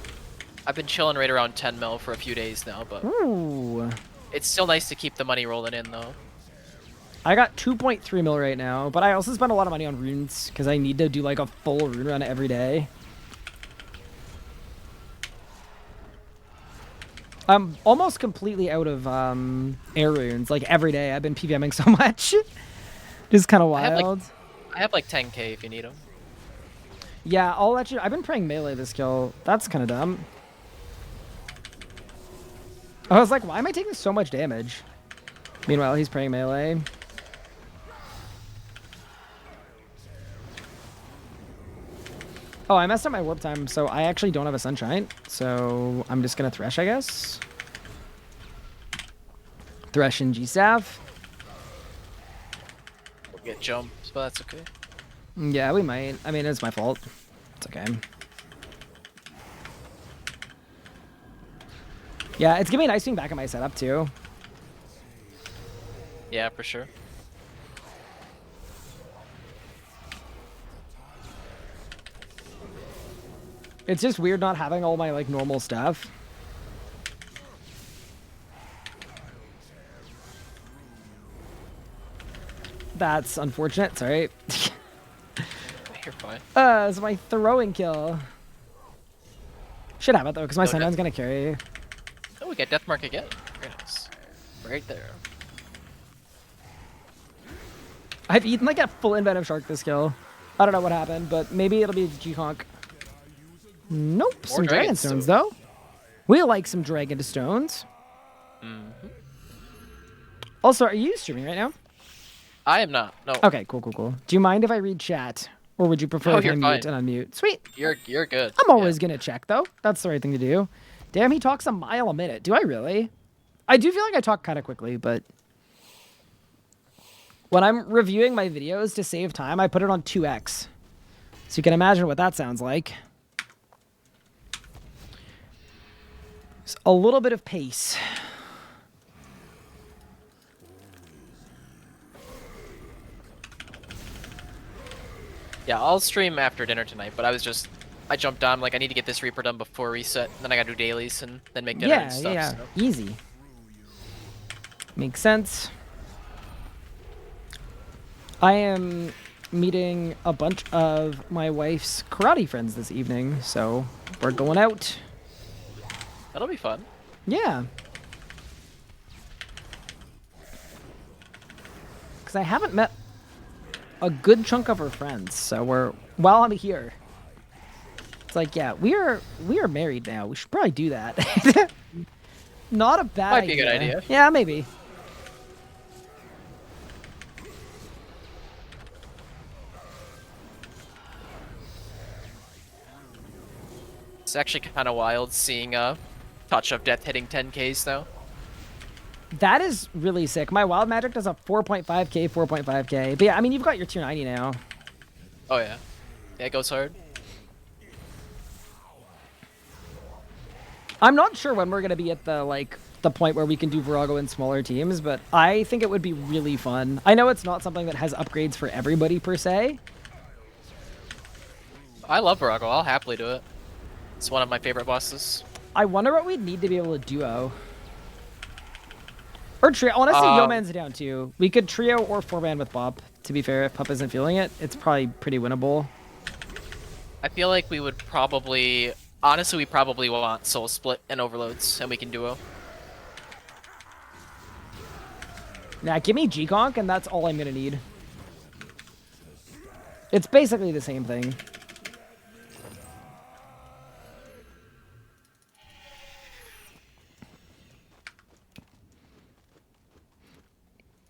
I've been chilling right around 10 mil for a few days now, but Ooh. it's still nice to keep the money rolling in, though. I got 2.3 mil right now, but I also spend a lot of money on runes because I need to do like a full rune run every day. I'm almost completely out of air runes. Like every day, I've been PVMing so much. Just kind of wild. I have like 10k if you need them. Yeah, I'll let you. I've been praying melee this kill. That's kind of dumb. I was like, why am I taking so much damage? Meanwhile, he's praying melee. Oh, I messed up my warp time, so I actually don't have a sunshine. So I'm just gonna thresh, I guess. Thresh and G-Staff. We'll get jumps, but that's okay. Yeah, we might. I mean, it's my fault. It's okay. Yeah, it's giving me nice being back at my setup, too. Yeah, for sure. It's just weird not having all my, like, normal stuff. That's unfortunate. Sorry. You're fine. It's my throwing kill. Should have it, though, because my No, Sundown's gonna carry. Oh, we get death mark again. Very nice. Right there. I've eaten, like, a full inventive shark this kill. I don't know what happened, but maybe it'll be G-Honk. Nope. Some dragon stones, though. We like some dragon stones. Mm-hmm. Also, are you streaming right now? I am not. No. Okay, cool, cool, cool. Do you mind if I read chat? Or would you prefer Oh, if I you're mute fine. and unmute? Sweet. You're good. I'm always gonna check, though. That's the right thing to do. Damn, he talks a mile a minute. Do I really? I do feel like I talk kind of quickly, but... when I'm reviewing my videos to save time, I put it on 2x. So you can imagine what that sounds like. Just a little bit of pace. Yeah, I'll stream after dinner tonight, but I jumped on, like, I need to get this Reaper done before reset, then I gotta do dailies, and then make dinner and stuff. Yeah, so. easy. Makes sense. I am meeting a bunch of my wife's karate friends this evening, so we're going out. That'll be fun. Yeah. Because I haven't met a good chunk of her friends, so while I'm here, it's like, yeah, we are married now. We should probably do that. Not a bad Might be a good idea. Yeah, maybe. It's actually kind of wild seeing Touch of Death hitting 10Ks now. That is really sick. My Wild Magic does a 4.5k, 4.5k. But yeah, I mean, you've got your tier 90 now. Oh yeah. Yeah, it goes hard. I'm not sure when we're going to be at the point where we can do Vorago in smaller teams, but I think it would be really fun. I know it's not something that has upgrades for everybody per se. I love Vorago. I'll happily do it. It's one of my favorite bosses. I wonder what we'd need to be able to duo. Or trio. Honestly, Yeoman's down too. We could trio or 4-man with Bob. To be fair, if Pup isn't feeling it, it's probably pretty winnable. I feel like we would probably... Honestly, we probably want Soul Split and Overloads, and we can duo. Yeah, give me G-Conk, and that's all I'm going to need. It's basically the same thing.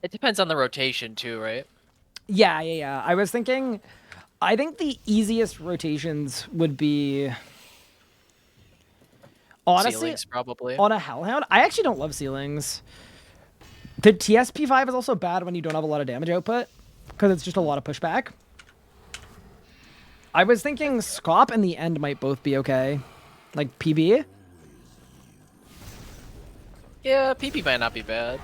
It depends on the rotation too, right? Yeah. I was thinking... I think the easiest rotations would be... Honestly, Ceilings, probably. on a Hellhound, I actually don't love ceilings. The TSP5 is also bad when you don't have a lot of damage output, because it's just a lot of pushback. I was thinking Scop and the End might both be okay. Like PB? Yeah, PP might not be bad.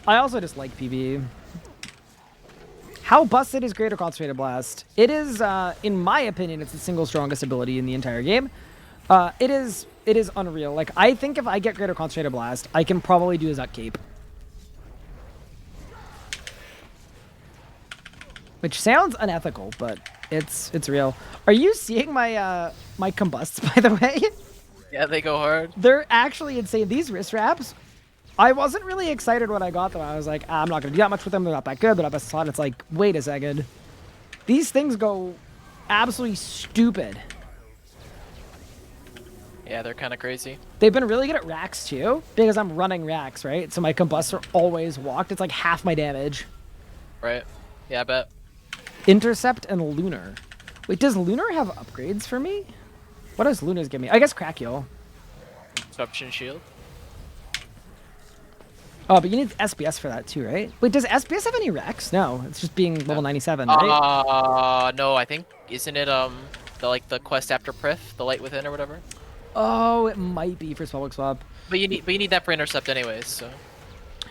I also just like PB. How busted is Greater Concentrated Blast? It is, in my opinion, it's the single strongest ability in the entire game. It is unreal. Like, I think if I get Greater Concentrated Blast, I can probably do his Up Cape. Which sounds unethical, but it's real. Are you seeing my my combusts, by the way? Yeah, they go hard. They're actually insane. These wrist wraps, I wasn't really excited when I got them. I was like, I'm not going to do that much with them. They're not that good. But I saw it, it's like, wait a second. These things go absolutely stupid. Yeah, they're kind of crazy. They've been really good at racks, too, because I'm running racks, right? So my combusts are always walked. It's like half my damage. Right. Yeah, I bet. Intercept and Lunar. Wait, does Lunar have upgrades for me? What does Lunar's give me? I guess Crackule. Disruption shield. Oh, but you need SBS for that too, right? Wait, does SBS have any Rex? No, it's just being level 97, right? No, I think, isn't it, the quest after Prif, the light within or whatever? Oh, it might be for Spellbook Swap. But you need that for intercept anyways, so.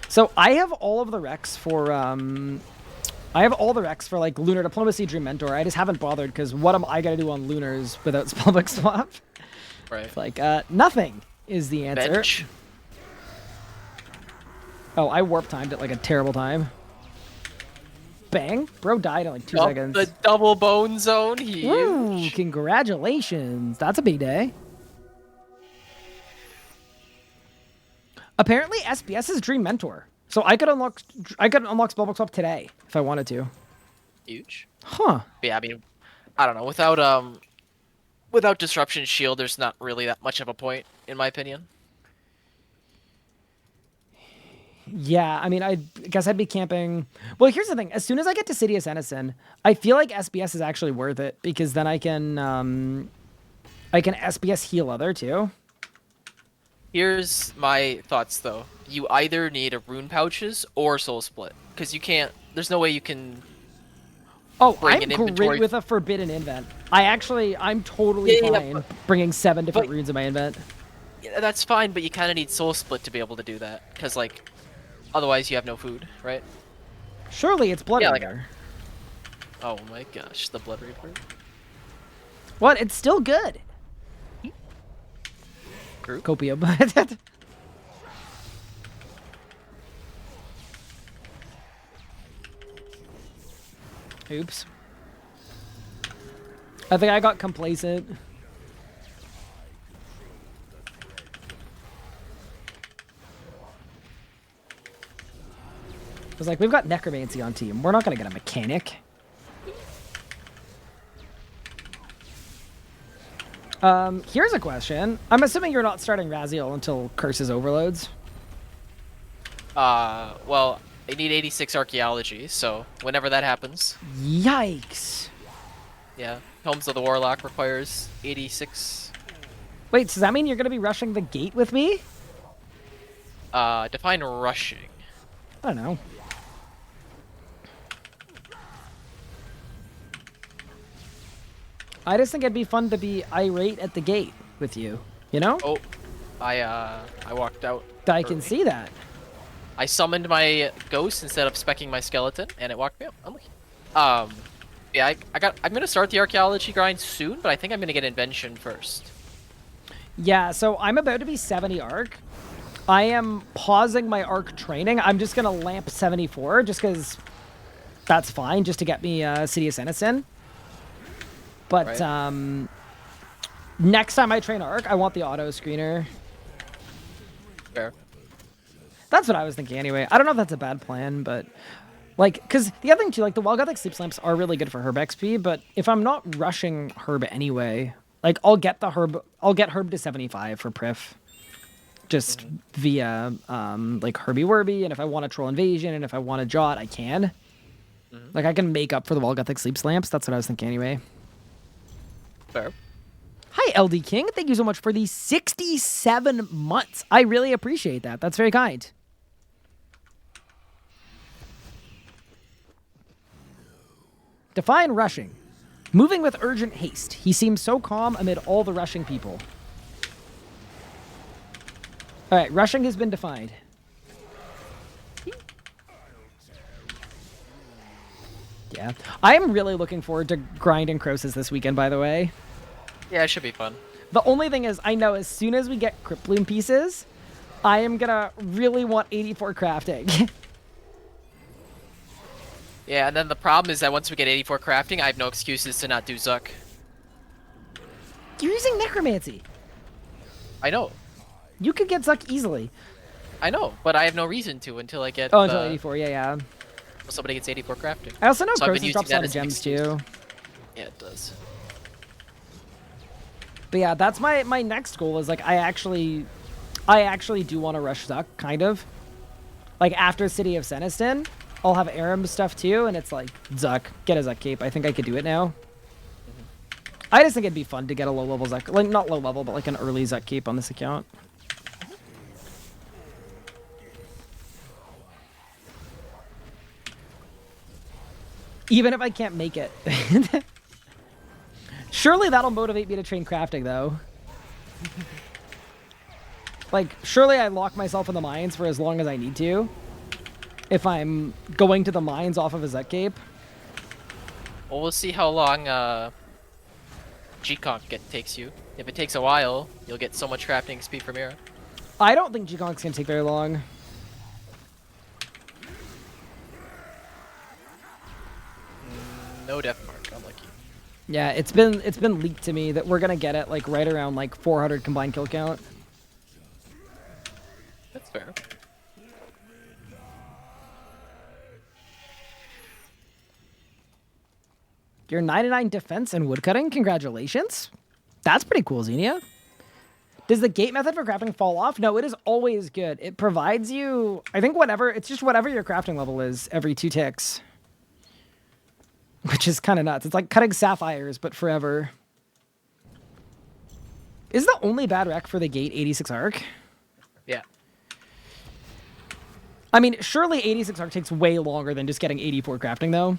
So I have all of the Rex for, I have all the Rex for, like, Lunar Diplomacy, Dream Mentor. I just haven't bothered, because what am I gonna do on Lunars without Spellbook Swap? Right. It's like, nothing is the answer. Bench. Oh, I warp timed at like a terrible time. Bang! Bro died in like 2 seconds. The double bone zone. Ooh, Huge. congratulations. That's a big day. Apparently SBS is Dream Mentor. So I could unlock Spellbook Swap today if I wanted to. Huge. Huh. But yeah, I mean, I don't know. Without disruption shield, there's not really that much of a point, in my opinion. Yeah, I mean, I guess I'd be camping. Well, here's the thing. As soon as I get to Sidious Enison, I feel like SBS is actually worth it because then I can SBS heal other too. Here's my thoughts, though. You either need a rune pouches or soul split, because you can't. There's no way you can. Oh, bring I'm an great inventory. with a forbidden invent. I'm totally fine bringing 7 different runes in my invent. Yeah, that's fine, but you kind of need soul split to be able to do that, because like, otherwise you have no food, right? Surely it's Blood Yeah, Reaver. Oh my gosh, the Blood Reaver. What? It's still good. Group? Copia, but oops. I think I got complacent. I was like, we've got Necromancy on team. We're not going to get a mechanic. Here's a question. I'm assuming you're not starting Raziel until Curses overloads. Well, I need 86 Archaeology, so whenever that happens. Yikes. Yeah, Homes of the Warlock requires 86. Wait, does that mean you're going to be rushing the gate with me? Define rushing. I don't know. I just think it'd be fun to be irate at the gate with you, you know? Oh, I walked out. I can see that. I summoned my ghost instead of specking my skeleton, and it walked me out. Yeah, I'm gonna start the archaeology grind soon, but I think I'm gonna get invention first. Yeah, so I'm about to be 70 arc. I am pausing my arc training. I'm just gonna lamp 74 just because that's fine, just to get me Sidious Enison. But Right. Next time I train arc, I want the auto screener. Fair. That's what I was thinking anyway. I don't know if that's a bad plan, but like, because the other thing too, like the Wild Gothic Sleep Lamps are really good for Herb XP, but if I'm not rushing Herb anyway, like I'll get Herb to 75 for Prif. Just via like Herbie Werby, and if I want a Troll Invasion, and if I want a Jot, I can. Like I can make up for the Wild Gothic Sleep Lamps. That's what I was thinking anyway. Fair. Hi LD King, thank you so much for the 67 months. I really appreciate that. That's very kind. Define rushing. Moving with urgent haste. He seems so calm amid all the rushing people. All right, rushing has been defined. Yeah. I am really looking forward to grinding Crosis this weekend, by the way. Yeah, it should be fun. The only thing is, I know as soon as we get Crypt Bloom pieces, I am going to really want 84 crafting. Yeah, and then the problem is that once we get 84 crafting, I have no excuses to not do Zuck. You're using Necromancy. I know. You could get Zuck easily. I know, but I have no reason to until I get... Oh, until 84, yeah. Somebody gets 84 crafting. I also know So I've been Crosis using drops a that lot of as an gems, excuse. too. Yeah, it does. But yeah, that's my next goal is, like, I actually do want to rush Zuck, kind of. Like, after City of Seniston, I'll have Aram stuff, too, and it's like, Zuck, get a Zuck cape. I think I could do it now. I just think it'd be fun to get a low-level Zuck, like, not low-level, but, like, an early Zuck cape on this account. Even if I can't make it. Surely that'll motivate me to train crafting, though. Like, surely I lock myself in the mines for as long as I need to. If I'm going to the mines off of a Zuck cape. Well, we'll see how long G-Conk takes you. If it takes a while, you'll get so much crafting speed from Mira. I don't think G-Conk's gonna take very long. No death mark, unlucky. Yeah, it's been leaked to me that we're gonna get it like right around like 400 combined kill count. That's fair. Your 99 defense and woodcutting, congratulations. That's pretty cool, Xenia. Does the gate method for crafting fall off? No, it is always good. It provides you, I think it's just whatever your crafting level is every 2 ticks. Which is kind of nuts. It's like cutting sapphires, but forever. Is the only bad rec for the gate 86 arc? Yeah. I mean, surely 86 arc takes way longer than just getting 84 crafting, though.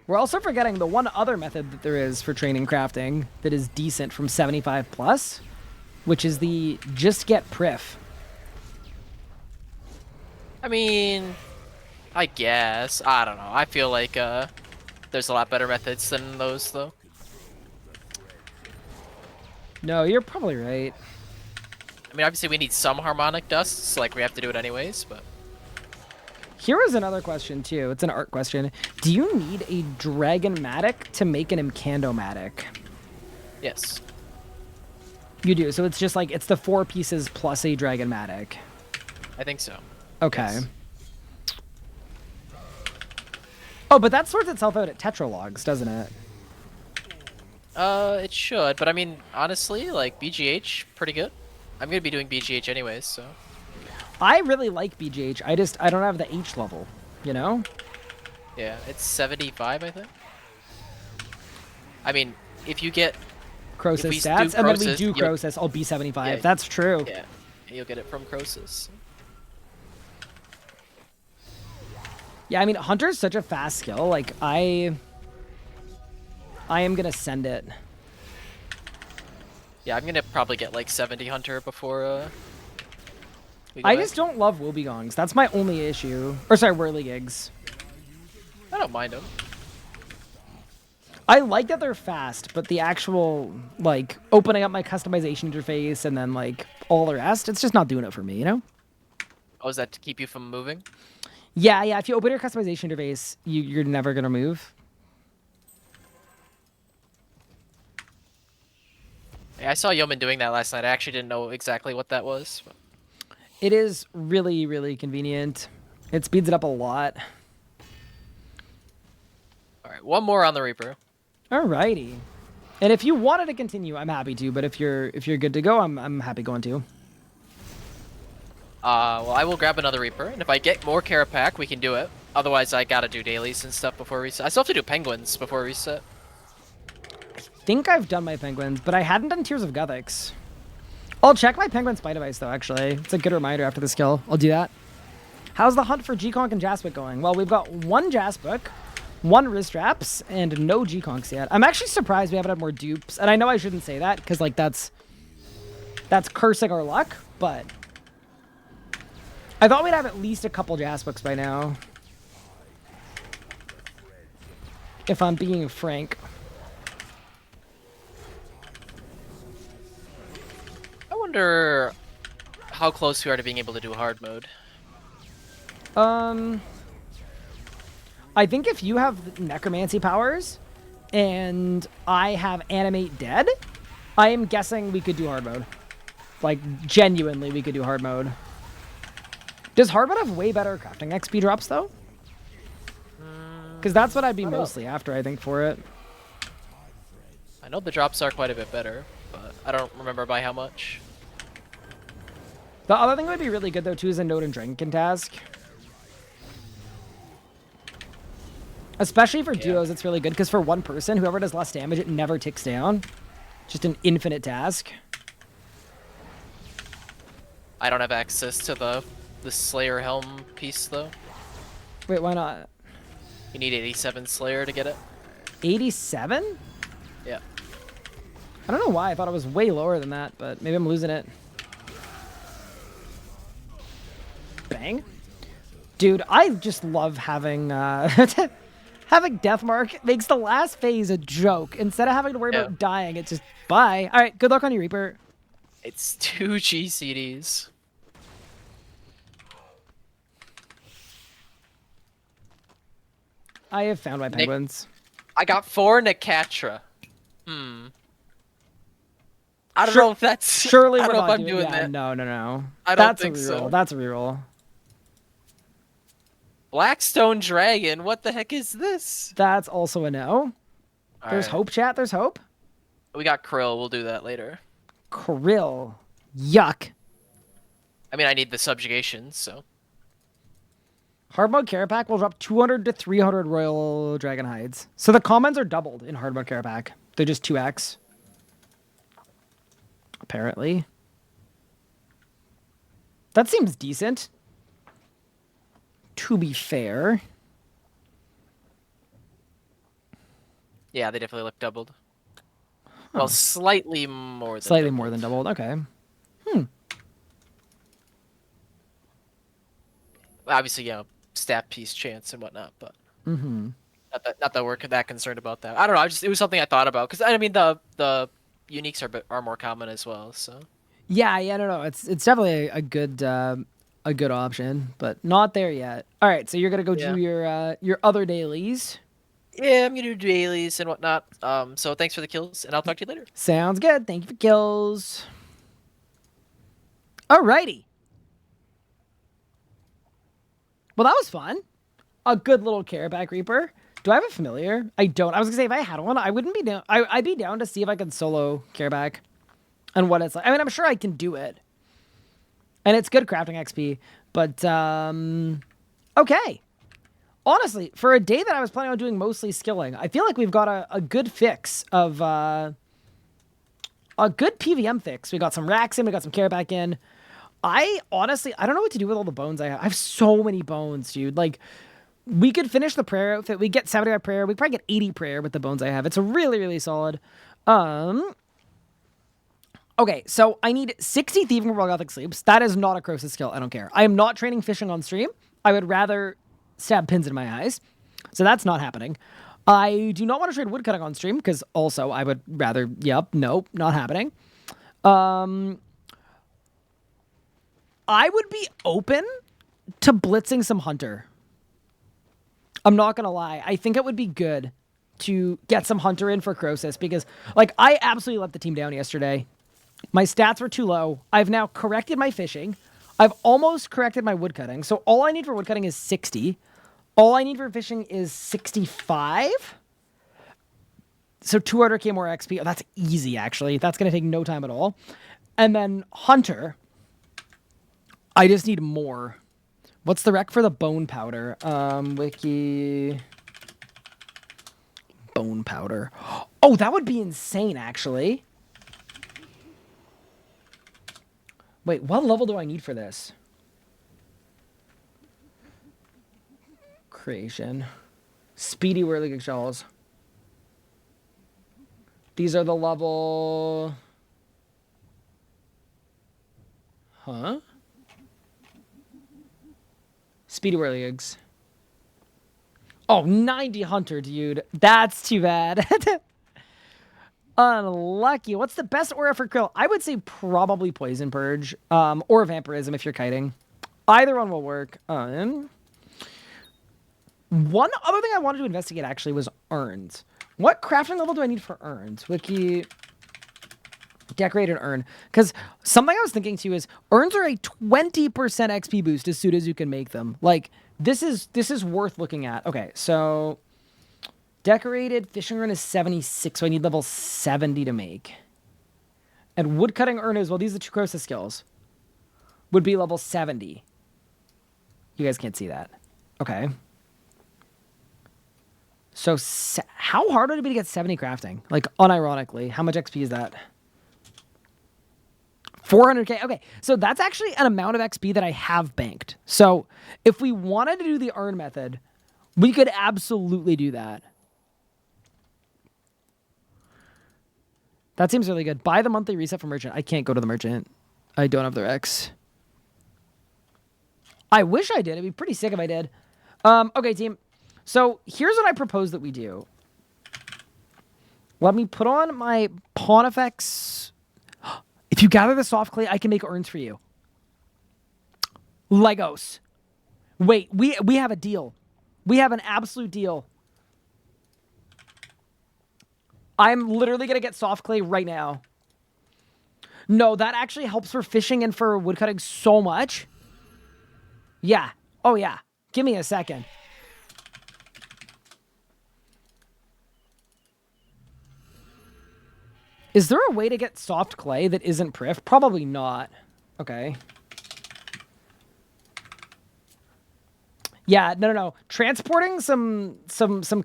We're also forgetting the one other method that there is for training crafting that is decent from 75 plus, which is the just get priff. I mean, I guess. I don't know. I feel like there's a lot better methods than those, though. No, you're probably right. I mean, obviously we need some harmonic dusts, like we have to do it anyways, but... Here is another question, too. It's an art question. Do you need a Dragonmatic to make an Incandomatic? Yes. You do. So it's just like, it's the 4 pieces plus a Dragonmatic. I think so. Okay. Yes. Oh, but that sorts itself out at Tetralogs, doesn't it? It should, but I mean, honestly, like, BGH, pretty good. I'm gonna be doing BGH anyways, so... I really like BGH. I don't have the H level, you know? Yeah, it's 75, I think. I mean, if you get... Crosis if we stats, do and then we Crosis, do you'll- Crosis, I'll be 75. Yeah. That's true. Yeah, you'll get it from Crosis. Yeah, I mean, Hunter's such a fast skill. Like, I am gonna send it. Yeah, I'm gonna probably get like 70 Hunter before, we go I back. just don't love Woobiegongs. That's my only issue. Or sorry, Whirligigs. I don't mind them. I like that they're fast, but the actual, like, opening up my customization interface and then, like, all the rest, it's just not doing it for me, you know? Oh, is that to keep you from moving? Yeah, if you open your customization interface, you're never gonna move. Yeah, I saw Yeoman doing that last night. I actually didn't know exactly what that was. But... It is really, really convenient. It speeds it up a lot. Alright, one more on the Reaper. Alrighty. And if you wanted to continue, I'm happy to, but if you're good to go, I'm happy going to. Well, I will grab another Reaper, and if I get more Carapac, we can do it. Otherwise, I gotta do dailies and stuff before reset. I still have to do penguins before reset. Think I've done my penguins, but I hadn't done Tears of Guthix. I'll check my penguin spy device though, actually. It's a good reminder after the skill. I'll do that. How's the hunt for G-Conk and Jaspik going? Well, we've got 1 Jaspik, 1 wrist wraps, and no G-Conks yet. I'm actually surprised we haven't had more dupes, and I know I shouldn't say that, because, like, that's cursing our luck, but I thought we'd have at least a couple Jaspiks by now. If I'm being frank. I wonder how close we are to being able to do hard mode. I think if you have necromancy powers and I have animate dead, I am guessing we could do hard mode. Like, genuinely, we could do hard mode. Does hard mode have way better crafting XP drops, though? Because that's what I'd be mostly after, I think, for it. I know the drops are quite a bit better, but I don't remember by how much. The other thing that would be really good, though, too, is a Node and Dragonkin task. Especially for duos, it's really good, because for one person, whoever does less damage, it never ticks down. Just an infinite task. I don't have access to the Slayer Helm piece, though. Wait, why not? You need 87 Slayer to get it. 87? Yeah. I don't know why. I thought it was way lower than that, but maybe I'm losing it. Bang. Dude, I just love having having Deathmark. Makes the last phase a joke. Instead of having to worry about dying, it's just bye. All right, good luck on your Reaper. It's 2 GCDs. I have found my penguins. I got 4 Nicatra. I don't know if that's... Surely I we're don't know not if I'm doing that. No. I don't That's think a reroll. so. That's a reroll. Blackstone Dragon? What the heck is this? That's also a no. There's Alright. hope, chat. There's hope. We got Krill. We'll do that later. Krill. Yuck. I mean, I need the subjugation, so... Hard mode Carapac will drop 200 to 300 Royal Dragon Hides. So the commons are doubled in hard mode Carapac. They're just 2x. Apparently. That seems decent. To be fair. Yeah, they definitely look doubled. Well, slightly more than Slightly doubled. more than doubled. Okay. Obviously, you know, stat piece chance and whatnot, but Mm-hmm. not that we're that concerned about that. I don't know. It was something I thought about because I mean the uniques are more common as well. So Yeah, no. It's definitely a good option, but not there yet. All right, so you're gonna go do your other dailies. yeah, I'm gonna do dailies and whatnot. So thanks for the kills, and I'll talk to you later. Sounds good. Thank you for kills. Alrighty. Well, that was fun. A good little Carapac Reaper. Do I have a familiar? I don't. I was gonna say if I had one, I wouldn't be down. I'd be down to see if I could solo Carapac and what it's like. I mean, I'm sure I can do it, and it's good crafting XP. But okay. Honestly, for a day that I was planning on doing mostly skilling, I feel like we've got a good fix of a good PVM fix. We got some racks in, we got some Carapac in. I honestly don't know what to do with all the bones I have. I have so many bones, dude. Like, we could finish the prayer outfit. We get 75 prayer. We probably get 80 prayer with the bones I have. It's really, really solid. Okay, so I need 60 thieving for Gothic sleeps. That is not a Crosis skill. I don't care. I am not training fishing on stream. I would rather stab pins in my eyes. So that's not happening. I do not want to trade woodcutting on stream because also I would rather, nope, not happening. I would be open to blitzing some hunter. I'm not going to lie. I think it would be good to get some hunter in for Crosis because, like, I absolutely let the team down yesterday. My stats were too low. I've now corrected my fishing. I've almost corrected my woodcutting. So all I need for woodcutting is 60. All I need for fishing is 65. So 200k more XP. Oh, that's easy, actually. That's going to take no time at all. And then hunter... I just need more. What's the rec for the bone powder? Wiki. Bone powder. Oh, that would be insane, actually. Wait, what level do I need for this? Creation. Speedy whirligig shells. These are the level... Huh? Speedy whirligigs. Oh, 90 hunter, dude. That's too bad. Unlucky. What's the best aura for Krill? I would say probably Poison Purge. Or Vampirism if you're kiting. Either one will work. One other thing I wanted to investigate actually was urns. What crafting level do I need for urns? Wiki. Decorated urn. Because something I was thinking too is urns are a 20% XP boost as soon as you can make them. Like, this is worth looking at. Okay, so decorated fishing urn is 76, so I need level 70 to make. And woodcutting urn as well. These are the two Crosis skills. Would be level 70. You guys can't see that. Okay. So how hard would it be to get 70 crafting? Like, unironically, how much XP is that? 400k. Okay, so that's actually an amount of XP that I have banked. So if we wanted to do the earn method, we could absolutely do that. That seems really good. Buy the monthly reset for merchant. I can't go to the merchant. I don't have the Rex. I wish I did. It'd be pretty sick if I did. Okay, team. So here's what I propose that we do. Let me put on my Pontifex. If you gather the soft clay, I can make urns for you. Legos. Wait, we have a deal. We have an absolute deal. I'm literally going to get soft clay right now. No, that actually helps for fishing and for woodcutting so much. Yeah. Oh, yeah. Give me a second. Is there a way to get soft clay that isn't priff? Probably not. Okay. Yeah, no. Transporting some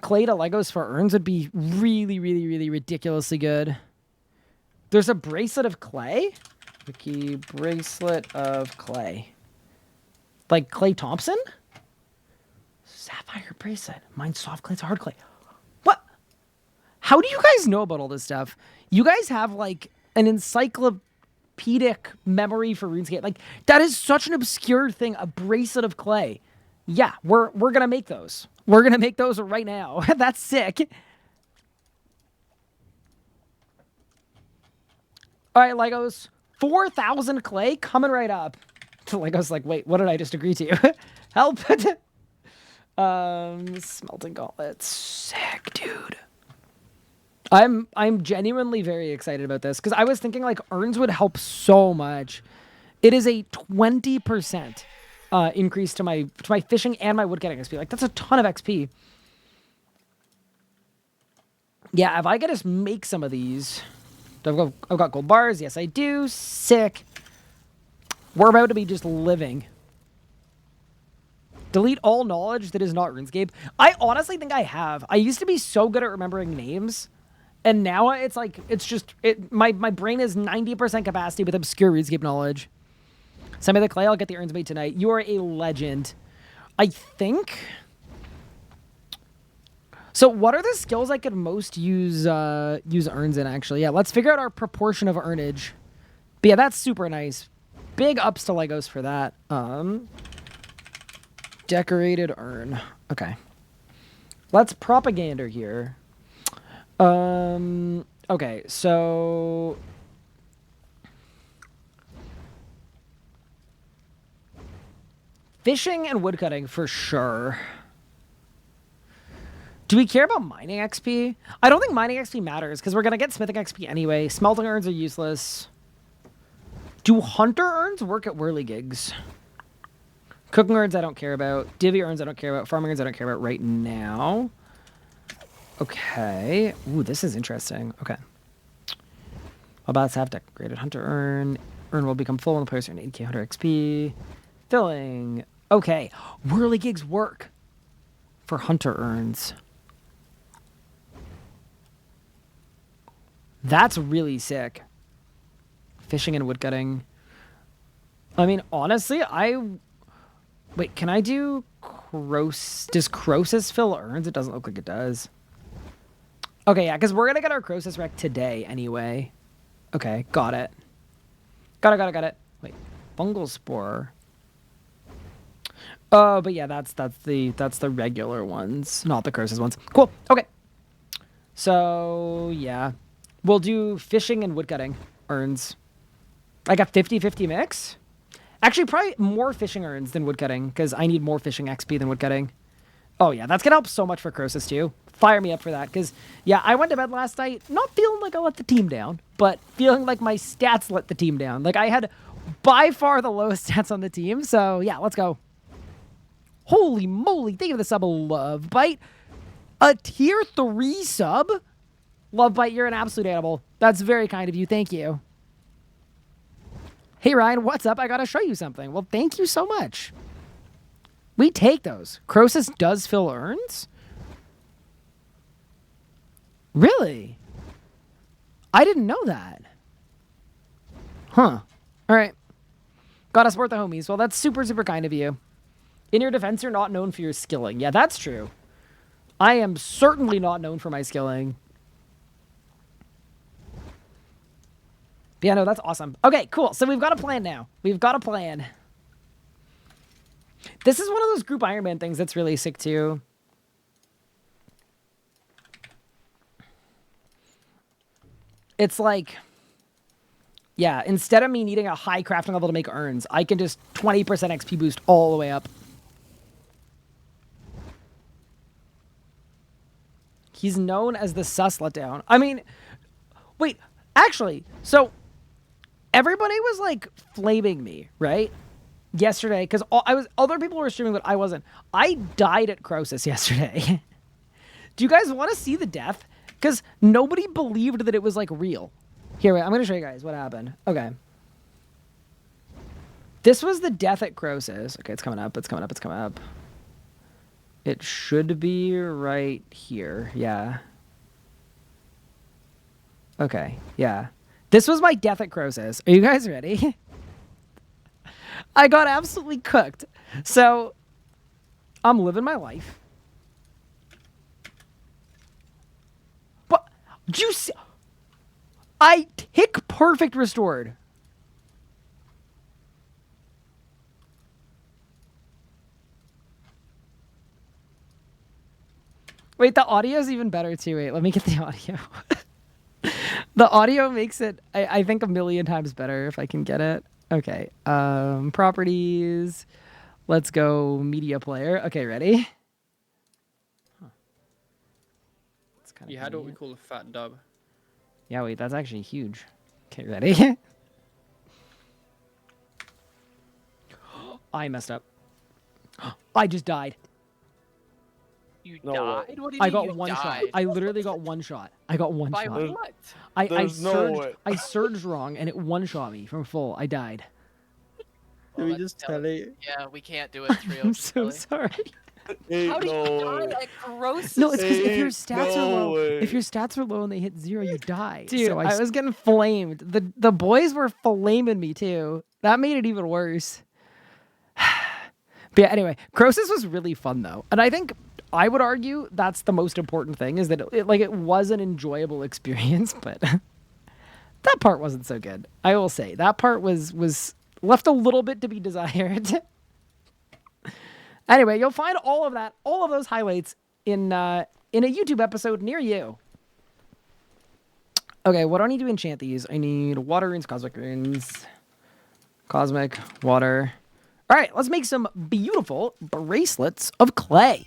clay to Legos for urns would be really, really, really ridiculously good. There's a bracelet of clay? Wiki bracelet of clay. Like Clay Thompson? Sapphire bracelet. Mine's soft clay, it's hard clay. What? How do you guys know about all this stuff? You guys have, like, an encyclopedic memory for RuneScape. Like, that is such an obscure thing, a bracelet of clay. Yeah, we're going to make those. We're going to make those right now. That's sick. All right, Legos. 4,000 clay coming right up. Lego's like, wait, what did I just agree to? Help. Smelting gauntlets. Sick, dude. I'm genuinely very excited about this because I was thinking like urns would help so much. It is a 20% increase to my fishing and my woodcutting XP. Like that's a ton of XP. Yeah, if I could just make some of these. I've got gold bars. Yes, I do. Sick. We're about to be just living. Delete all knowledge that is not RuneScape. I honestly think I have. I used to be so good at remembering names. And now it's like, it's just, my brain is 90% capacity with obscure RuneScape knowledge. Send me the clay, I'll get the urns made tonight. You are a legend. I think. So what are the skills I could most use urns in, actually? Yeah, let's figure out our proportion of earnage. But yeah, that's super nice. Big ups to Legos for that. Decorated urn. Okay. Let's propaganda here. Okay, so fishing and woodcutting for sure. Do we care about mining XP? I don't think mining XP matters because we're going to get smithing XP anyway. Smelting urns are useless. Do hunter urns work at whirligigs? Cooking urns I don't care about. Divvy urns I don't care about. Farming urns I don't care about right now. Okay. Ooh, this is interesting. Okay. About to have decorated hunter urn. Urn will become full when the players earn 8k hunter XP. Filling. Okay. Whirligigs work for hunter urns. That's really sick. Fishing and woodcutting. I mean, honestly, wait, can I do does Crosis fill urns? It doesn't look like it does. Okay, yeah, because we're going to get our Crosis wreck today anyway. Okay, got it. Got it. Wait, fungal spore. Oh, but yeah, that's the regular ones, not the Crosis ones. Cool. Okay. So, yeah. We'll do fishing and woodcutting urns. Like a 50-50 mix? Actually, probably more fishing urns than woodcutting, because I need more fishing XP than woodcutting. Oh, yeah, that's going to help so much for Crosis, too. Fire me up for that, because, yeah, I went to bed last night not feeling like I let the team down, but feeling like my stats let the team down. Like, I had by far the lowest stats on the team, so, yeah, let's go. Holy moly, thank you for the sub, Love Bite. A tier 3 sub? Love Bite, you're an absolute animal. That's very kind of you, thank you. Hey, Ryan, what's up? I gotta show you something. Well, thank you so much. We take those. Crosis does fill urns? Really? I didn't know that. Huh. All right. Gotta support the homies. Well, that's super, super kind of you. In your defense, you're not known for your skilling. Yeah, that's true. I am certainly not known for my skilling. Yeah, no, that's awesome. Okay, cool. So we've got a plan now. We've got a plan. This is one of those group Iron Man things that's really sick, too. It's like, yeah, instead of me needing a high crafting level to make urns, I can just 20% XP boost all the way up. He's known as the sus letdown. I mean, wait, actually, so everybody was like flaming me, right? Yesterday, because other people were streaming, but I wasn't. I died at Crosis yesterday. Do you guys want to see the death? Because nobody believed that it was like real. Here, wait, I'm going to show you guys what happened. Okay. This was the death at Crosis. Okay, it's coming up. It should be right here. Yeah. Okay, yeah. This was my death at Crosis. Are you guys ready? I got absolutely cooked. So, I'm living my life. But, do you see? I tick perfect restored. Wait, the audio is even better too. Wait, let me get the audio. The audio makes it, I think, a million times better if I can get it. Okay. Properties. Let's go media player. Okay, ready? Huh. You had what we call a fat dub. Yeah, wait, that's actually huge. Okay, ready? I messed up. I just died. You died? What do you I mean got you one shot. died? I literally got one shot. I got one By shot. what? I surged wrong and it one-shot me from full. I died. Did we just tell it? Yeah, we can't do it. 3 I'm so sorry. How do you die at Crosis? No, it's because if your stats are low, if your stats are low and they hit 0, you die. Dude, so I was getting flamed. The boys were flaming me too. That made it even worse. But yeah, anyway, Crosis was really fun though, and I think I would argue that's the most important thing is that it was an enjoyable experience, but that part wasn't so good. I will say that part was left a little bit to be desired. Anyway, you'll find all of those highlights in a YouTube episode near you. Okay, what do I need to enchant these? I need water runes, cosmic runes, cosmic, water. All right, let's make some beautiful bracelets of clay.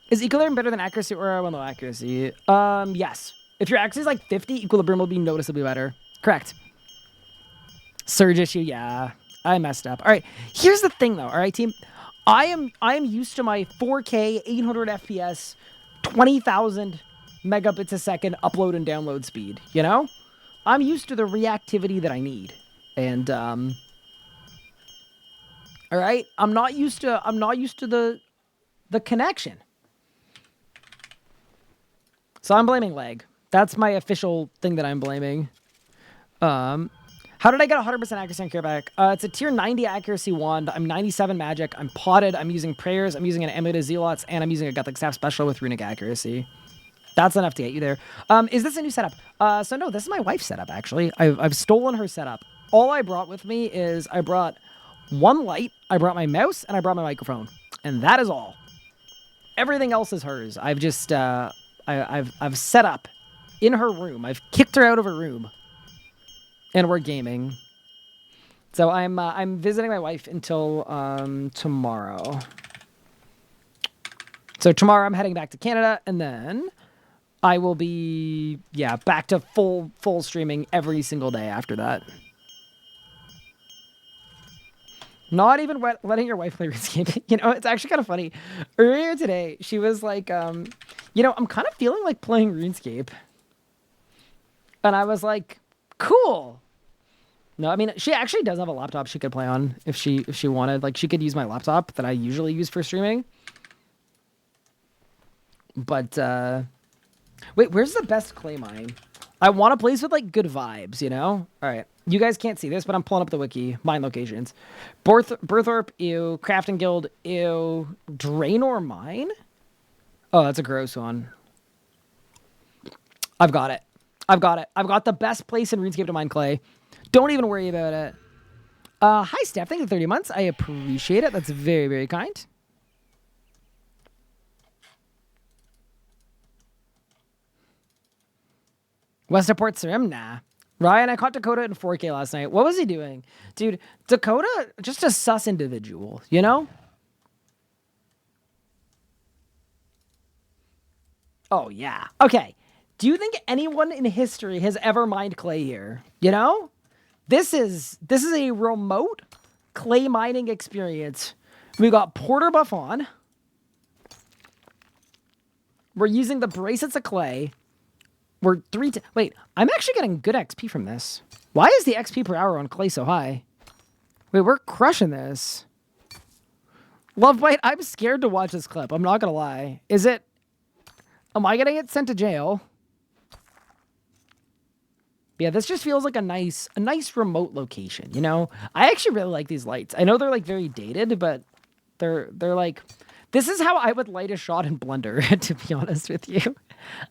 Is equilibrium better than accuracy or well, no accuracy? Yes. If your accuracy is like 50, equilibrium will be noticeably better. Correct. Surge issue, yeah. I messed up. All right, here's the thing though. All right, team. I am used to my 4K, 800 FPS, 20,000 megabits a second upload and download speed. You know, I'm used to the reactivity that I need, and All right, I'm not used to the connection. So I'm blaming lag. That's my official thing that I'm blaming. How did I get 100% accuracy on Cureback? It's a tier 90 accuracy wand. I'm 97 magic. I'm potted. I'm using prayers. I'm using an amulet of zealots, and I'm using a Gothic staff special with runic accuracy. That's enough to get you there. Is this a new setup? So no, this is my wife's setup, actually. I've stolen her setup. All I brought with me is I brought one light, I brought my mouse, and I brought my microphone. And that is all. Everything else is hers. I've just, I've set up in her room. I've kicked her out of her room. And we're gaming. So I'm visiting my wife until tomorrow. So tomorrow I'm heading back to Canada, and then I will be back to full streaming every single day after that. Not even letting your wife play RuneScape. You know, it's actually kind of funny. Earlier today, she was like, you know, I'm kind of feeling like playing RuneScape. And I was like, cool. No, I mean, she actually does have a laptop she could play on if she wanted. Like, she could use my laptop that I usually use for streaming. But, wait, where's the best clay mine? I want a place with, like, good vibes, you know? All right. You guys can't see this, but I'm pulling up the wiki. Mine locations. Burthorpe, ew. Crafting Guild, ew. Draenor Mine? Oh, that's a gross one. I've got it. I've got the best place in RuneScape to mine clay. Don't even worry about it. Hi, Steph. Thank you for 30 months. I appreciate it. That's very, very kind. Westport Serim? Nah. Ryan, I caught Dakota in 4K last night. What was he doing? Dude, Dakota, just a sus individual, you know? Oh, yeah. Okay. Do you think anyone in history has ever mined clay here? You know? This is a remote clay mining experience. We got Porter buff on. We're using the bracelets of clay. We're wait, I'm actually getting good XP from this. Why is the XP per hour on clay so high? Wait, we're crushing this. Lovebite, I'm scared to watch this clip. I'm not gonna lie. Am I gonna get sent to jail? Yeah, this just feels like a nice remote location, you know? I actually really like these lights. I know they're like very dated, but they're like, this is how I would light a shot in Blender, to be honest with you.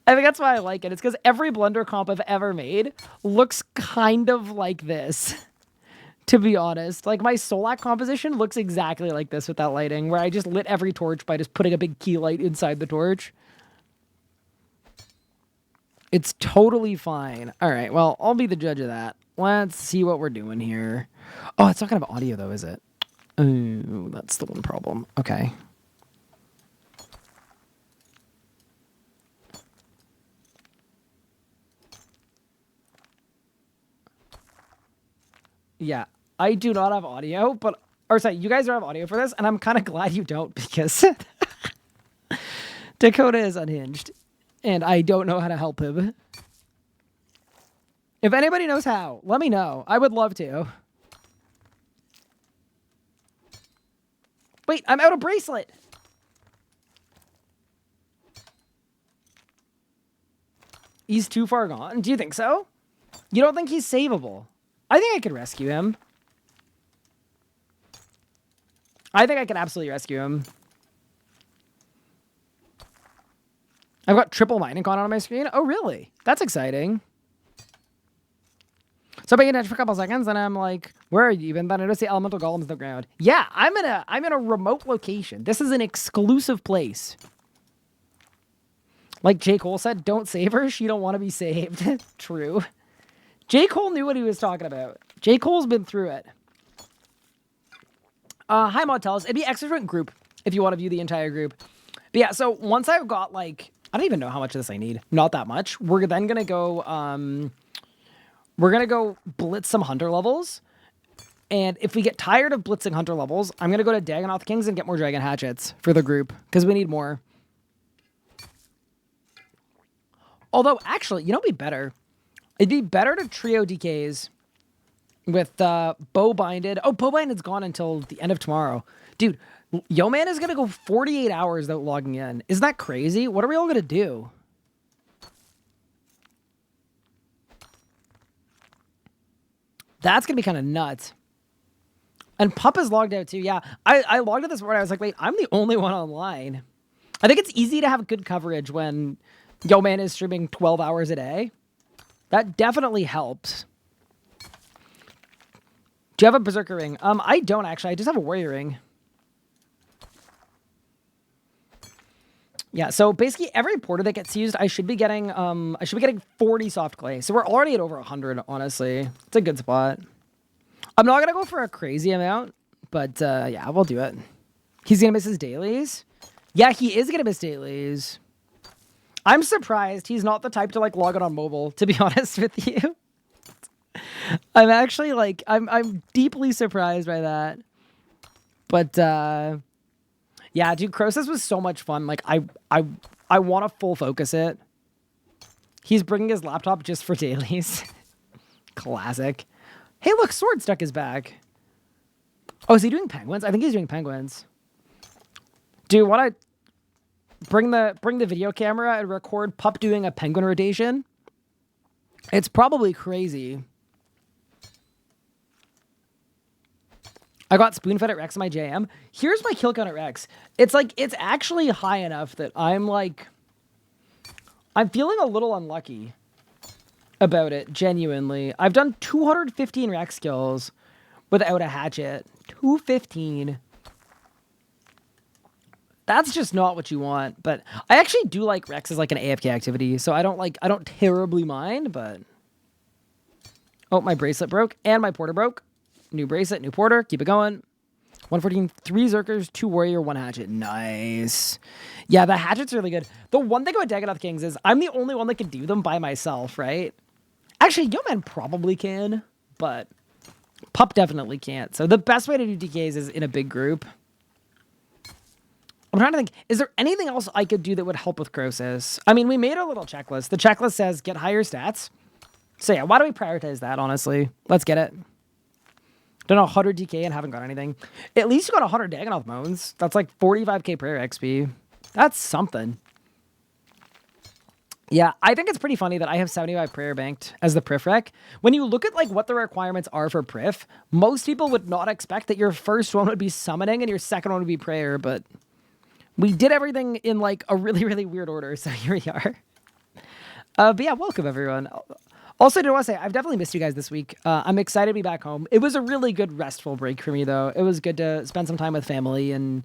I think that's why I like it. It's because every Blender comp I've ever made looks kind of like this, to be honest. Like my Solak composition looks exactly like this with that lighting, where I just lit every torch by just putting a big key light inside the torch. It's totally fine. All right, well, I'll be the judge of that. Let's see what we're doing here. Oh, it's not going to have audio, though, is it? Oh, that's the one problem. Okay. Yeah, I do not have audio, but... Or, sorry, you guys don't have audio for this, and I'm kind of glad you don't, because... Dakota is unhinged. And I don't know how to help him. If anybody knows how, let me know. I would love to. Wait, I'm out of bracelet. He's too far gone. Do you think so? You don't think he's savable? I think I could rescue him. I think I could absolutely rescue him. I've got triple mining con on my screen. Oh, really? That's exciting. So I'm paying attention for a couple seconds, and I'm like, where are you even? Then I notice the elemental golems on the ground. Yeah, I'm in a remote location. This is an exclusive place. Like J. Cole said, don't save her. She don't want to be saved. True. J. Cole knew what he was talking about. J. Cole's been through it. Hi, Montells. It'd be excellent group if you want to view the entire group. But yeah, so once I've got like... I don't even know how much of this I need. Not that much. We're then going to go... we're going to go blitz some hunter levels. And if we get tired of blitzing hunter levels, I'm going to go to Dagonoth Kings and get more dragon hatchets for the group. Because we need more. Although, actually, you know what would be better? It'd be better to trio DKs with Bow Binded. Oh, Bow Binded's gone until the end of tomorrow. Dude, Yo Man is going to go 48 hours without logging in. Isn't that crazy? What are we all going to do? That's going to be kind of nuts. And Pup is logged out too. Yeah, I logged out this morning. I was like, wait, I'm the only one online. I think it's easy to have good coverage when Yo Man is streaming 12 hours a day. That definitely helps. Do you have a Berserker ring? I don't actually. I just have a Warrior ring. Yeah, so basically every porter that gets used, I should be getting 40 soft clay. So we're already at over 100, honestly. It's a good spot. I'm not gonna go for a crazy amount, but yeah, we'll do it. He's gonna miss his dailies. Yeah, he is gonna miss dailies. I'm surprised he's not the type to like log it on mobile, to be honest with you. I'm actually like, I'm deeply surprised by that. But yeah, dude, Crosis was so much fun. Like I want to full focus it. He's bringing his laptop just for dailies. Classic. Hey, look, Sword Stuck is back. Oh, is he doing penguins? I think he's doing penguins. Do you want to bring the video camera and record Pup doing a penguin rotation? It's probably crazy. I got spoon-fed at Rex in my JM. Here's my kill count at Rex. It's like, it's actually high enough that I'm feeling a little unlucky about it, genuinely. I've done 215 Rex kills without a hatchet. 215. That's just not what you want, but I actually do like Rex as like an AFK activity, so I don't terribly mind, but... Oh, my bracelet broke, and my porter broke. New bracelet, new porter. Keep it going. 114, 3 Zerkers, 2 Warrior, 1 Hatchet. Nice. Yeah, the Hatchet's really good. The one thing about Dagganoth Kings is I'm the only one that can do them by myself, right? Actually, Yo Man probably can, but Pup definitely can't. So the best way to do DKs is in a big group. I'm trying to think, is there anything else I could do that would help with Crosis? I mean, we made a little checklist. The checklist says get higher stats. So yeah, why do we prioritize that, honestly? Let's get it. Done 100 DK and haven't got anything. At least you got 100 Dagganoth Moans. That's like 45k prayer XP. That's something. Yeah, I think it's pretty funny that I have 75 prayer banked as the Prif rec. When you look at like what the requirements are for Prif, most people would not expect that your first one would be summoning and your second one would be prayer, but we did everything in like a really, really weird order, so here we are. But yeah, welcome everyone. Also, do want to say, I've definitely missed you guys this week. I'm excited to be back home. It was a really good restful break for me, though. It was good to spend some time with family and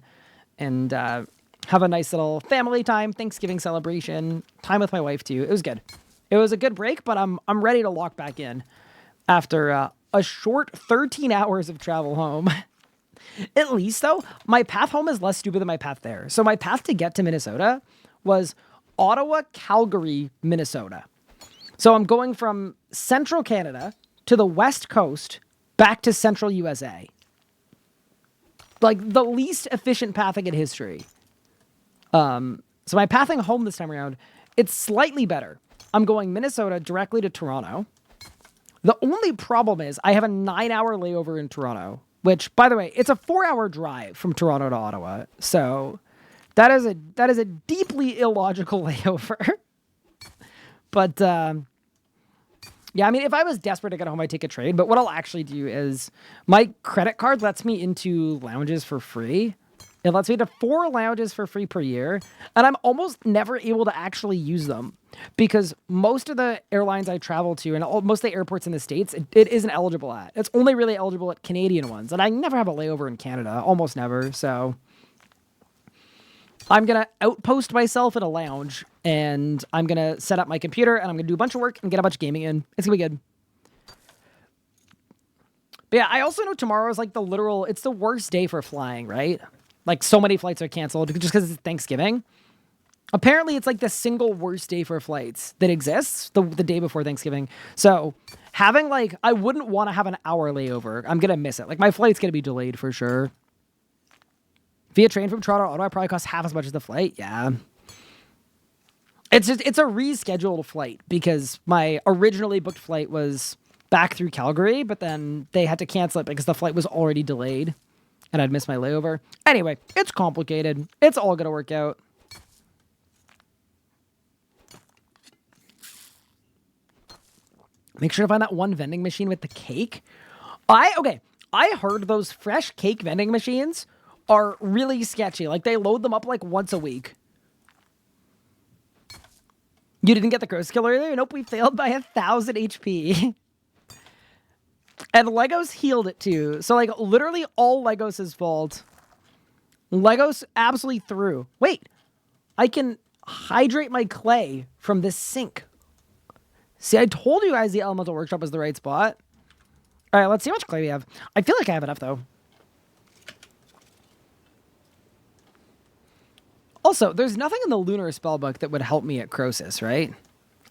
have a nice little family time, Thanksgiving celebration, time with my wife, too. It was good. It was a good break, but I'm ready to lock back in after a short 13 hours of travel home. At least, though, my path home is less stupid than my path there. So my path to get to Minnesota was Ottawa, Calgary, Minnesota. So I'm going from central Canada to the west coast back to central USA. Like the least efficient pathing in history. So my pathing home this time around, it's slightly better. I'm going Minnesota directly to Toronto. The only problem is I have a 9-hour layover in Toronto, which, by the way, it's a 4-hour drive from Toronto to Ottawa. So that is a deeply illogical layover. But, yeah, I mean, if I was desperate to get home, I'd take a trade. But what I'll actually do is my credit card lets me into lounges for free. It lets me into 4 lounges for free per year. And I'm almost never able to actually use them because most of the airlines I travel to and most of the airports in the States, it isn't eligible at. It's only really eligible at Canadian ones. And I never have a layover in Canada, almost never. So I'm going to outpost myself in a lounge, and I'm going to set up my computer, and I'm going to do a bunch of work and get a bunch of gaming in. It's going to be good. But yeah, I also know tomorrow is like it's the worst day for flying, right? Like so many flights are canceled just because it's Thanksgiving. Apparently, it's like the single worst day for flights that exists, the day before Thanksgiving. So having I wouldn't want to have an hour layover. I'm going to miss it. Like my flight's going to be delayed for sure. Via train from Toronto to Ottawa probably costs half as much as the flight. Yeah. It's a rescheduled flight because my originally booked flight was back through Calgary, but then they had to cancel it because the flight was already delayed and I'd missed my layover. Anyway, it's complicated. It's all going to work out. Make sure to find that one vending machine with the cake. I heard those fresh cake vending machines are really sketchy. Like, they load them up like once a week. You didn't get the Crosis kill earlier? Nope, we failed by 1,000 HP. And Legos healed it too. So, like, literally all Legos' fault. Legos absolutely threw. Wait, I can hydrate my clay from this sink. See, I told you guys the Elemental Workshop was the right spot. All right, let's see how much clay we have. I feel like I have enough, though. Also, there's nothing in the Lunar Spellbook that would help me at Crosis, right?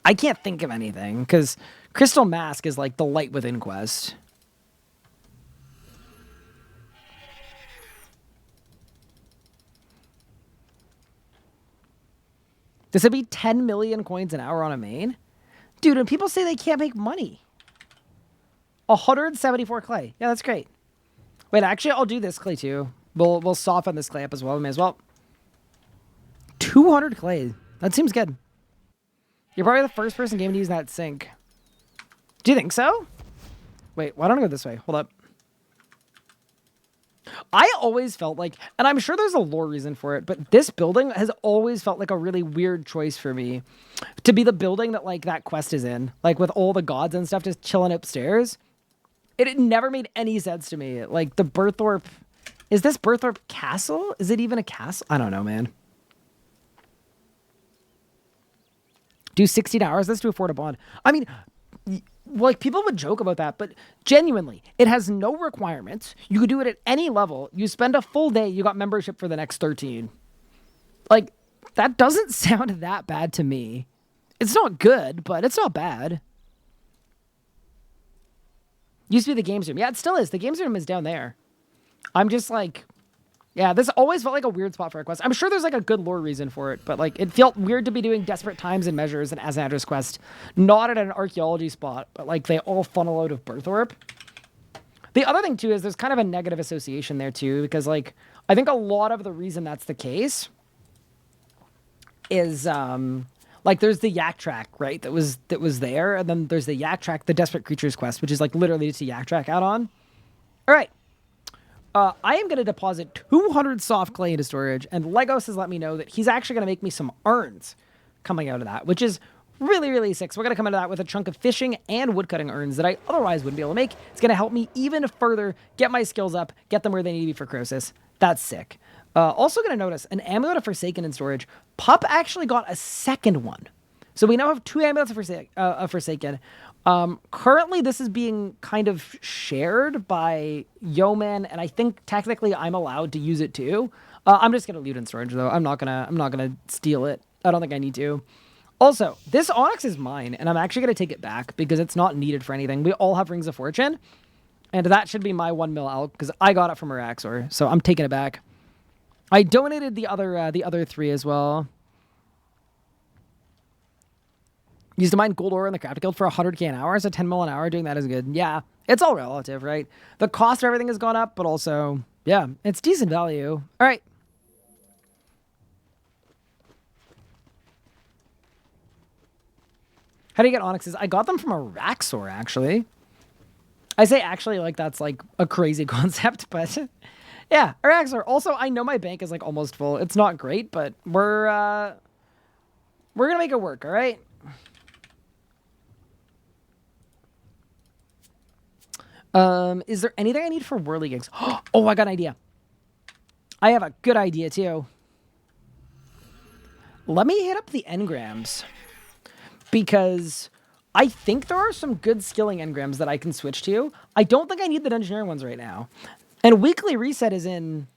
I can't think of anything, because Crystal Mask is like the light within quest. Does it be 10 million coins an hour on a main? Dude, and people say they can't make money. 174 clay. Yeah, that's great. Wait, actually, I'll do this clay too. We'll soften this clay up as well. We may as well. 200 clay. That seems good. You're probably the first person game to use that sink. Do you think so? Wait, why don't I go this way? Hold up. I always felt like, and I'm sure there's a lore reason for it, but this building has always felt like a really weird choice for me to be the building that like that quest is in, like with all the gods and stuff just chilling upstairs. It never made any sense to me. Like the Berthorpe, is this Berthorpe Castle? Is it even a castle? I don't know, man. Do 16 hours? Let's do a Fort of Bond. I mean, like, people would joke about that, but genuinely, it has no requirements. You could do it at any level. You spend a full day, you got membership for the next 13. Like, that doesn't sound that bad to me. It's not good, but it's not bad. Used to be the games room. Yeah, it still is. The games room is down there. I'm just like... Yeah, this always felt like a weird spot for a quest. I'm sure there's like a good lore reason for it, but like it felt weird to be doing Desperate Times and Measures and As an Address quest, not at an archaeology spot, but like they all funnel out of Berthorpe. The other thing too is there's kind of a negative association there too, because like I think a lot of the reason that's the case is like there's the Yak Track, right? That was there, and then there's the Yak Track, the Desperate Creatures quest, which is like literally just a Yak Track add-on. All right. I am going to deposit 200 soft clay into storage, and Legos has let me know that he's actually going to make me some urns coming out of that, which is really, really sick. So we're going to come into that with a chunk of fishing and woodcutting urns that I otherwise wouldn't be able to make. It's going to help me even further get my skills up, get them where they need to be for Crosis. That's sick. Also going to notice an amulet of Forsaken in storage. Pup actually got a second one. So we now have 2 amulets of Forsaken. Currently, this is being kind of shared by Yeoman, and I think technically I'm allowed to use it too. I'm just gonna leave it in storage though. I'm not gonna steal it. I don't think I need to. Also, this onyx is mine, and I'm actually gonna take it back because it's not needed for anything. We all have Rings of Fortune, and that should be my 1 mil out because I got it from Araxxor, so I'm taking it back. I donated the other 3 as well. Used to mine gold ore in the crafting guild for 100k an hour, so 10 mil an hour doing that is good. Yeah, it's all relative, right? The cost of everything has gone up, but also, yeah, it's decent value. All right. How do you get onyxes? I got them from Araxxor, actually. I say actually like that's like a crazy concept, but yeah, Araxxor. Also, I know my bank is like almost full. It's not great, but we're gonna make it work, all right? Is there anything I need for whirligigs? Oh, I got an idea. I have a good idea, too. Let me hit up the engrams. Because I think there are some good skilling engrams that I can switch to. I don't think I need the Dungeoneering ones right now. And weekly reset is in...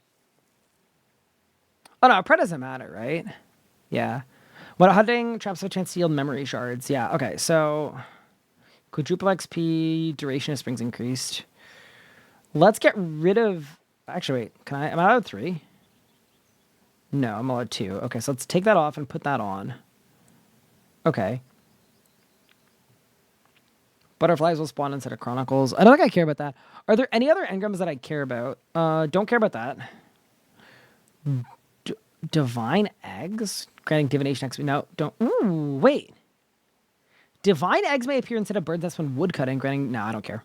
Oh, no, Pred doesn't matter, right? Yeah. When hunting, traps have a chance to yield memory shards. Yeah, okay, so... Quadruple XP, duration of springs increased. Let's get rid of... Actually, wait. Am I allowed 3? No, I'm allowed 2. Okay, so let's take that off and put that on. Okay. Butterflies will spawn instead of chronicles. I don't think I care about that. Are there any other engrams that I care about? Don't care about that. Divine eggs? Granting divination XP. No, don't. Ooh, wait. Divine eggs may appear instead of birds' nests when woodcutting. Granting. No, I don't care.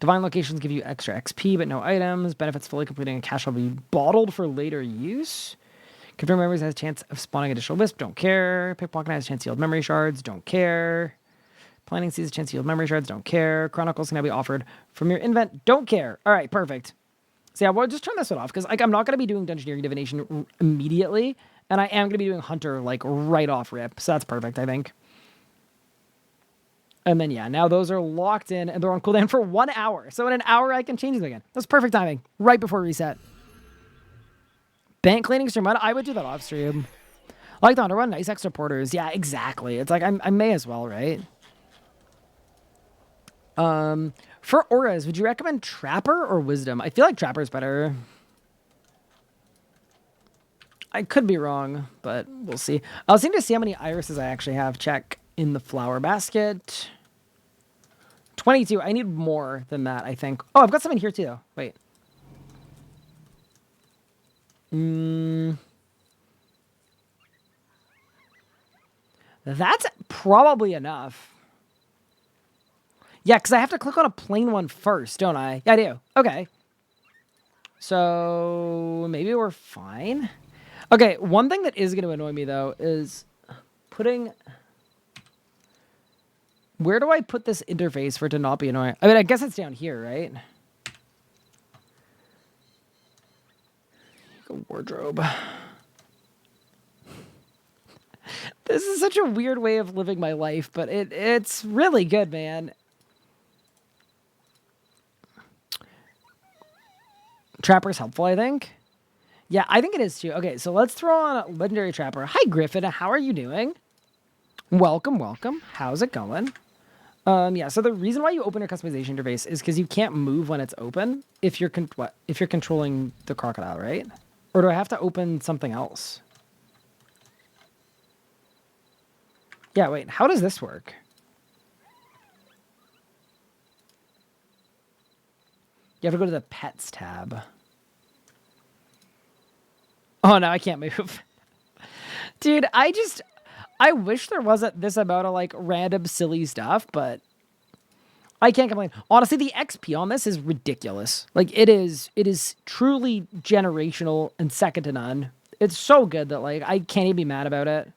Divine locations give you extra XP, but no items. Benefits fully completing a cache will be bottled for later use. Confirm memories has a chance of spawning additional wisp. Don't care. Pickpocket has a chance to yield memory shards. Don't care. Planning sees a chance to yield memory shards. Don't care. Chronicles can now be offered from your invent. Don't care. All right, perfect. So yeah, we'll just turn this one off because like I'm not going to be doing Dungeoneering Divination immediately, and I am going to be doing Hunter like right off rip. So that's perfect, I think. And then yeah, now those are locked in and they're on cooldown for 1 hour. So in an hour I can change them again. That's perfect timing. Right before reset. Bank cleaning stream. I would do that off stream. I like the Hunter one. Nice extra porters. Yeah, exactly. It's like I may as well, right? For auras, would you recommend Trapper or Wisdom? I feel like Trapper's better. I could be wrong, but we'll see. I was thinking to see how many irises I actually have. Check in the flower basket. 22. I need more than that, I think. Oh, I've got some in here too, though. Wait. That's probably enough. Yeah, because I have to click on a plain one first, don't I? Yeah, I do. Okay. So maybe we're fine. Okay, one thing that is going to annoy me, though, is putting... Where do I put this interface for it to not be annoying? I mean, I guess it's down here, right? A wardrobe. This is such a weird way of living my life, but it's really good, man. Trapper's helpful, I think. Yeah, I think it is too. Okay, so let's throw on a legendary Trapper. Hi, Griffin. How are you doing? Welcome, welcome. How's it going? Yeah, so the reason why you open your customization interface is because you can't move when it's open if you're controlling the crocodile, right? Or do I have to open something else? Yeah, wait, how does this work? You have to go to the pets tab. Oh, no, I can't move. Dude, I wish there wasn't this amount of like random silly stuff, but I can't complain. Honestly, the XP on this is ridiculous. Like it is truly generational and second to none. It's so good that like I can't even be mad about it.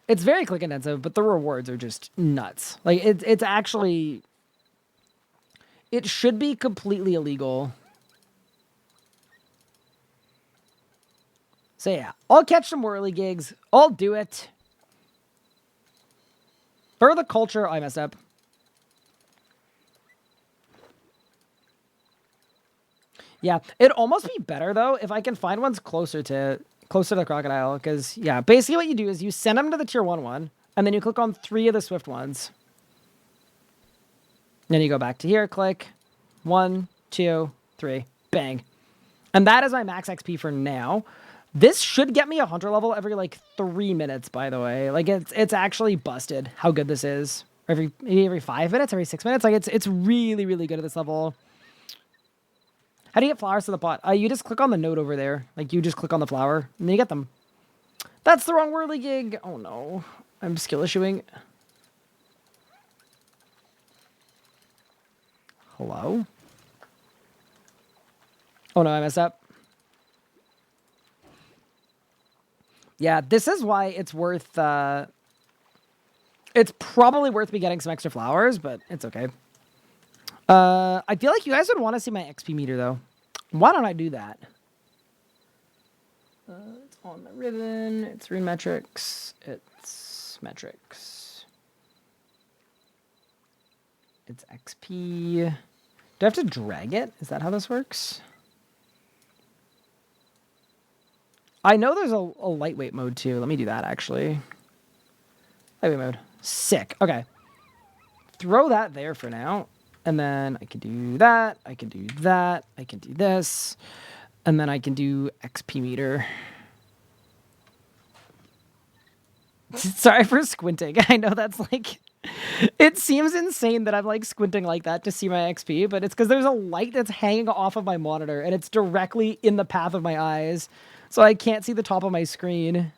It's very click intensive, but the rewards are just nuts. Like it's actually, it should be completely illegal. So yeah, I'll catch some whirly gigs. I'll do it. For the culture, I messed up. Yeah, it'd almost be better though if I can find ones closer to the crocodile, because yeah, basically what you do is you send them to the tier 1, and then you click on 3 of the swift ones. Then you go back to here, click 1, 2, 3, bang. And that is my max XP for now. This should get me a hunter level every like 3 minutes, by the way. Like it's actually busted how good this is. Maybe every 5 minutes, every 6 minutes. Like it's really, really good at this level. How do you get flowers to the pot? You just click on the node over there. Like you just click on the flower and then you get them. That's the wrong whirly gig. Oh no. I'm skill issuing. Hello? Oh no, I messed up. Yeah, this is why it's worth, it's probably worth me getting some extra flowers, but it's okay. I feel like you guys would want to see my XP meter, though. Why don't I do that? It's on the ribbon. It's rune metrics. It's metrics. It's XP. Do I have to drag it? Is that how this works? I know there's a lightweight mode, too. Let me do that, actually. Lightweight mode. Sick. Okay. Throw that there for now. And then I can do that. I can do that. I can do this. And then I can do XP meter. Sorry for squinting. I know that's like... It seems insane that I'm like squinting like that to see my XP, but it's because there's a light that's hanging off of my monitor and it's directly in the path of my eyes. So I can't see the top of my screen.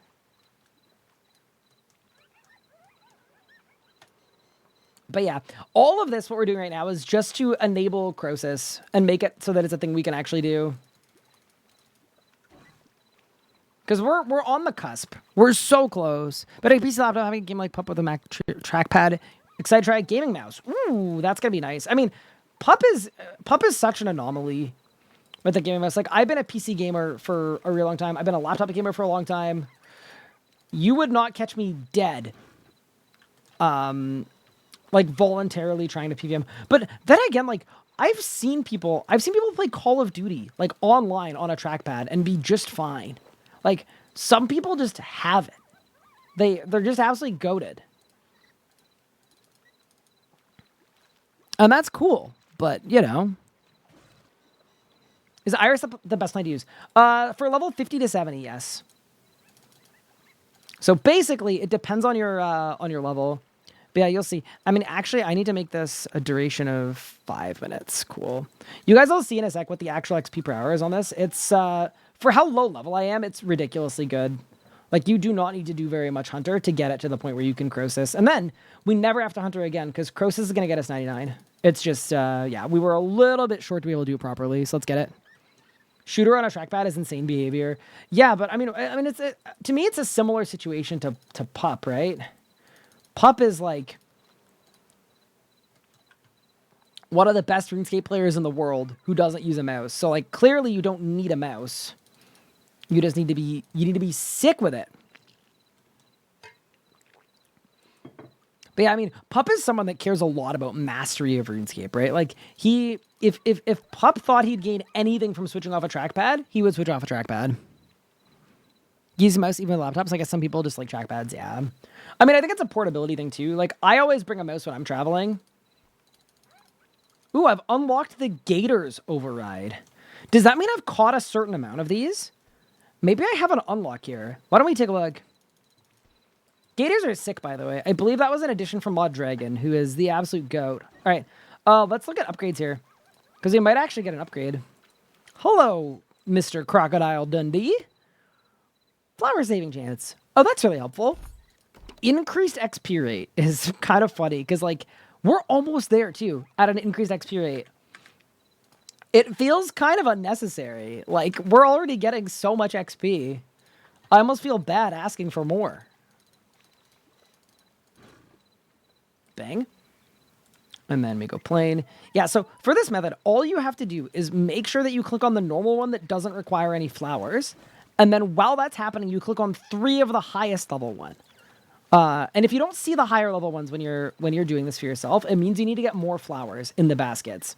But yeah, all of this, what we're doing right now, is just to enable Crosis and make it so that it's a thing we can actually do. Because we're on the cusp. We're so close. But a PC laptop having a game like Pup with a Mac trackpad. Excited to try a gaming mouse. Ooh, that's going to be nice. I mean, Pup is such an anomaly with the gaming mouse. Like, I've been a PC gamer for a real long time. I've been a laptop gamer for a long time. You would not catch me dead. Like, voluntarily trying to PVM. But then again, like, I've seen people play Call of Duty, like, online on a trackpad and be just fine. Like, some people just have it. They're just absolutely goated. And that's cool. But, you know. Is Iris the best line to use? For level 50 to 70, yes. So basically, it depends on your level. But yeah, you'll see. I mean, actually, I need to make this a duration of 5 minutes. Cool. You guys will see in a sec what the actual XP per hour is on this. It's, for how low level I am, it's ridiculously good. Like, you do not need to do very much Hunter to get it to the point where you can Crosis. And then, we never have to Hunter again, because Crosis is going to get us 99. It's just, yeah, we were a little bit short to be able to do it properly, so let's get it. Shooter on a trackpad is insane behavior. Yeah, but, I mean, it's to me, it's a similar situation to Pup, right? Pup is, like, one of the best RuneScape players in the world who doesn't use a mouse. So, like, clearly you don't need a mouse. You just need to be sick with it. But yeah, I mean, Pup is someone that cares a lot about mastery of RuneScape, right? Like, if Pup thought he'd gain anything from switching off a trackpad, he would switch off a trackpad. Use a mouse even with laptops. I guess some people just like trackpads, yeah. I mean, I think it's a portability thing too. Like, I always bring a mouse when I'm traveling. Ooh, I've unlocked the Gators override. Does that mean I've caught a certain amount of these? Maybe I have an unlock here. Why don't we take a look? Gators are sick, by the way. I believe that was an addition from Mod Dragon, who is the absolute goat. All right, let's look at upgrades here, because we might actually get an upgrade. Hello, Mr. Crocodile Dundee. Flower saving chance. Oh, that's really helpful. Increased XP rate is kind of funny, because, like, we're almost there, too, at an increased XP rate. It feels kind of unnecessary. Like, we're already getting so much XP. I almost feel bad asking for more. Bang. And then we go plain. Yeah, so for this method, all you have to do is make sure that you click on the normal one that doesn't require any flowers. And then while that's happening, you click on 3 of the highest level one. And if you don't see the higher level ones when you're doing this for yourself, it means you need to get more flowers in the baskets.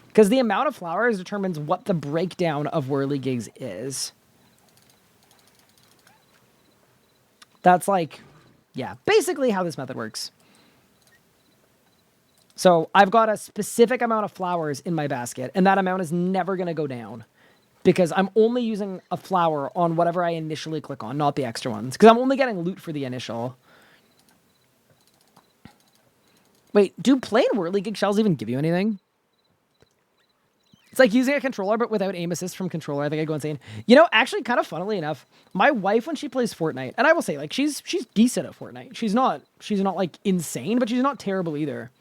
Because the amount of flowers determines what the breakdown of whirligigs is. That's like, yeah, basically how this method works. So I've got a specific amount of flowers in my basket, and that amount is never going to go down. Because I'm only using a flower on whatever I initially click on, not the extra ones. Because I'm only getting loot for the initial. Wait, do plain whirligig shells even give you anything? It's like using a controller, but without aim assist from controller. I think I'd go insane. You know, actually, kind of funnily enough, my wife, when she plays Fortnite, and I will say, like, she's decent at Fortnite. She's not like insane, but she's not terrible either.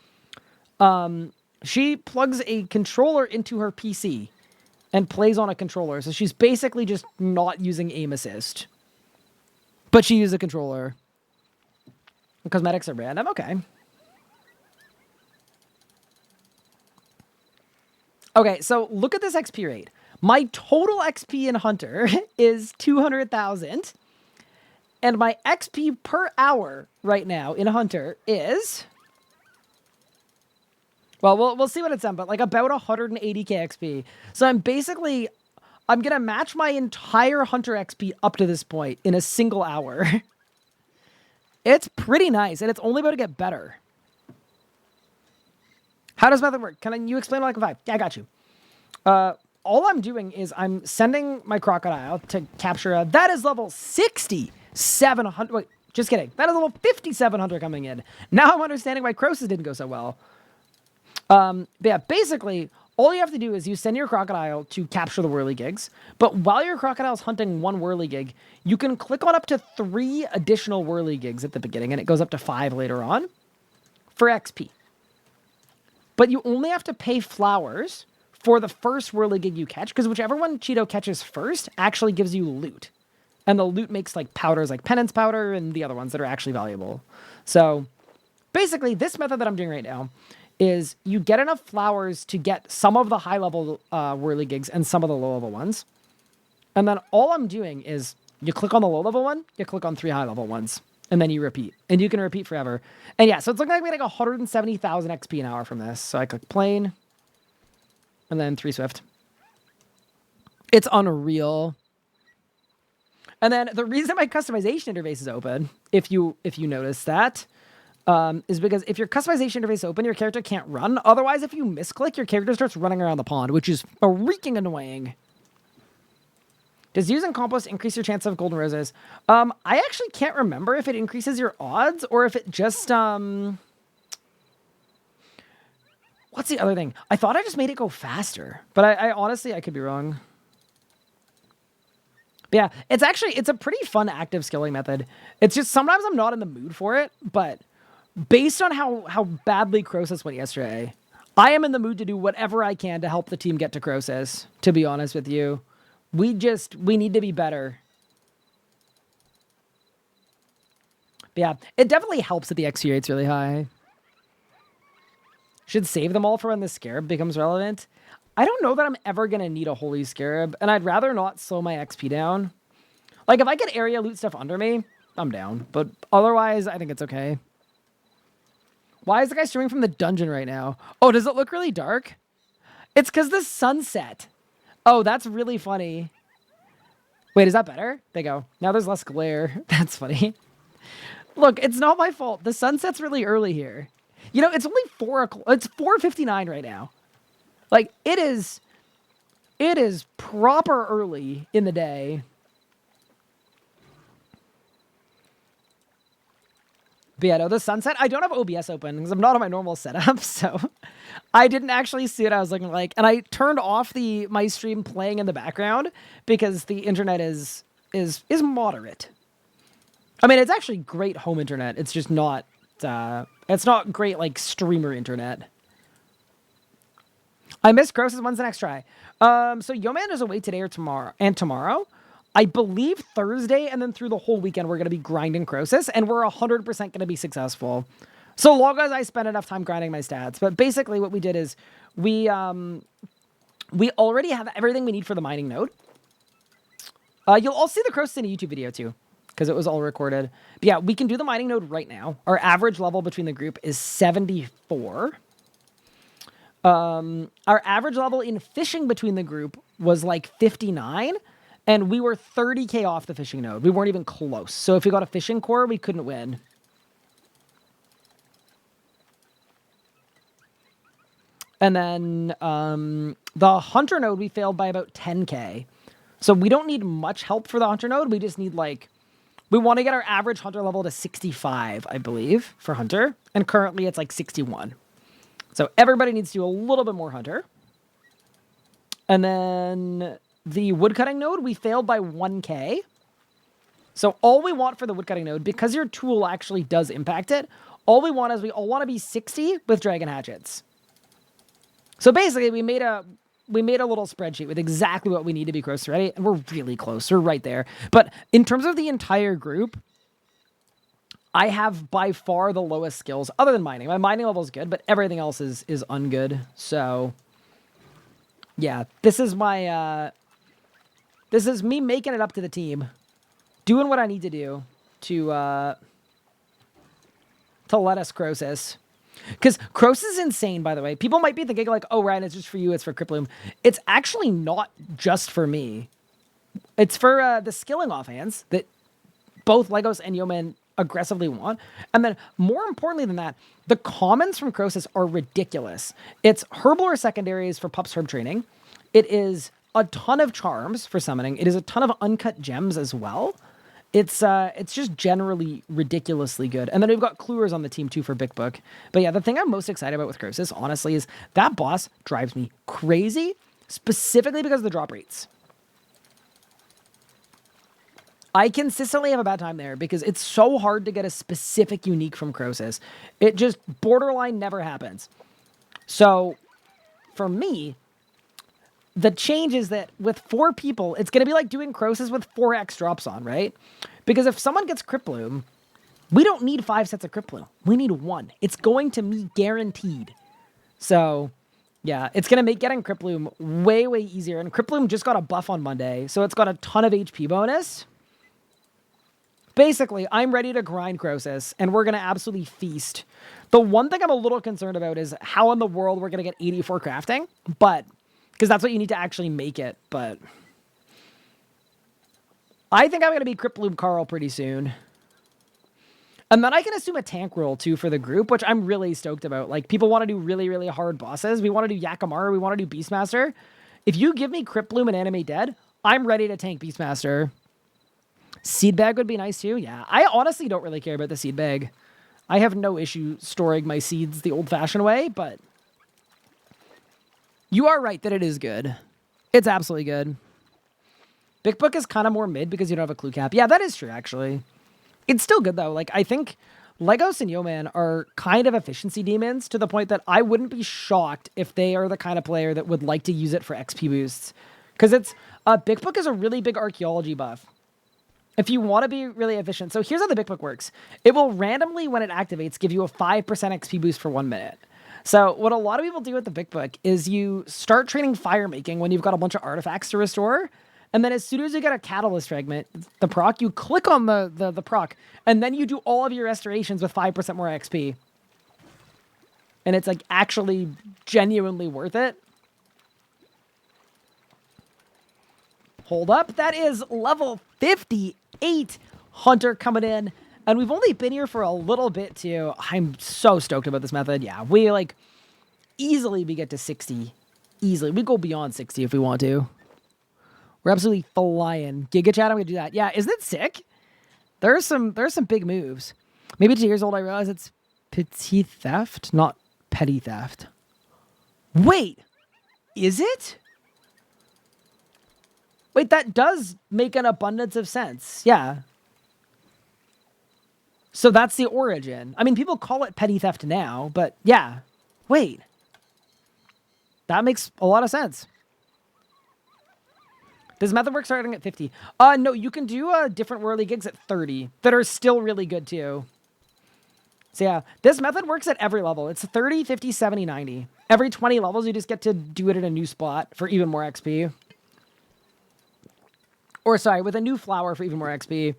She plugs a controller into her PC and plays on a controller. So she's basically just not using aim assist, but she uses a controller. Cosmetics are random. Okay. Okay, so look at this XP rate. My total XP in Hunter is 200,000. And my XP per hour right now in Hunter is... Well, we'll see what it's on, but like about 180k XP. So I'm going to match my entire Hunter XP up to this point in a single hour. It's pretty nice, and it's only about to get better. How does method work? Can you explain like a 5? Yeah, I got you. All I'm doing is I'm sending my crocodile to capture that is level 60. 700. Wait, Just kidding. That is a little 5,700 coming in. Now I'm understanding why Crosis didn't go so well. But yeah, basically, all you have to do is you send your crocodile to capture the whirligigs. But while your crocodile's hunting one whirligig, you can click on up to 3 additional whirligigs at the beginning, and it goes up to 5 later on for XP. But you only have to pay flowers for the first whirligig you catch, because whichever one Cheeto catches first actually gives you loot. And the loot makes like powders like penance powder and the other ones that are actually valuable. So basically, this method that I'm doing right now is you get enough flowers to get some of the high-level whirligigs and some of the low-level ones. And then all I'm doing is you click on the low-level one, you click on 3 high-level ones, and then you repeat. And you can repeat forever. And yeah, so it's looking like we get like 170,000 XP an hour from this. So I click plane, and then 3 swift. It's unreal. And then the reason my customization interface is open, if you notice that, is because if your customization interface is open, your character can't run. Otherwise, if you misclick, your character starts running around the pond, which is freaking annoying. Does using compost increase your chance of golden roses? I actually can't remember if it increases your odds or if it just... What's the other thing? I thought I just made it go faster, but I honestly, I could be wrong. But yeah, it's a pretty fun active skilling method. It's just sometimes I'm not in the mood for it, but based on how badly Crosis went yesterday, I am in the mood to do whatever I can to help the team get to Crosis, to be honest with you. We need to be better. But yeah, it definitely helps that the XP rate's really high. Should save them all for when the scarab becomes relevant. I don't know that I'm ever going to need a holy scarab, and I'd rather not slow my XP down. Like, if I get area loot stuff under me, I'm down. But otherwise, I think it's okay. Why is the guy streaming from the dungeon right now? Oh, does it look really dark? It's because the sunset. Oh, that's really funny. Wait, is that better? There you go. Now there's less glare. That's funny. Look, it's not my fault. The sunset's really early here. You know, it's only 4 o'clock. It's 4:59 right now. Like, it is proper early in the day. But yeah, no, the sunset, I don't have OBS open because I'm not on my normal setup, so I didn't actually see what I was looking like. And I turned off my stream playing in the background because the internet is moderate. I mean, it's actually great home internet. It's just not, it's not great, like, streamer internet. I missed Crosis. When's the next try? So Yoman is away today or tomorrow. I believe Thursday, and then through the whole weekend, we're going to be grinding Crosis, and we're 100% going to be successful. So long as I spend enough time grinding my stats. But basically what we did is we already have everything we need for the mining node. You'll all see the Crosis in a YouTube video too, because it was all recorded. But yeah, we can do the mining node right now. Our average level between the group is 74. Our average level in fishing between the group was like 59. And we were 30k off the fishing node. We weren't even close. So if we got a fishing core, we couldn't win. And then the hunter node, we failed by about 10k. So we don't need much help for the hunter node. We just need like... We want to get our average hunter level to 65, I believe, for hunter. And currently it's like 61. So everybody needs to do a little bit more hunter. And then... The woodcutting node, we failed by 1k. So all we want for the woodcutting node, because your tool actually does impact it, all we want is we all want to be 60 with dragon hatchets. So basically, we made a little spreadsheet with exactly what we need to be close ready, and we're really close. We're right there. But in terms of the entire group, I have by far the lowest skills, other than mining. My mining level is good, but everything else is ungood. So yeah, this is my... This is me making it up to the team, doing what I need to do to let us Crosis. Because Crosis is insane, by the way. People might be thinking like, oh, Ryan, it's just for you. It's for Cripploom. It's actually not just for me. It's for the skilling offhands that both Legos and Yeoman aggressively want. And then more importantly than that, the commons from Crosis are ridiculous. It's herblore secondaries for Pup's herb training. It is... a ton of charms for summoning. It is a ton of uncut gems as well. It's just generally ridiculously good. And then we've got Cluers on the team too for Big Book. But yeah, the thing I'm most excited about with Crosis, honestly, is that boss drives me crazy, specifically because of the drop rates. I consistently have a bad time there because it's so hard to get a specific unique from Crosis. It just borderline never happens. So for me, the change is that with 4 people, it's going to be like doing Crosis with 4x drops on, right? Because if someone gets Crypt Bloom, we don't need 5 sets of Crypt Bloom. We need 1. It's going to be guaranteed. So, yeah, it's going to make getting Crypt Bloom way, way easier. And Crypt Bloom just got a buff on Monday, so it's got a ton of HP bonus. Basically, I'm ready to grind Crosis, and we're going to absolutely feast. The one thing I'm a little concerned about is how in the world we're going to get 84 crafting, but... because that's what you need to actually make it, but... I think I'm going to be Crypt Bloom Carl pretty soon. And then I can assume a tank role, too, for the group, which I'm really stoked about. Like, people want to do really, really hard bosses. We want to do Yakamaru. We want to do Beastmaster. If you give me Crypt Bloom and Animate Dead, I'm ready to tank Beastmaster. Seed bag would be nice, too. Yeah, I honestly don't really care about the seed bag. I have no issue storing my seeds the old-fashioned way, but... you are right that it is good. It's absolutely good. Big Book is kind of more mid because you don't have a clue cap. Yeah, that is true, actually. It's still good, though. Like, I think Legos and Yo-Man are kind of efficiency demons to the point that I wouldn't be shocked if they are the kind of player that would like to use it for XP boosts. Because it's... Big Book is a really big archaeology buff. If you want to be really efficient. So here's how the Big Book works. It will randomly, when it activates, give you a 5% XP boost for 1 minute. So what a lot of people do with the Big Book is you start training Firemaking when you've got a bunch of artifacts to restore. And then as soon as you get a catalyst fragment, the proc, you click on the proc. And then you do all of your restorations with 5% more XP. And it's like actually genuinely worth it. Hold up. That is level 58 Hunter coming in. And we've only been here for a little bit, too. I'm so stoked about this method. Yeah, we, like, easily we get to 60. Easily. We go beyond 60 if we want to. We're absolutely flying. Giga Chat, I'm going to do that. Yeah, isn't it sick? There's some big moves. Maybe 2 years old, I realize it's petty theft, not petty theft. Wait, is it? Wait, that does make an abundance of sense. Yeah. So that's the origin. I mean, people call it petty theft now, but yeah. Wait. That makes a lot of sense. Does method work starting at 50? No, you can do different whirly gigs at 30 that are still really good too. So yeah, this method works at every level. It's 30, 50, 70, 90. Every 20 levels, you just get to do it in a new spot for even more XP. Or sorry, with a new flower for even more XP.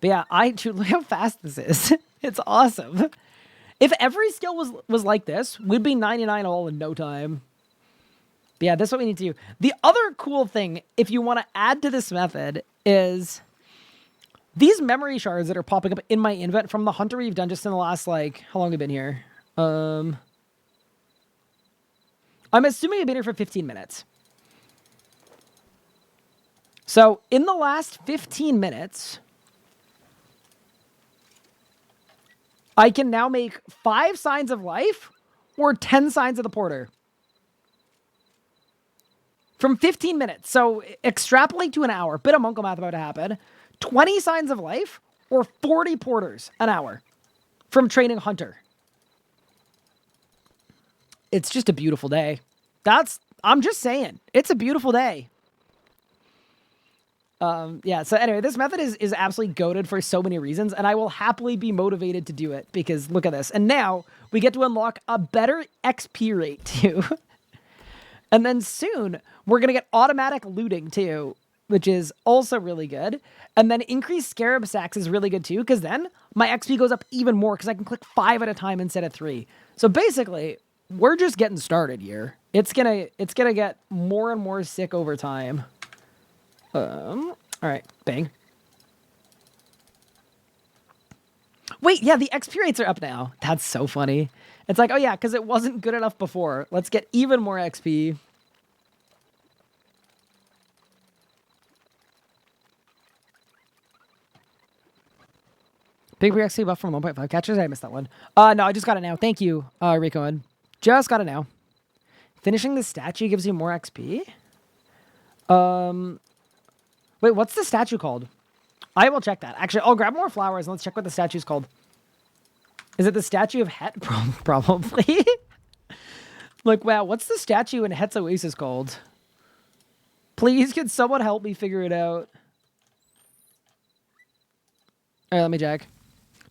But yeah, dude, look how fast this is. It's awesome. If every skill was like this, we'd be 99 all in no time. But yeah, that's what we need to do. The other cool thing, if you want to add to this method, is these memory shards that are popping up in my invent from the hunter we've done just in the last, like, how long have we been here? I'm assuming we've been here for 15 minutes. So in the last 15 minutes, I can now make 5 signs of life or 10 signs of the porter. From 15 minutes. So extrapolate to an hour. Bit of Monko math about to happen. 20 signs of life or 40 porters an hour from training hunter. It's just a beautiful day. I'm just saying, it's a beautiful day. Yeah, so anyway, this method is absolutely goated for so many reasons, and I will happily be motivated to do it, because look at this. And now, we get to unlock a better XP rate, too. And then soon, we're going to get automatic looting, too, which is also really good. And then increased scarab stacks is really good, too, because then my XP goes up even more, because I can click 5 at a time instead of 3. So basically, we're just getting started here. It's gonna get more and more sick over time. All right, bang. Wait, yeah, the XP rates are up now. That's so funny. It's like, oh yeah, because it wasn't good enough before. Let's get even more XP. Big XP buff from 1.5 catchers. I missed that one. No, I just got it now. Thank you, Rico. Just got it now. Finishing the statue gives you more XP. Wait, what's the statue called? I will check that. Actually, I'll grab more flowers and let's check what the statue's called. Is it the statue of Het? Probably. Like, wow, what's the statue in Het's Oasis called? Please, can someone help me figure it out? All right, let me check.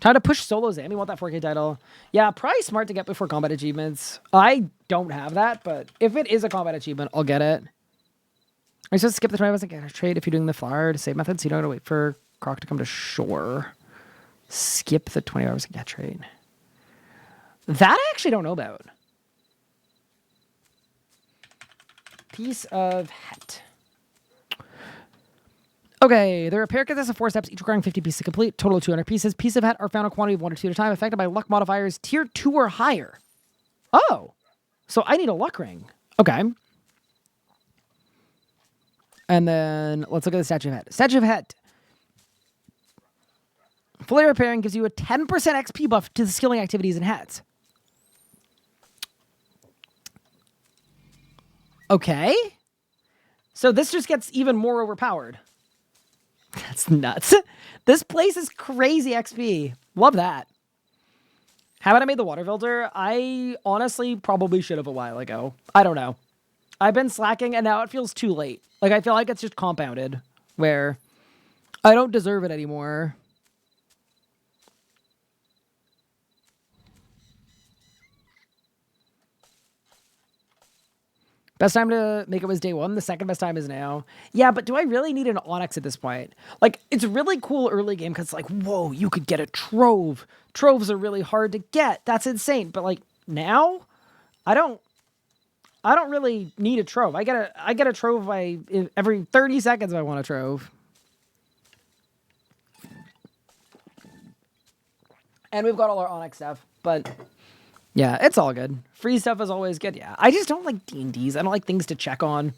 Time to push solo Zam. You want that 4K title? Yeah, probably smart to get before combat achievements. I don't have that, but if it is a combat achievement, I'll get it. Are you supposed to skip the 20% get trade if you're doing the flower to save method, so you don't have to wait for Croc to come to shore? Skip the 20 hours get trade. That I actually don't know about. Piece of Het. Okay, the repair kit has 4 steps, each requiring 50 pieces to complete. Total of 200 pieces. Pieces of Het are found in a quantity of 1 or 2 at a time, affected by luck modifiers tier 2 or higher. Oh, so I need a luck ring. Okay. And then let's look at the Statue of Het. Statue of Het. Fully repairing gives you a 10% XP buff to the skilling activities in Het. Okay. So this just gets even more overpowered. That's nuts. This place is crazy XP. Love that. How about I made the water filter? I honestly probably should have a while ago. I don't know. I've been slacking and now it feels too late. Like I feel like it's just compounded where I don't deserve it anymore. Best time to make it was day 1. The second best time is now. Yeah, but do I really need an Onyx at this point? Like, it's really cool early game because, like, whoa, you could get a Trove. Troves are really hard to get. That's insane. But, like, now, I don't really need a Trove. I get a Trove every 30 seconds if I want a Trove. And we've got all our Onyx stuff, but... yeah, it's all good. Free stuff is always good. Yeah, I just don't like D&Ds. I don't like things to check on.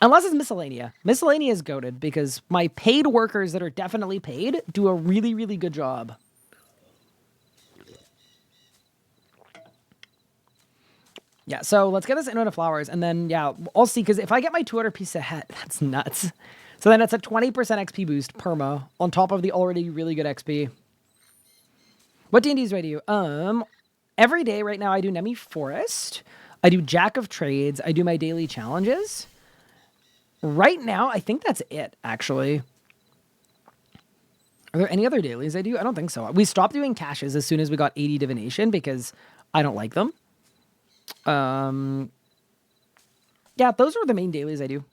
Unless it's Miscellanea. Miscellanea is goated because my paid workers that are definitely paid do a really, really good job. Yeah, so let's get this into flowers. And then, yeah, I'll see. Because if I get my 200 piece of Het, that's nuts. So then it's a 20% XP boost perma on top of the already really good XP. What D&Ds do I do? Every day right now I do Nemi Forest. I do Jack of Trades. I do my daily challenges. Right now, I think that's it, actually. Are there any other dailies I do? I don't think so. We stopped doing caches as soon as we got 80 divination because I don't like them. Yeah, those are the main dailies I do.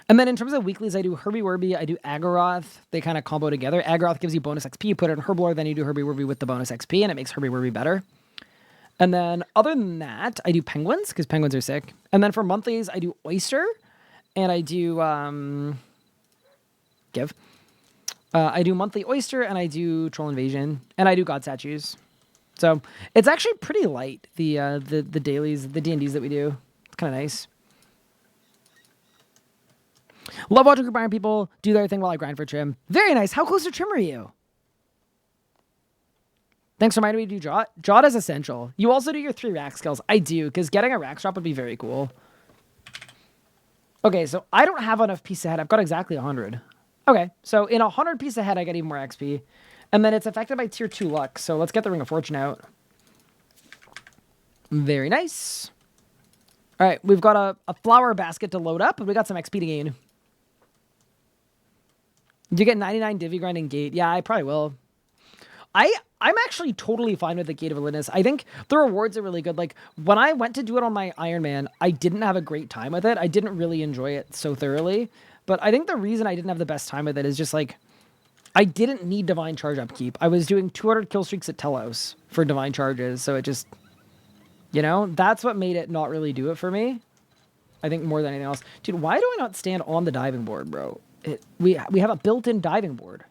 And then in terms of weeklies, I do Herbie Werby, I do Agoroth. They kind of combo together. Agoroth gives you bonus XP. You put it in Herblore, then you do Herbie Werby with the bonus XP, and it makes Herbie Werby better. And then other than that, I do Penguins, because Penguins are sick. And then for monthlies, I do Oyster, and I do I do monthly Oyster, and I do Troll Invasion, and I do God Statues. So it's actually pretty light, the dailies, the D&Ds that we do. It's kind of nice. Love watching group iron people do their thing while I grind for trim. Very nice. How close to trim are you? Thanks for reminding me to do Jot. Jot is essential. You also do your 3 rack skills. I do, because getting a rack drop would be very cool. Okay, so I don't have enough piece ahead. I've got exactly 100. Okay, so in 100 piece ahead, I get even more XP. And then it's affected by tier 2 luck. So let's get the Ring of Fortune out. Very nice. All right, we've got a flower basket to load up, and we got some XP to gain. Do you get 99 Divi grinding gate? Yeah, I probably will. I'm actually totally fine with the Gate of Olympus. I think the rewards are really good. Like, when I went to do it on my Iron Man, I didn't have a great time with it. I didn't really enjoy it so thoroughly. But I think the reason I didn't have the best time with it is just, like, I didn't need Divine Charge upkeep. I was doing 200 kill streaks at Telos for Divine Charges, so it just, you know, that's what made it not really do it for me. I think more than anything else. Dude, why do I not stand on the diving board, bro? We have a built-in diving board.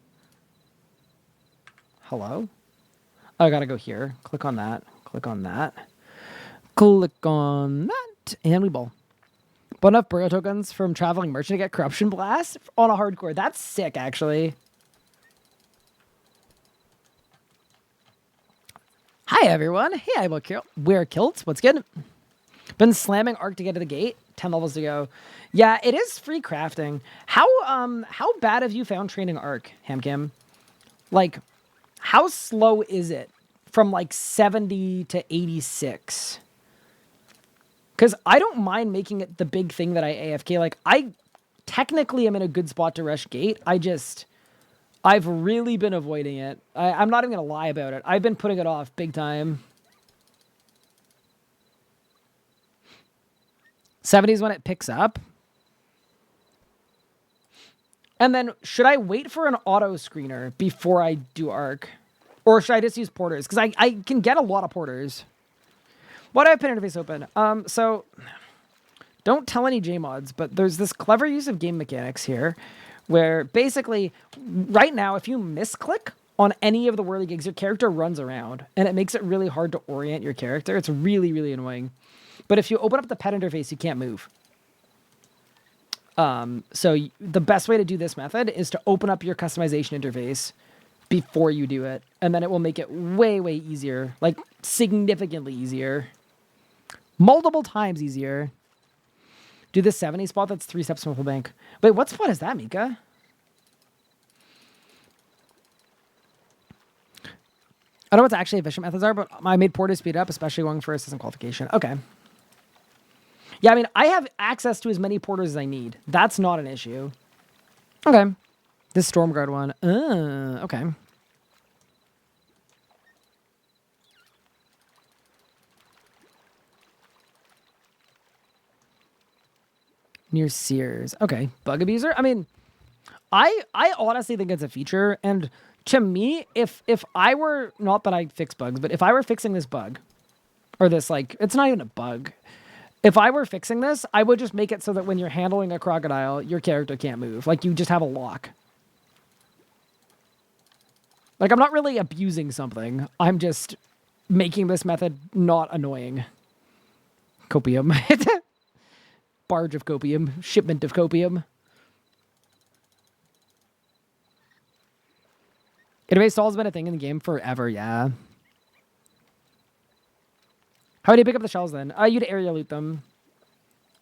Hello? Oh, I gotta go here. Click on that. Click on that. Click on that. And we ball. Bought enough burial tokens from Traveling Merchant to get Corruption Blast on a hardcore. That's sick, actually. Hi everyone. Hey, I wear kilts. What's good? Been slamming Arc to get to the gate. 10 levels to go. Yeah, it is free crafting. How bad have you found training Arc, Hamcam? Like, how slow is it from like 70 to 86? Because I don't mind making it the big thing that I AFK. Like, I technically am in a good spot to rush gate. I've really been avoiding it. I'm not even going to lie about it. I've been putting it off big time. 70s when it picks up. And then, should I wait for an auto screener before I do Arc? Or should I just use porters? Because I can get a lot of porters. Why do I have pin interface open? So, don't tell any JMods, but there's this clever use of game mechanics here, where basically, right now, if you misclick on any of the whirly gigs, your character runs around, and it makes it really hard to orient your character. It's really, really annoying. But if you open up the pet interface, you can't move. So the best way to do this method is to open up your customization interface before you do it, and then it will make it way, way easier. Like, significantly easier. Multiple times easier. Do the 70 spot, that's 3 steps from full bank. Wait, what spot is that, Mika? I don't know what the actually efficient methods are, but I made porters speed up, especially going for assistant qualification. Okay. Yeah, I mean, I have access to as many porters as I need. That's not an issue. Okay. This Stormguard one. Okay. Near Sears. Okay. Bug Abuser. I mean, I honestly think it's a feature. And to me, if I were, not that I fix bugs, but if I were fixing this bug, or this, like, it's not even a bug. If I were fixing this, I would just make it so that when you're handling a crocodile, your character can't move. Like, you just have a lock. Like, I'm not really abusing something. I'm just making this method not annoying. Copium. Barge of copium. Shipment of copium. Interface stall's been a thing in the game forever, yeah. How do you pick up the shells then? You'd area loot them.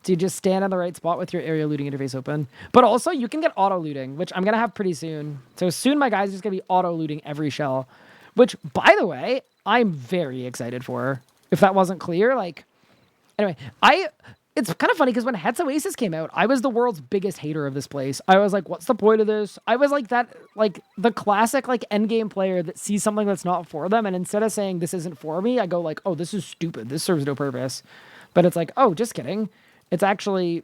So you just stand in the right spot with your area looting interface open. But also, you can get auto looting, which I'm going to have pretty soon. So soon my guys are just going to be auto looting every shell. Which, by the way, I'm very excited for. If that wasn't clear, like... Anyway, it's kind of funny because when Hetz Oasis came out, I was the world's biggest hater of this place. I was like, what's the point of this? I was like that, like the classic like endgame player that sees something that's not for them, and instead of saying this isn't for me, I go like, oh, this is stupid. This serves no purpose. But it's like, oh, just kidding. It's actually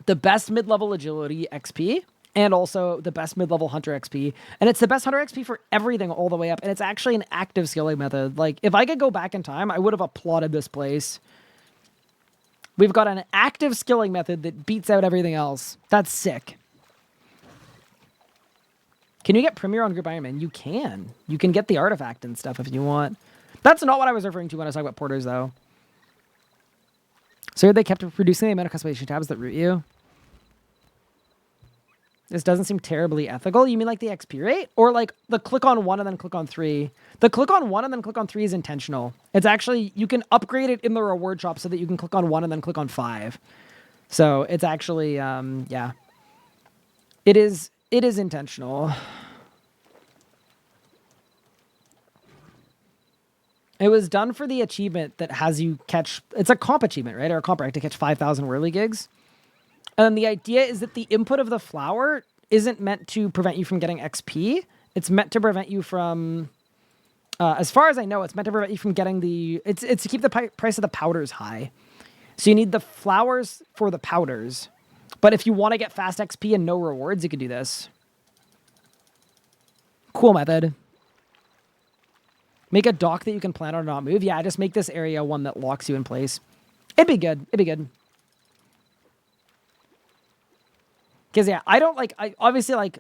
the best mid-level agility XP and also the best mid-level hunter XP. And it's the best hunter XP for everything all the way up. And it's actually an active skilling method. Like, if I could go back in time, I would have applauded this place. We've got an active skilling method that beats out everything else. That's sick. Can you get Premier on Group Ironman? You can. You can get the artifact and stuff if you want. That's not what I was referring to when I was talking about porters, though. So they kept reducing the amount of customization tabs that root you. This doesn't seem terribly ethical. You mean like the XP rate? Or like the click on 1 and then click on 3? The click on 1 and then click on 3 is intentional. It's actually, you can upgrade it in the reward shop so that you can click on 1 and then click on 5. So it's actually, yeah. It is intentional. It was done for the achievement that has you catch, it's a comp achievement, right? Or a comp rank to catch 5,000 whirly gigs. And the idea is that the input of the flower isn't meant to prevent you from getting XP. It's meant to prevent you from, as far as I know, it's meant to prevent you from getting the, it's to keep the price of the powders high. So you need the flowers for the powders. But if you want to get fast XP and no rewards, you can do this. Cool method. Make a dock that you can plan on and not move. Yeah, just make this area one that locks you in place. It'd be good. It'd be good. Because, yeah, I don't like... obviously, like,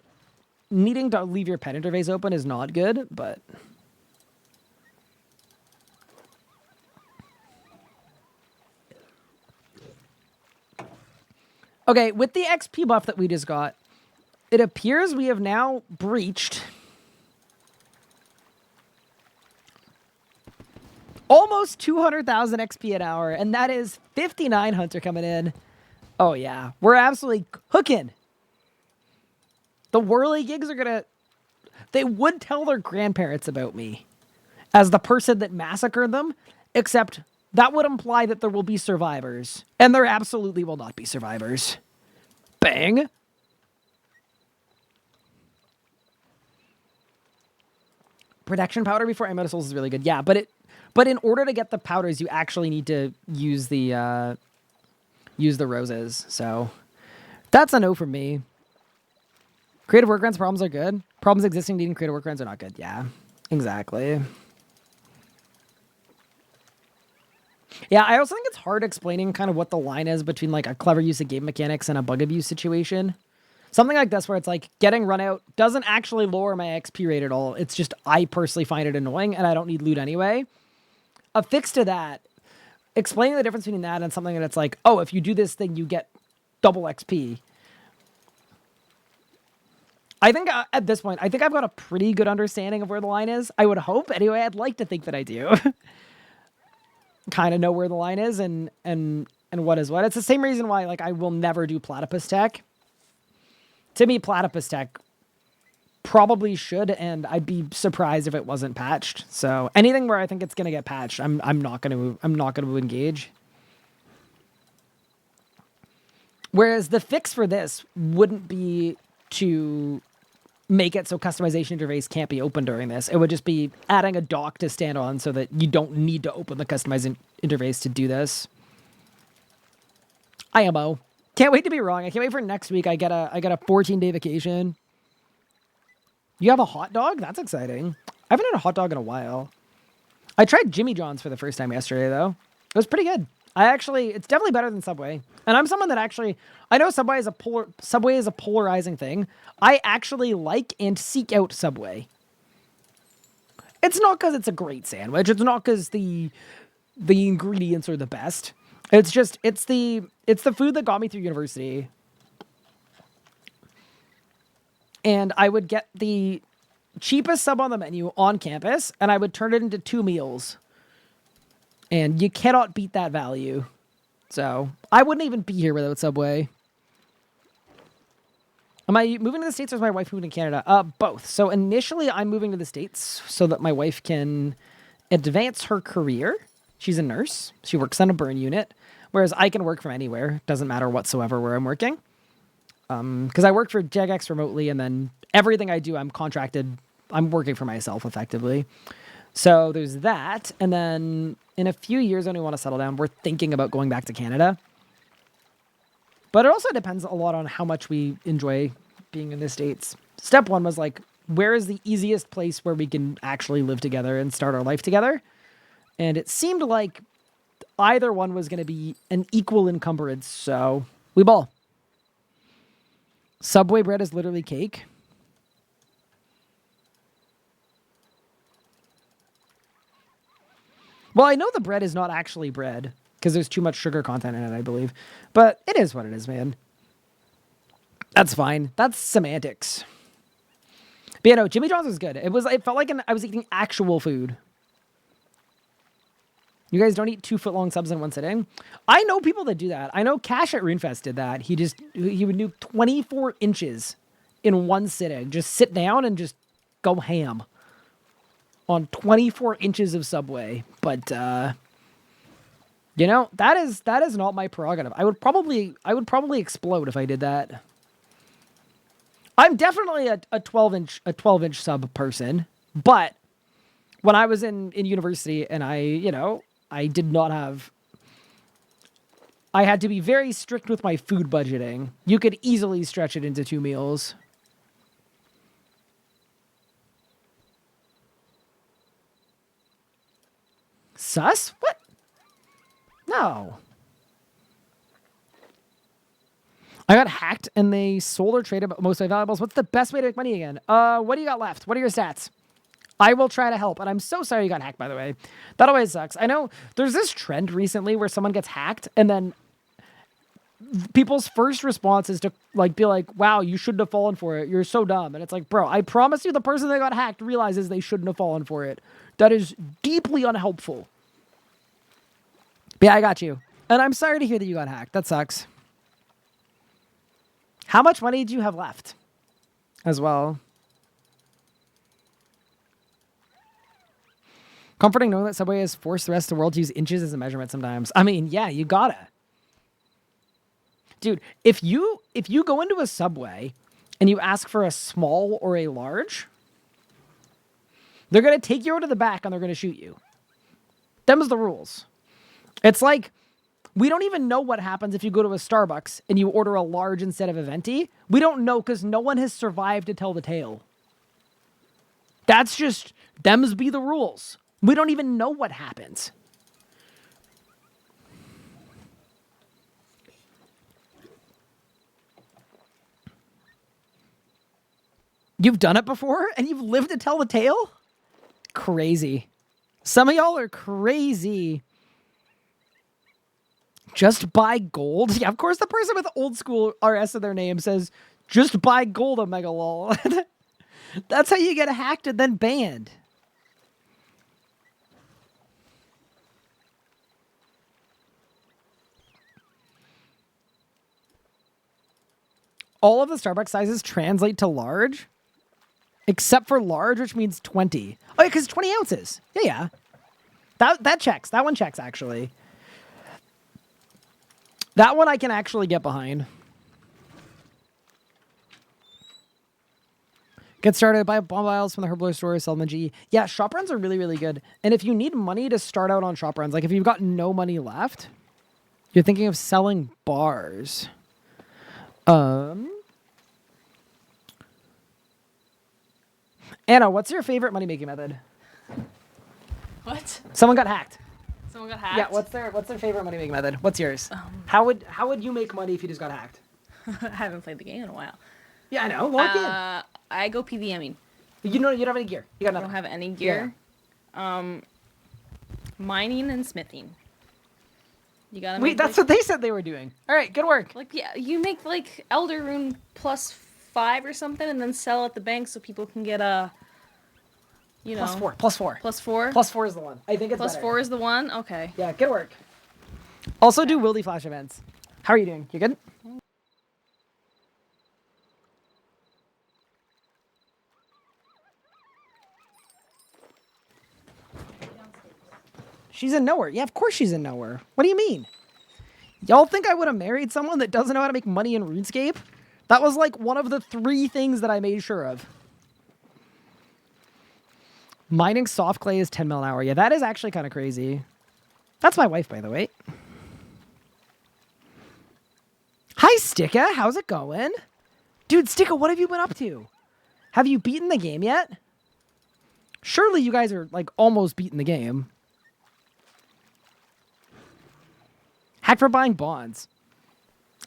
needing to leave your pet interface open is not good, but... Okay, with the XP buff that we just got, it appears we have now breached... Almost 200,000 XP an hour, and that is 59 Hunter coming in. Oh, yeah. We're absolutely hooking. The whirly gigs are gonna... They would tell their grandparents about me as the person that massacred them, except that would imply that there will be survivors. And there absolutely will not be survivors. Bang! Protection powder before Amulet of Souls is really good. Yeah, but in order to get the powders, you actually need to use the roses. So that's a no from me. Creative workarounds problems are good. Problems existing needing creative workarounds are not good. Yeah, exactly. Yeah, I also think it's hard explaining kind of what the line is between like a clever use of game mechanics and a bug abuse situation. Something like this where it's like getting run out doesn't actually lower my XP rate at all. It's just I personally find it annoying and I don't need loot anyway. A fix to that, explaining the difference between that and something that's like, oh, if you do this thing, you get double XP. I think at this point, I think I've got a pretty good understanding of where the line is. I would hope. Anyway, I'd like to think that I do. Kind of know where the line is and what is what. It's the same reason why like I will never do platypus tech. To me, platypus tech probably should, and I'd be surprised if it wasn't patched. So anything where I think it's gonna get patched, I'm not gonna engage. Whereas the fix for this wouldn't be to make it so customization interface can't be open during this. It would just be adding a dock to stand on so that you don't need to open the customizing interface to do this. IMO. Can't wait to be wrong. I can't wait for next week. I get a 14-day vacation. You have a hot dog? That's exciting. I haven't had a hot dog in a while. I tried Jimmy John's for the first time yesterday, though. It was pretty good. It's definitely better than Subway. And I'm someone that actually, I know Subway is a polarizing thing. I actually like and seek out Subway. It's not because it's a great sandwich. It's not because the ingredients are the best. It's just, it's the food that got me through university. And I would get the cheapest sub on the menu on campus, and I would turn it into 2 meals. And you cannot beat that value. So I wouldn't even be here without Subway. Am I moving to the States or is my wife moving to Canada? Both. So initially I'm moving to the States so that my wife can advance her career. She's a nurse. She works on a burn unit. Whereas I can work from anywhere. Doesn't matter whatsoever where I'm working. Because I work for Jagex remotely, and then everything I do, I'm contracted. I'm working for myself, effectively. So there's that. And then in a few years, when we want to settle down, we're thinking about going back to Canada. But it also depends a lot on how much we enjoy being in the States. Step one was like, where is the easiest place where we can actually live together and start our life together? And it seemed like either one was going to be an equal encumbrance. So we ball. Subway bread is literally cake. Well, I know the bread is not actually bread because there's too much sugar content in it, I believe. But it is what it is, man. That's fine. That's semantics. But yeah, no, Jimmy John's was good. It felt like I was eating actual food. You guys don't eat 2-foot-long subs in one sitting? I know people that do that. I know Cash at RuneFest did that. He would do 24 inches in one sitting. Just sit down and just go ham on 24 inches of Subway. But you know, that is not my prerogative. I would probably explode if I did that. I'm definitely a 12-inch sub person, but when I was in university and I did not have... I had to be very strict with my food budgeting. You could easily stretch it into 2 meals. Sus? What? No. I got hacked and they sold or traded most of my valuables. What's the best way to make money again? What do you got left? What are your stats? I will try to help, and I'm so sorry you got hacked, by the way. That always sucks. I know there's this trend recently where someone gets hacked, and then people's first response is to be like, wow, you shouldn't have fallen for it. You're so dumb. And it's like, bro, I promise you the person that got hacked realizes they shouldn't have fallen for it. That is deeply unhelpful. Yeah, I got you. And I'm sorry to hear that you got hacked. That sucks. How much money do you have left as well? Comforting knowing that Subway has forced the rest of the world to use inches as a measurement sometimes. I mean, yeah, you gotta. Dude, if you go into a Subway and you ask for a small or a large, they're going to take you over to the back and they're going to shoot you. Them's the rules. It's like, we don't even know what happens if you go to a Starbucks and you order a large instead of a venti. We don't know because no one has survived to tell the tale. That's just, them's be the rules. We don't even know what happens. You've done it before and you've lived to tell the tale? Crazy. Some of y'all are crazy. Just buy gold? Yeah, of course the person with old school RS in their name says, just buy gold, Omega lol. That's how you get hacked and then banned. All of the Starbucks sizes translate to large, except for large, which means 20. Oh, yeah, because 20 ounces. Yeah. That checks. That one checks, actually. That one I can actually get behind. Get started, buy bomb vials from the Herbalife store, sell them in GE. Yeah, shop runs are really, really good. And if you need money to start out on shop runs, like if you've got no money left, you're thinking of selling bars. Anna, what's your favorite money-making method? What? Someone got hacked. Someone got hacked? Yeah, what's their favorite money-making method? What's yours? How would you make money if you just got hacked? I haven't played the game in a while. Yeah, I know. Log in. I go PVMing. You don't have any gear. You got I nothing. don't have any gear. Yeah. Mining and smithing. You gotta Wait, make, that's what they said they were doing. All right, good work. Like, yeah, you make, like, Elder Rune +5 or something, and then sell at the bank so people can get a, you know... +4. +4? +4 is the one. I think it's better. +4 is the one? Okay. Yeah, good work. Also do Wildy Flash events. How are you doing? You good? She's in nowhere. Yeah, of course she's in nowhere. What do you mean? Y'all think I would have married someone that doesn't know how to make money in RuneScape? That was like one of the 3 things that I made sure of. Mining soft clay is 10 mil an hour. Yeah, that is actually kind of crazy. That's my wife, by the way. Hi, Sticka. How's it going? Dude, Sticka, what have you been up to? Have you beaten the game yet? Surely you guys are, like, almost beating the game. Hack for buying bonds.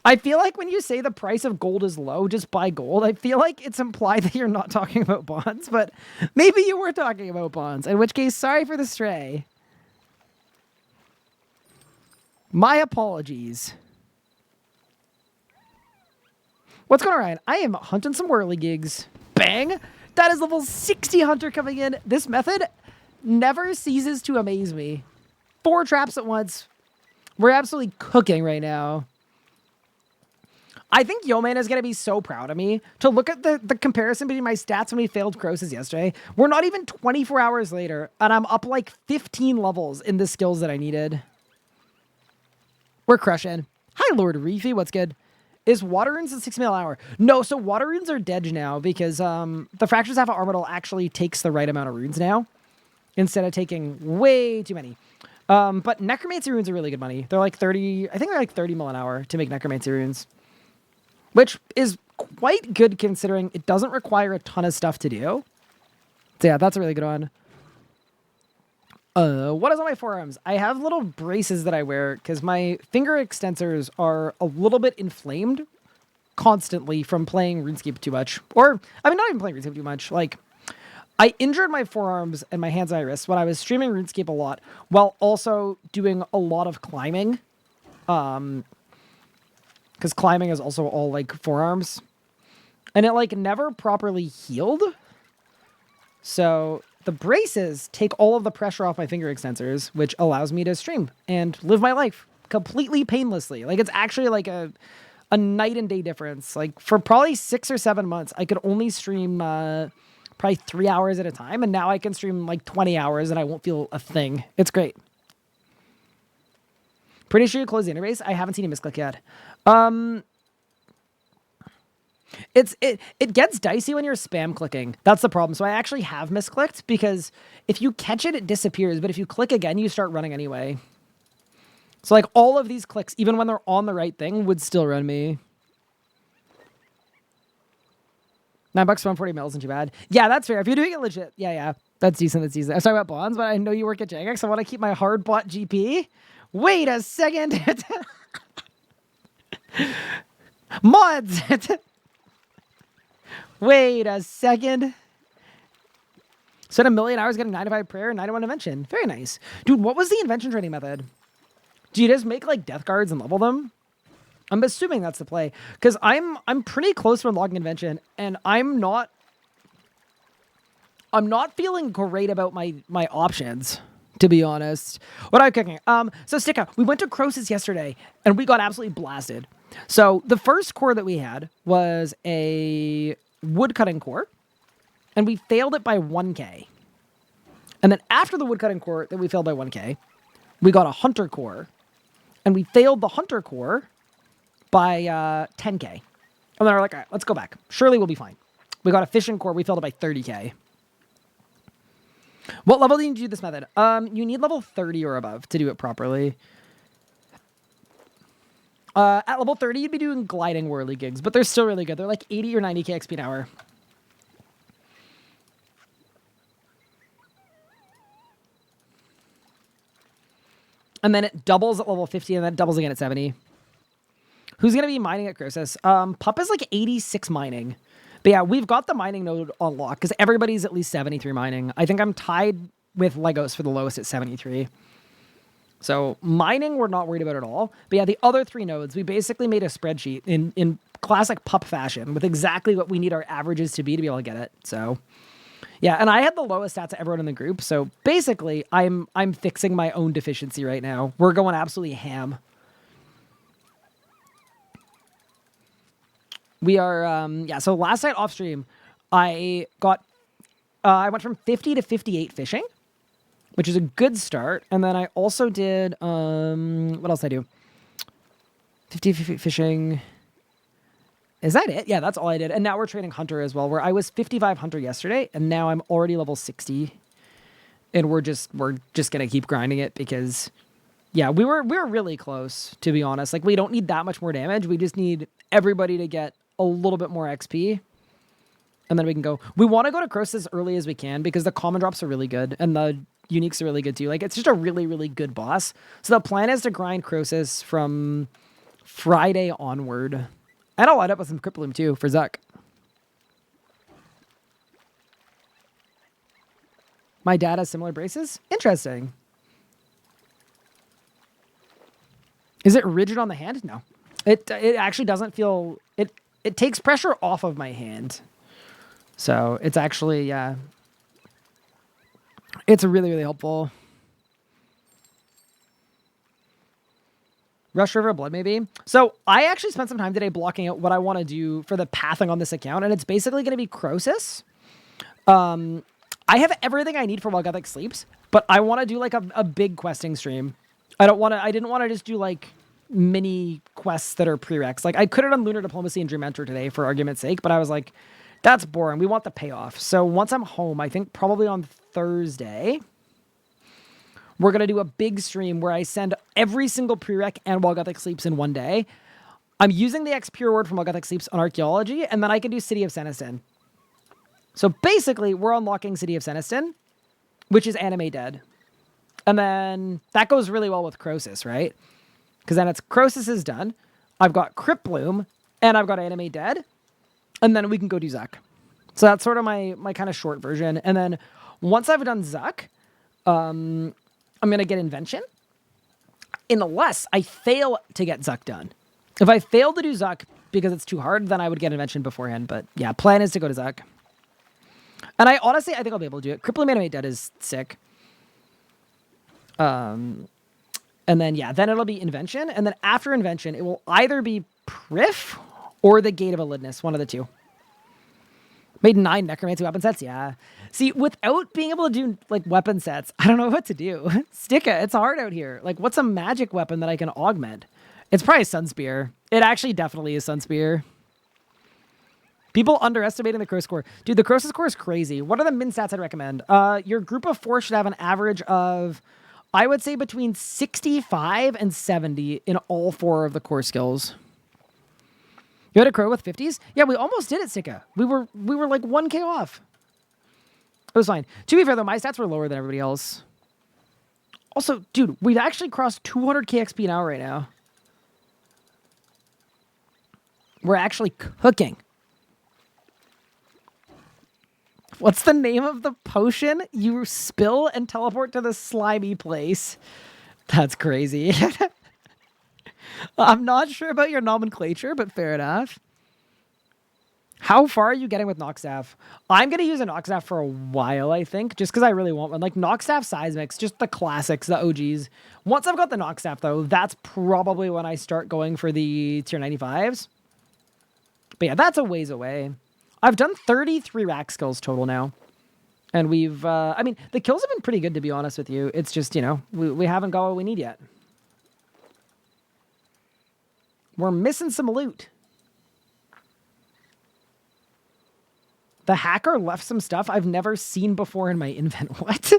I feel like when you say the price of gold is low, just buy gold. I feel like it's implied that you're not talking about bonds, but maybe you were talking about bonds, in which case, sorry for the stray. My apologies. What's going on, Ryan? I am hunting some whirly gigs. Bang! That is level 60 hunter coming in. This method never ceases to amaze me. 4 traps at once. We're absolutely cooking right now. I think Yo-Man is going to be so proud of me. To look at the comparison between my stats when we failed Crosis yesterday. We're not even 24 hours later, and I'm up like 15 levels in the skills that I needed. We're crushing. Hi, Lord Reefy. What's good? Is water runes at 6 mil an hour? No, so water runes are dead now because the Fractures Half of Armadil actually takes the right amount of runes now instead of taking way too many. But Necromancy runes are really good money. They're like 30, I think they're like 30 mil an hour to make Necromancy runes, which is quite good considering it doesn't require a ton of stuff to do. So yeah, that's a really good one. What is on my forearms? I have little braces that I wear because my finger extensors are a little bit inflamed constantly from playing RuneScape too much. Or, I mean, not even playing RuneScape too much. Like, I injured my forearms and my hands and my wrists when I was streaming RuneScape a lot while also doing a lot of climbing. Because climbing is also all, like, forearms. And it, like, never properly healed. So the braces take all of the pressure off my finger extensors, which allows me to stream and live my life completely painlessly. Like, it's actually like a night and day difference. Like, for probably 6 or 7 months, I could only stream probably 3 hours at a time, and now I can stream like 20 hours and I won't feel a thing. It's great. Pretty sure you closed the interface. I haven't seen a misclick yet. It gets dicey when you're spam clicking. That's the problem. So I actually have misclicked, because if you catch it, it disappears. But if you click again, you start running anyway. So like all of these clicks, even when they're on the right thing, would still run me. $9 for 140 mil isn't too bad. Yeah, that's fair. If you're doing it legit, yeah, that's decent. That's decent. I was talking about bonds, but I know you work at Jagex. I want to keep my hard bought GP. Wait a second. Mods. Wait a second. Spent 1 million hours getting 95 prayer and 91 invention. Very nice. Dude, what was the invention training method? Do you just make like death guards and level them? I'm assuming that's the play. Because I'm pretty close to unlocking invention, and I'm not feeling great about my options, to be honest. What am I cooking? So Sticka, we went to Crosis yesterday and we got absolutely blasted. So the first core that we had was a woodcutting core, and we failed it by 1k. And then after the woodcutting core that we failed by 1k, we got a hunter core, and we failed the hunter core by 10k. And then we're like, all right, let's go back. Surely we'll be fine. We got a fishing core. We failed it by 30k. What level do you need to do this method? You need level 30 or above to do it properly. At level 30, you'd be doing gliding whirly gigs, but they're still really good. They're like 80 or 90k XP an hour. And then it doubles at level 50, and then it doubles again at 70. Who's going to be mining at Crosis? Pup is like 86 mining. But yeah, we've got the mining node on lock, because everybody's at least 73 mining. I think I'm tied with Legos for the lowest at 73. So mining, we're not worried about at all. But yeah, the other 3 nodes, we basically made a spreadsheet in classic pup fashion with exactly what we need our averages to be able to get it. So yeah, and I had the lowest stats of everyone in the group. So basically, I'm fixing my own deficiency right now. We're going absolutely ham. We are, yeah, so last night off stream, I went from 50 to 58 fishing, which is a good start. And then I also did, what else did I do? 50 fishing. Is that it? Yeah, that's all I did. And now we're training hunter as well, where I was 55 hunter yesterday, and now I'm already level 60. And we're just going to keep grinding it because, yeah, we were really close, to be honest. Like, we don't need that much more damage. We just need everybody to get a little bit more XP. And then we can go. We want to go to Crosis as early as we can because the common drops are really good and the uniques are really good too. Like, it's just a really, really good boss. So the plan is to grind Crosis from Friday onward. And I'll end up with some Crypt Bloom too for Zuck. My dad has similar braces? Interesting. Is it rigid on the hand? No. It actually doesn't feel... It takes pressure off of my hand. So it's actually, yeah. It's really, really helpful. Rush River Blood, maybe. So I actually spent some time today blocking out what I want to do for the pathing on this account, and it's basically going to be Crosis. I have everything I need for while Gothic sleeps, but I want to do like a big questing stream. I didn't want to just do like mini quests that are prereqs. Like, I could have done Lunar Diplomacy and Dream Enter today for argument's sake, but I was like, that's boring. We want the payoff. So once I'm home, I think probably on Thursday, we're going to do a big stream where I send every single prereq and While Gothic Sleeps in one day. I'm using the XP reward from While Gothic Sleeps on Archaeology, and then I can do City of Seniston. So basically, we're unlocking City of Seniston, which is anime dead. And then that goes really well with Crosis, right? Because then it's Crosis is done. I've got Crypt Bloom, and I've got anime dead. And then we can go do Zuck. So that's sort of my kind of short version. And then once I've done Zuck, I'm going to get Invention. Unless I fail to get Zuck done. If I fail to do Zuck because it's too hard, then I would get Invention beforehand. But yeah, plan is to go to Zuck. And I honestly, I think I'll be able to do it. Crippling Animate Dead is sick. And then, yeah, then it'll be Invention. And then after Invention, it will either be Prif or the Gate of Elidness, one of the two. Made 9 Necromancy weapon sets, yeah. See, without being able to do, like, weapon sets, I don't know what to do. Sticka, it's hard out here. Like, what's a magic weapon that I can augment? It's probably Sunspear. It actually definitely is Sunspear. People underestimating the Crosis core. Dude, the Crosis core is crazy. What are the min stats I'd recommend? Your group of 4 should have an average of, I would say, between 65 and 70 in all 4 of the core skills. You had a crow with 50s? Yeah, we almost did it, Sika. We were like 1k off. It was fine. To be fair, though, my stats were lower than everybody else. Also, dude, we've actually crossed 200k XP now right now. We're actually cooking. What's the name of the potion? You spill and teleport to the slimy place. That's crazy. I'm not sure about your nomenclature, but fair enough. How far are you getting with Knockstaff? I'm going to use a Knockstaff for a while, I think, just because I really want one. Like, Knockstaff Seismics, just the classics, the OGs. Once I've got the Knockstaff, though, that's probably when I start going for the tier 95s. But yeah, that's a ways away. I've done 33 rack skills total now. And we've, I mean, the kills have been pretty good, to be honest with you. It's just, you know, we haven't got what we need yet. We're missing some loot. The hacker left some stuff I've never seen before in my invent. What?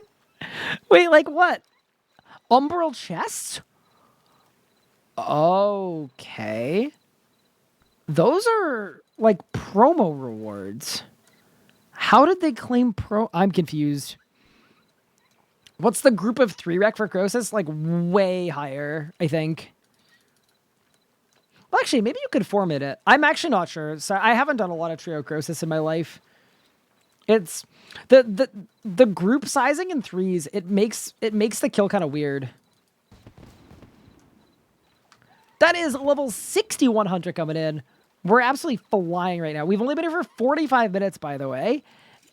Wait, like what? Umbral chests? Okay. Those are like promo rewards. How did they claim I'm confused. What's the group of 3 rec for Crosis? Like way higher, I think. Well, actually, maybe you could format it. I'm actually not sure. So I haven't done a lot of trio Crosis in my life. It's the group sizing in 3s. It makes the kill kind of weird. That is level 61 Hunter coming in. We're absolutely flying right now. We've only been here for 45 minutes, by the way.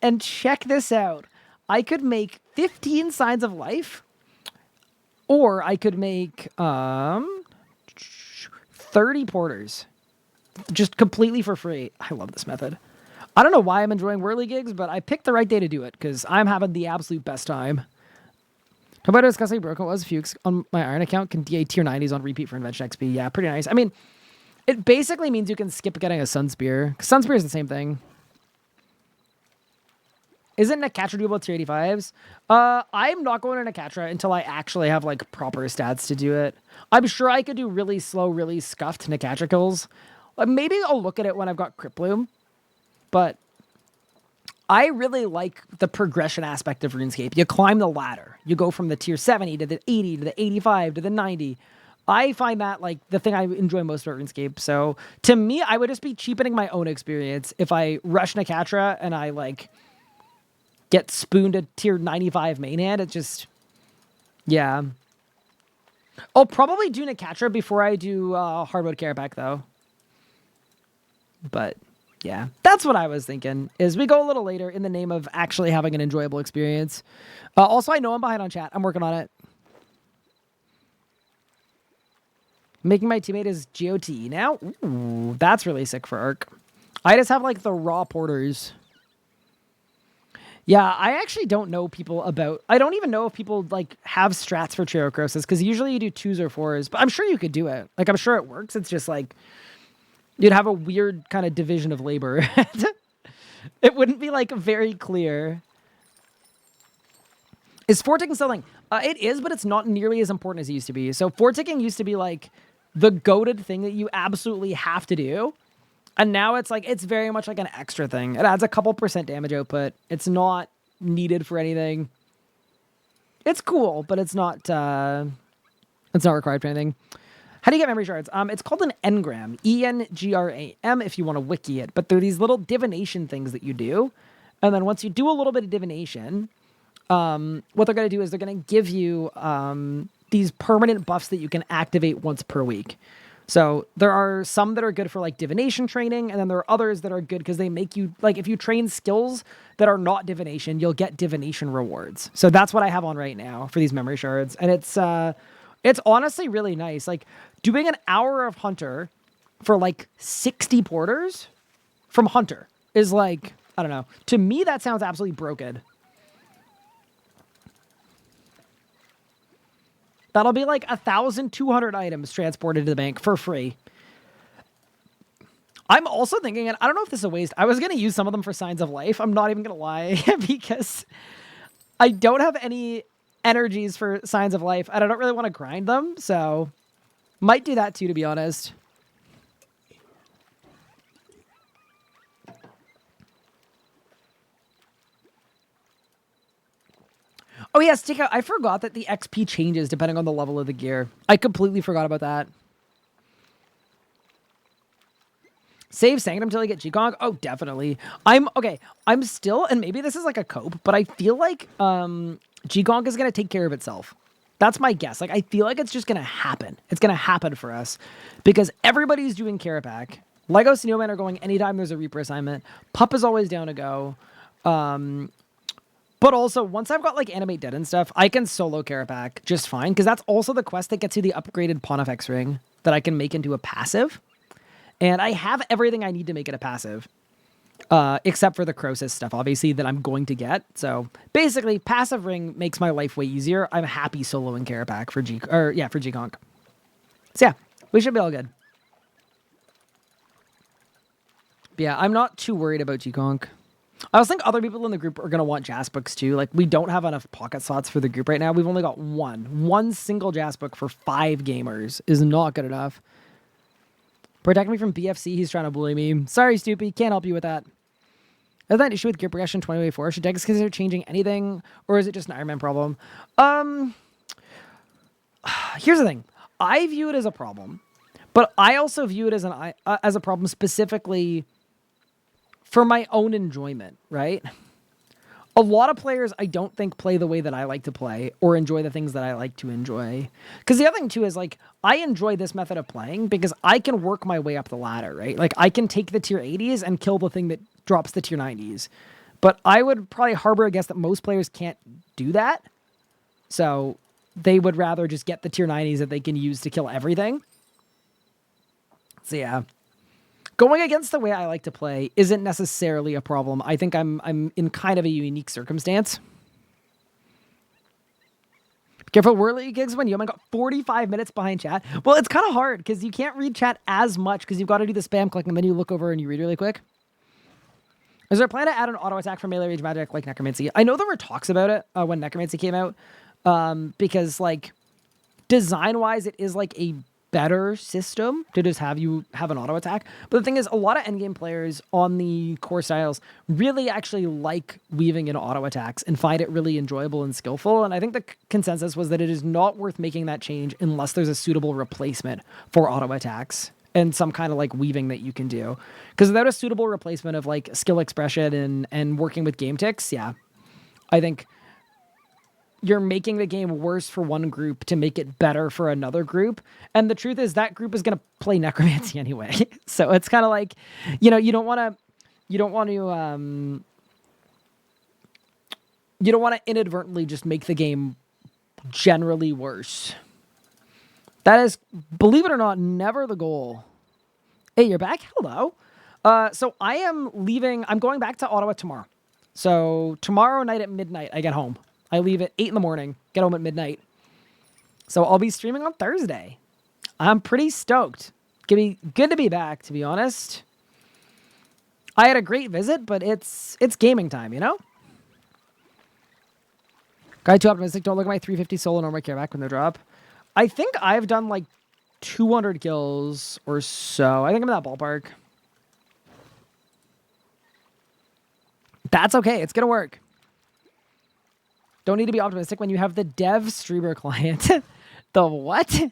And check this out. I could make 15 Signs of Life. Or I could make 30 porters. Just completely for free. I love this method. I don't know why I'm enjoying whirly gigs, but I picked the right day to do it because I'm having the absolute best time. How about discussing how broken it was? Fuchs on my Iron account can DA tier 90s on repeat for Invention XP. Yeah, pretty nice. I mean, it basically means you can skip getting a Sunspear. Sunspear is the same thing. Isn't Necatra doable tier 85s? I'm not going to Necatra until I actually have like proper stats to do it. I'm sure I could do really slow, really scuffed Necatra kills. Maybe I'll look at it when I've got Crypt Bloom. But I really like the progression aspect of RuneScape. You climb the ladder. You go from the tier 70 to the 80 to the 85 to the 90. I find that like the thing I enjoy most about RuneScape. So to me, I would just be cheapening my own experience if I rush Necatra and I like get spooned a tier 95 main hand. It's just, yeah. I'll probably do Necatra before I do Hardwood Carapac though. But yeah, that's what I was thinking, is we go a little later in the name of actually having an enjoyable experience. Also, I know I'm behind on chat. I'm working on it. Making my teammate is GOT now. Ooh, that's really sick for Arc. I just have like the raw porters. Yeah, I actually don't know people about... I don't even know if people like have strats for Trio Crosis, because usually you do 2s or 4s, but I'm sure you could do it. Like, I'm sure it works. It's just like... You'd have a weird kind of division of labor. It wouldn't be, like, very clear. Is fort-ticking something? It is, but it's not nearly as important as it used to be. So fort-ticking used to be, like, the goated thing that you absolutely have to do. And now it's, like, it's very much like an extra thing. It adds a couple % damage output. It's not needed for anything. It's cool, but it's not required for anything. How do you get memory shards? It's called an engram, E-N-G-R-A-M, if you want to wiki it. But they're these little divination things that you do. And then once you do a little bit of divination, what they're going to do is they're going to give you these permanent buffs that you can activate once per week. So there are some that are good for like divination training, and then there are others that are good because they make you, like, if you train skills that are not divination, you'll get divination rewards. So that's what I have on right now for these memory shards, and it's honestly really nice. Like, doing an hour of hunter for like 60 porters from hunter is like, I don't know. To me, that sounds absolutely broken. That'll be like 1,200 items transported to the bank for free. I'm also thinking, and I don't know if this is a waste, I was going to use some of them for Signs of Life. I'm not even going to lie, because I don't have any energies for Signs of Life, and I don't really want to grind them, so might do that too, to be honest. Oh yeah, Stickout, I forgot that the XP changes depending on the level of the gear. I completely forgot about that. Save Sanctum until I get G-Kong? Oh, definitely. I'm still, and maybe this is like a cope, but I feel like G-Kong is going to take care of itself. That's my guess. Like, I feel like it's just going to happen. It's going to happen for us. Because everybody's doing Carapac. Lego Snowman are going anytime there's a Reaper assignment. Pup is always down to go. But also, once I've got, like, Animate Dead and stuff, I can solo Carapac just fine, because that's also the quest that gets you the upgraded Pontifex ring that I can make into a passive. And I have everything I need to make it a passive, except for the Crosis stuff, obviously, that I'm going to get. So, basically, passive ring makes my life way easier. I'm happy soloing Carapac for G-Conk. So, yeah, we should be all good. But yeah, I'm not too worried about G-Conk. I also think other people in the group are going to want Jas books too. Like, we don't have enough pocket slots for the group right now. We've only got one single Jas book for 5 gamers is not good enough. Protect me from BFC. He's trying to bully me. Sorry, Stoopy. Can't help you with that. Is that an issue with gear progression 2024? Should decks consider changing anything, or is it just an Iron Man problem? Here's the thing. I view it as a problem, but I also view it as a problem specifically for my own enjoyment, right? A lot of players, I don't think, play the way that I like to play or enjoy the things that I like to enjoy. Because the other thing, too, is, like, I enjoy this method of playing because I can work my way up the ladder, right? Like, I can take the tier 80s and kill the thing that drops the tier 90s. But I would probably harbor a guess that most players can't do that. So they would rather just get the tier 90s that they can use to kill everything. So, yeah. Going against the way I like to play isn't necessarily a problem. I think I'm in kind of a unique circumstance. Careful, Whirly Gigs when you got 45 minutes behind chat. Well, it's kind of hard because you can't read chat as much because you've got to do the spam click and then you look over and you read really quick. Is there a plan to add an auto attack for melee range magic like Necromancy? I know there were talks about it when Necromancy came out because, like, design-wise, it is like a better system to just have you have an auto attack. But the thing is, a lot of endgame players on the core styles really actually like weaving in auto attacks and find it really enjoyable and skillful. And I think the consensus was that it is not worth making that change unless there's a suitable replacement for auto attacks and some kind of like weaving that you can do. Because without a suitable replacement of like skill expression and working with game ticks, yeah, I think you're making the game worse for one group to make it better for another group. And the truth is that group is going to play Necromancy anyway. So it's kind of like, you know, you don't want to inadvertently just make the game generally worse. That is, believe it or not, never the goal. Hey, you're back? Hello. So I'm going back to Ottawa tomorrow. So tomorrow night at midnight, I get home. I leave at 8 in the morning, get home at midnight. So I'll be streaming on Thursday. I'm pretty stoked. It'll be good to be back, to be honest. I had a great visit, but it's gaming time, you know? Guy too optimistic. Don't look at my 350 solo nor my care back when they drop. I think I've done like 200 kills or so. I think I'm in that ballpark. That's okay. It's going to work. Don't need to be optimistic when you have the dev streamer client. The what?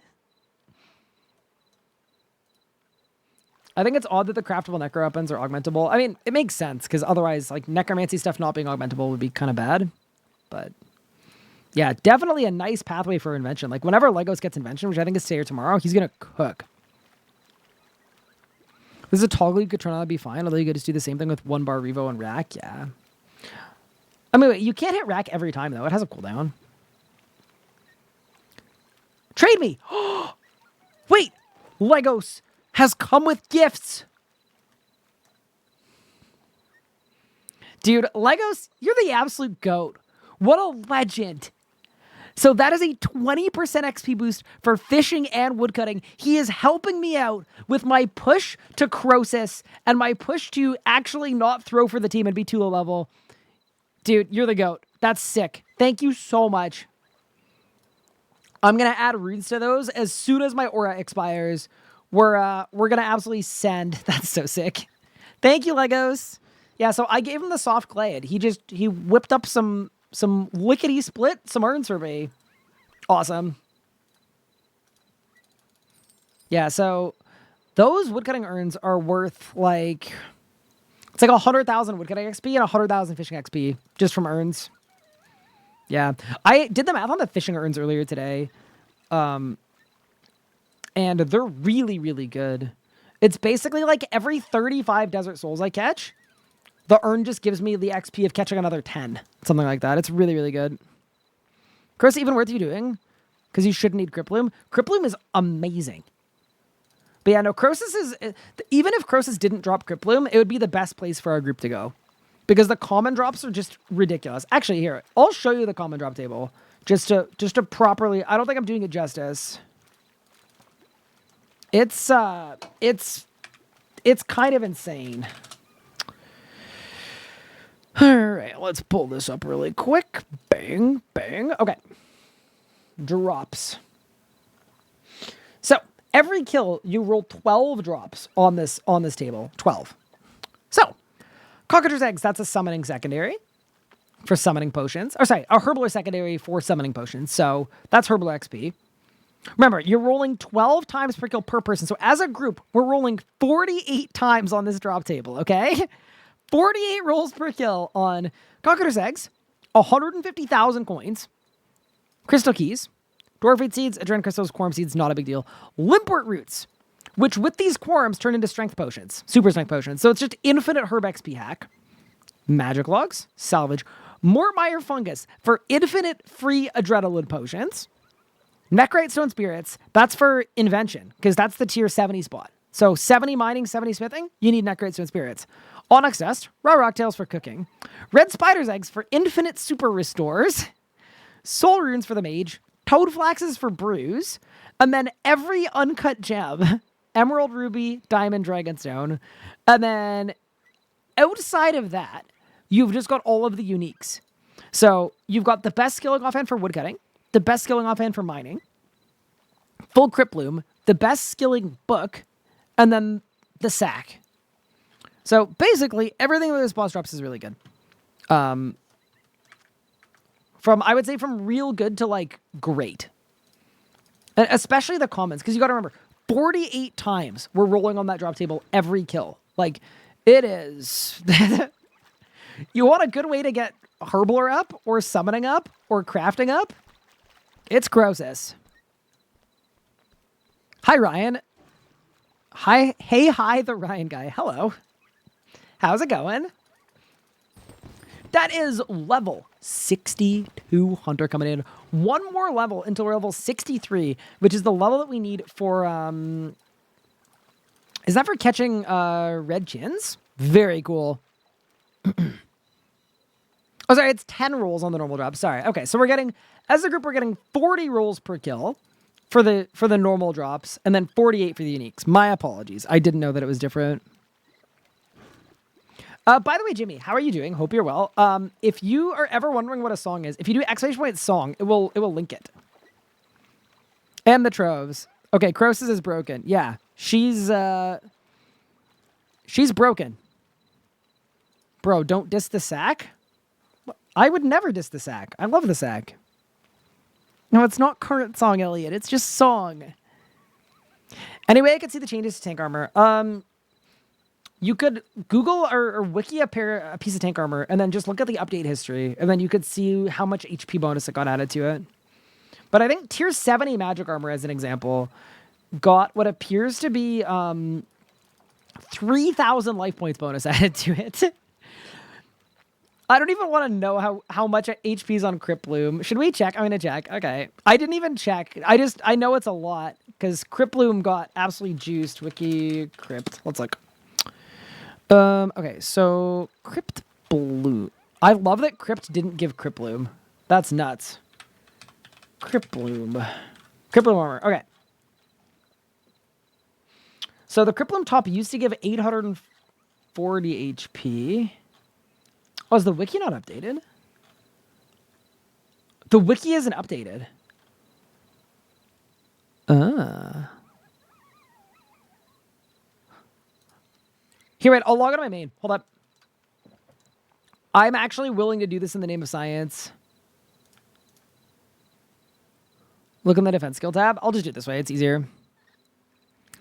I think it's odd that the craftable necro weapons are augmentable. I mean, it makes sense because otherwise, like, necromancy stuff not being augmentable would be kind of bad. But yeah, definitely a nice pathway for invention. Like, whenever Legos gets invention, which I think is today or tomorrow, he's going to cook. This is a toggle you could turn on, that'd be fine. Although you could just do the same thing with 1 bar Revo and rack. Yeah. I mean, wait, you can't hit rack every time, though. It has a cooldown. Trade me! Wait! Legos has come with gifts! Dude, Legos, you're the absolute GOAT. What a legend. So that is a 20% XP boost for fishing and woodcutting. He is helping me out with my push to Crosis and my push to actually not throw for the team and be too low level. Dude, you're the GOAT. That's sick. Thank you so much. I'm going to add runes to those as soon as my aura expires. We're going to absolutely send. That's so sick. Thank you, Legos. Yeah, so I gave him the soft clay and he whipped up some lickety split, some urns for me. Awesome. Yeah, so those woodcutting urns are worth like, it's like 100,000 woodcutting XP and 100,000 fishing XP just from urns. Yeah, I did the math on the fishing urns earlier today. And they're really, really good. It's basically like every 35 desert souls I catch, the urn just gives me the XP of catching another 10. Something like that. It's really, really good. Chris, even worth you doing? Because you shouldn't need Criploom. Criploom is amazing. But yeah, no, Crosis is... Even if Crosis didn't drop Criploom, it would be the best place for our group to go. Because the common drops are just ridiculous. Actually, here, I'll show you the common drop table. Just to properly... I don't think I'm doing it justice. It's kind of insane. All right, let's pull this up really quick. Bang, bang. Okay. Drops. So, every kill, you roll 12 drops on this table. 12. So, Cockatrice Eggs, that's a summoning secondary for summoning potions. Or sorry, a Herbler secondary for summoning potions. So, that's Herbler XP. Remember, you're rolling 12 times per kill per person. So, as a group, we're rolling 48 times on this drop table, okay? 48 rolls per kill on Cockatrice Eggs, 150,000 coins, Crystal Keys, Dwarfate Seeds, Adrenaline Crystals, Quorum Seeds, not a big deal. Limpwort Roots, which with these Quorums turn into Strength Potions, Super Strength Potions. So it's just infinite Herb XP hack. Magic Logs, Salvage, Mortmire Fungus for infinite free Adrenaline Potions. Necrite Stone Spirits, that's for Invention, because that's the tier 70 spot. So 70 mining, 70 smithing, you need Necrite Stone Spirits. Onyx Dust, Raw Rocktails for cooking. Red Spider's Eggs for infinite super restores. Soul Runes for the mage. Toad Flaxes for brews. And then every uncut gem. Emerald, Ruby, Diamond, Dragonstone. And then outside of that, you've just got all of the uniques. So you've got the best skilling offhand for woodcutting. The best skilling offhand for mining. Full Criploom. The best skilling book. And then the sack. So basically, everything with this boss drops is really good. I would say from real good to like great. And especially the commons, because you got to remember, 48 times we're rolling on that drop table every kill. Like, it is... You want a good way to get Herbler up, or summoning up, or crafting up? It's Crosis. Hi, Ryan. Hi, the Ryan guy. Hello. How's it going? That is level 62 Hunter coming in. One more level until we're level 63, which is the level that we need for, is that for catching, red chins? Very cool. Oh, sorry, it's 10 rolls on the normal drop. Sorry. Okay, so we're getting, as a group, we're getting 40 rolls per kill for the normal drops, and then 48 for the uniques. My apologies. I didn't know that it was different. By the way, Jimmy, how are you doing? Hope you're well. If you are ever wondering what a song is, if you do ! song, it will link it. And the troves. Okay, Crosis is broken. Yeah, she's broken. Bro, don't diss the sack. I would never diss the sack. I love the sack. No, it's not current song, Elliot. It's just song. Anyway, I could see the changes to tank armor. You could Google or wiki a piece of tank armor and then just look at the update history, and then you could see how much HP bonus it got added to it. But I think tier 70 magic armor, as an example, got what appears to be 3,000 life points bonus added to it. I don't even want to know how much HP is on Crypt Bloom. Should we check? I'm going to check. Okay. I didn't even check. I know it's a lot because Crypt Bloom got absolutely juiced. Wiki Crypt. Let's look. Okay, so Crypt Bloom. I love that Crypt didn't give Crypt Bloom. That's nuts. Crypt Bloom. Crypt Bloom armor. Okay. So the Crypt Bloom top used to give 840 HP. Oh, is the wiki not updated? The wiki isn't updated. Here, wait, I'll log on to my main. Hold up. I'm actually willing to do this in the name of science. Look in the defense skill tab. I'll just do it this way. It's easier.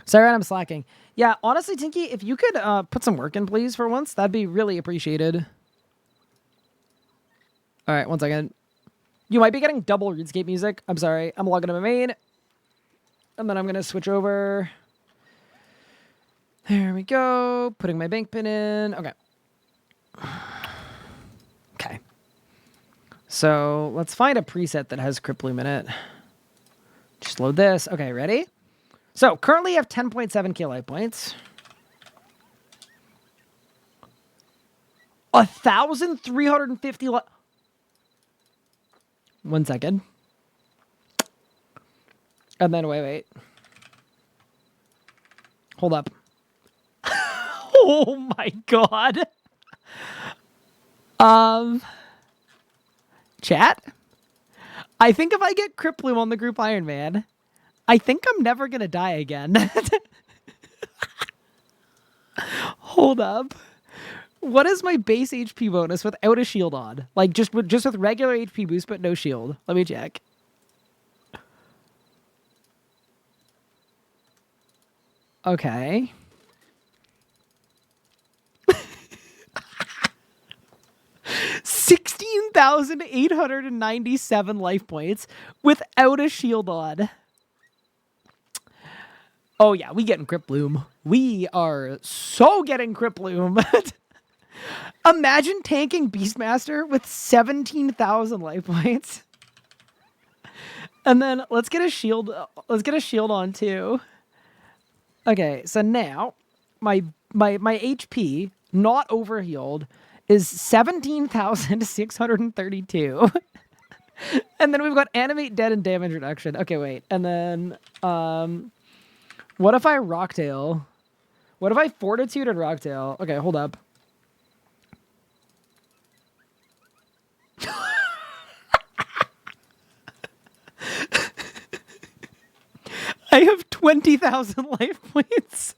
Sorry, I'm slacking. Yeah, honestly, Tinky, if you could put some work in, please, for once, that'd be really appreciated. All right, 1 second. You might be getting double RuneScape music. I'm sorry. I'm logging to my main. And then I'm going to switch over. There we go. Putting my bank pin in. Okay. Okay. So let's find a preset that has Crypt Bloom in it. Just load this. Okay, ready? So currently I have 10.7k life points. 1,350 life. 1 second. And then wait. Hold up. Oh my god. Chat? I think if I get Crypt Bloom on the group Iron Man, I think I'm never gonna die again. Hold up. What is my base HP bonus without a shield on? Like just with regular HP boost but no shield. Let me check. Okay. 16,897 life points without a shield on. Oh yeah, we getting Crypt Bloom. We are so getting Crypt Bloom. Imagine tanking Beastmaster with 17,000 life points. And then let's get a shield. Let's get a shield on too. Okay, so now my HP not overhealed is 17,632. And then we've got animate, dead, and damage reduction. Okay, wait. And then what if I Rocktail? What if I Fortitude and Rocktail? Okay, hold up. I have 20,000 life points.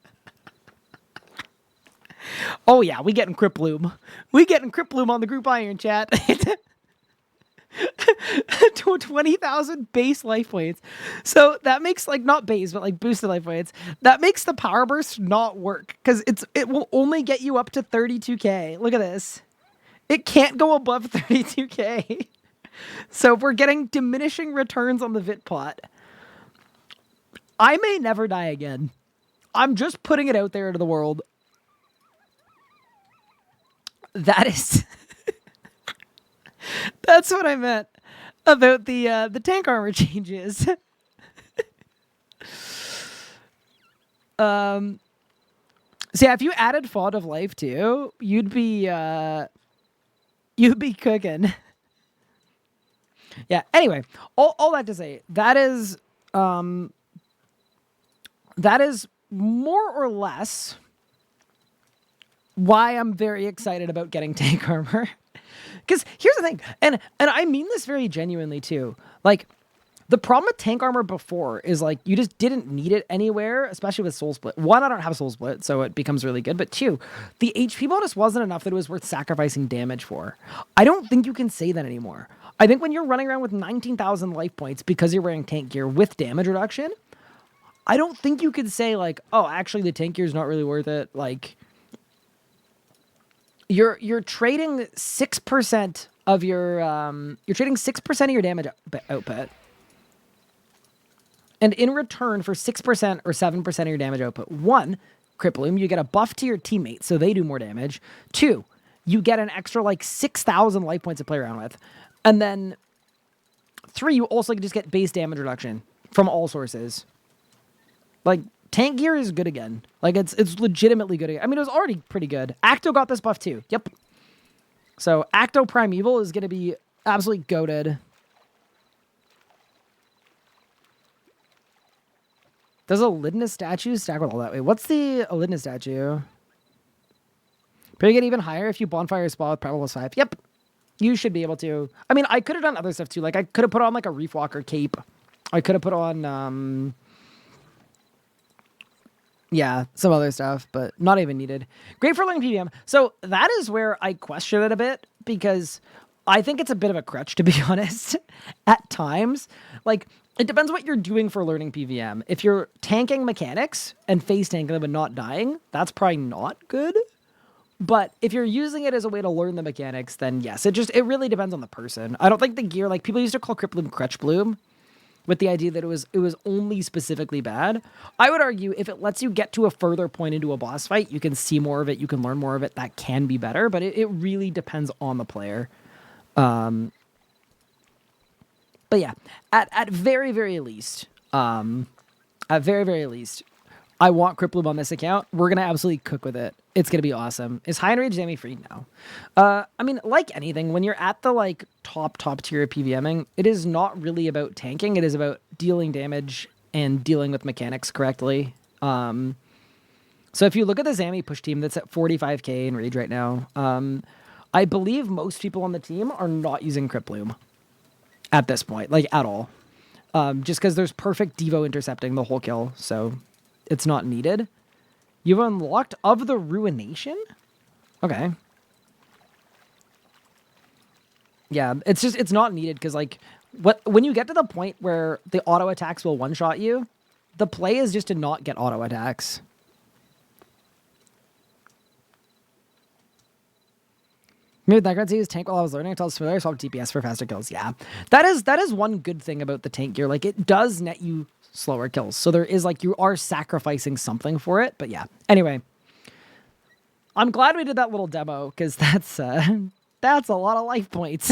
Oh yeah, we getting Crypt Bloom. We getting Crypt Bloom on the group Iron chat. 20,000 base life points. So that makes like not base, but like boosted life points. That makes the power burst not work because it will only get you up to 32k. Look at this. It can't go above 32k. So we're getting diminishing returns on the Vit pot. I may never die again. I'm just putting it out there into the world. That is... That's what I meant about the tank armor changes. So yeah, if you added Font of Life too, you'd be cooking. Yeah, anyway, all that to say, that is more or less why I'm very excited about getting tank armor. Because here's the thing, and I mean this very genuinely too. Like, the problem with tank armor before is like you just didn't need it anywhere, especially with Soul Split. One, I don't have Soul Split, so it becomes really good. But two, the HP bonus wasn't enough that it was worth sacrificing damage for. I don't think you can say that anymore. I think when you're running around with 19,000 life points because you're wearing tank gear with damage reduction, I don't think you could say like, oh, actually the tank gear is not really worth it. Like, you're trading 6% of your damage output, and in return for 6% or 7% of your damage output, one, Crit Bloom, you get a buff to your teammates, so they do more damage. 2, you get an extra like 6,000 life points to play around with. And then 3, you also just get base damage reduction from all sources. Like, tank gear is good again. Like, it's legitimately good again. I mean, it was already pretty good. Acto got this buff too. Yep. So, Acto Primeval is going to be absolutely goated. Does a Lydna statue stack with all that? Wait, what's the Lydna statue? Probably get even higher if you bonfire spell with Primal +5. Yep. You should be able to. I mean, I could have done other stuff too. Like, I could have put on like a Reef Walker cape. I could have put on, yeah, some other stuff, but not even needed. Great for learning PVM. So that is where I question it a bit, because I think it's a bit of a crutch, to be honest, at times. Like, it depends what you're doing for learning PVM. If you're tanking mechanics and face tanking them and not dying, that's probably not good. But if you're using it as a way to learn the mechanics, then yes, it really depends on the person. I don't think the gear, like, people used to call Crit Bloom Crutch Bloom with the idea that it was only specifically bad. I would argue if it lets you get to a further point into a boss fight, you can see more of it, you can learn more of it, that can be better, but it really depends on the player. But yeah, at very, very least, I want Crit Bloom on this account. We're going to absolutely cook with it. It's going to be awesome. Is High Enrage Zami free? No. I mean, like anything, when you're at the like top tier of PVMing, it is not really about tanking. It is about dealing damage and dealing with mechanics correctly. So if you look at the Zami push team that's at 45k in Rage right now, I believe most people on the team are not using Crit Bloom at this point, like at all. Just because there's perfect Devo intercepting the whole kill, so it's not needed. You've unlocked Of the Ruination? Okay. Yeah, it's not needed because, like, when you get to the point where the auto attacks will one-shot you, the play is just to not get auto attacks. Maybe Necromancy is tank while I was learning until smoother, so I'll DPS for faster kills. Yeah, that is one good thing about the tank gear. Like, it does net you slower kills. So there is, like, you are sacrificing something for it. But yeah, anyway, I'm glad we did that little demo because that's a lot of life points.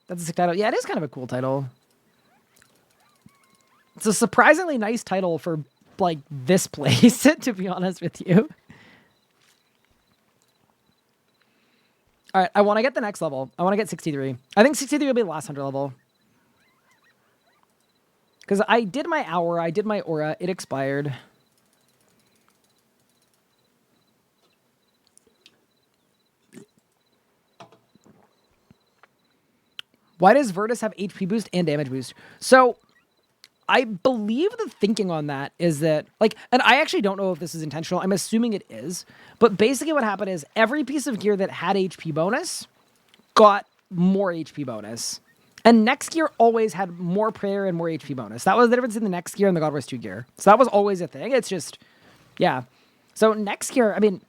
That's a sick title. Yeah, it is kind of a cool title. It's a surprisingly nice title for, like, this place, to be honest with you. All right, I want to get the next level. I want to get 63. I think 63 will be the last 100 level. Because I did my hour, I did my aura, it expired. Why does VODS have HP boost and damage boost? So, I believe the thinking on that is that, like, and I actually don't know if this is intentional. I'm assuming it is. But basically what happened is every piece of gear that had HP bonus got more HP bonus. And next gear always had more prayer and more HP bonus. That was the difference in the next gear and the God Wars 2 gear. So that was always a thing. It's just, yeah. So next gear, I mean,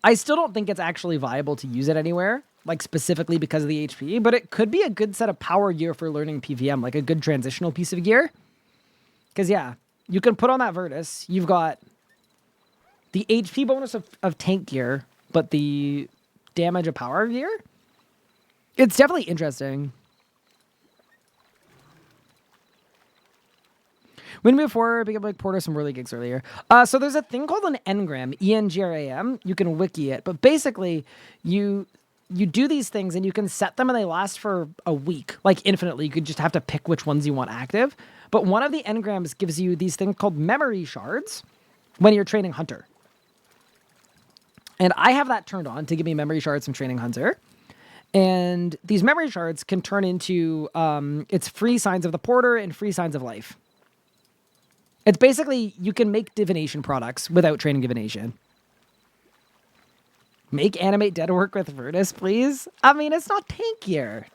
I still don't think it's actually viable to use it anywhere, like specifically because of the HP, but it could be a good set of power gear for learning PVM, like a good transitional piece of gear. Because, yeah, you can put on that VODS. You've got the HP bonus of tank gear, but the damage of power gear. It's definitely interesting. When we move forward, pick up like Porter some whirly gigs earlier. So there's a thing called an engram, E-N-G-R-A-M. You can wiki it, but basically you do these things and you can set them and they last for a week, like infinitely. You could just have to pick which ones you want active. But one of the engrams gives you these things called memory shards when you're training Hunter. And I have that turned on to give me memory shards from training Hunter. And these memory shards can turn into, it's free signs of the Porter and free signs of life. It's basically, you can make divination products without training divination. Make animate dead work with VODS, please. I mean, it's not tankier.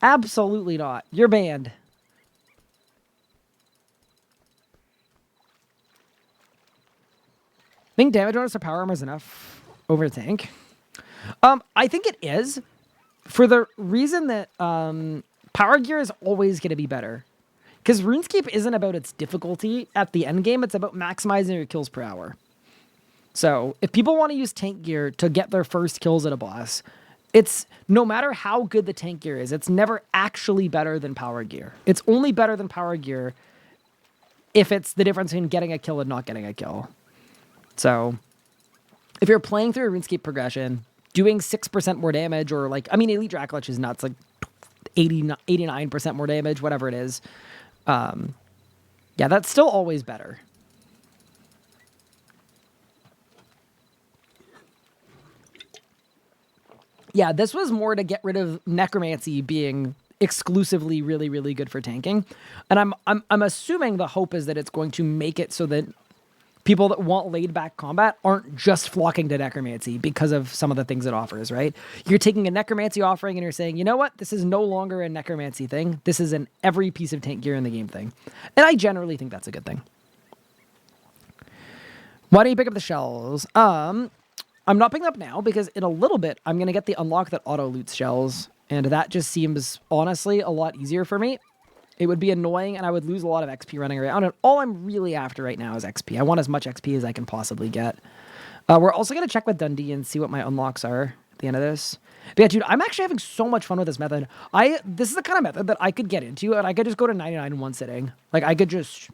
Absolutely not. You're banned. Think damage bonus or power armor is enough over tank? I think it is. For the reason that Power gear is always going to be better. Because RuneScape isn't about its difficulty at the end game, it's about maximizing your kills per hour. So, if people want to use tank gear to get their first kills at a boss, it's no matter how good the tank gear is, it's never actually better than power gear. It's only better than power gear if it's the difference between getting a kill and not getting a kill. So, if you're playing through a RuneScape progression, doing 6% more damage, or like, I mean, Elite Dracolich is nuts, like 89% more damage, whatever it is. Yeah, that's still always better. Yeah, this was more to get rid of Necromancy being exclusively really, really good for tanking. And I'm assuming the hope is that it's going to make it so that people that want laid-back combat aren't just flocking to Necromancy because of some of the things it offers, right? You're taking a Necromancy offering and you're saying, you know what? This is no longer a Necromancy thing. This is an every piece of tank gear in the game thing. And I generally think that's a good thing. Why don't you pick up the shells? I'm not picking up now because in a little bit, I'm going to get the unlock that auto-loots shells. And that just seems, honestly, a lot easier for me. It would be annoying, and I would lose a lot of XP running around. And all I'm really after right now is XP. I want as much XP as I can possibly get. We're also going to check with Dundee and see what my unlocks are at the end of this. But yeah, dude, I'm actually having so much fun with this method. This is the kind of method that I could get into, and I could just go to 99 in one sitting. Like, I could just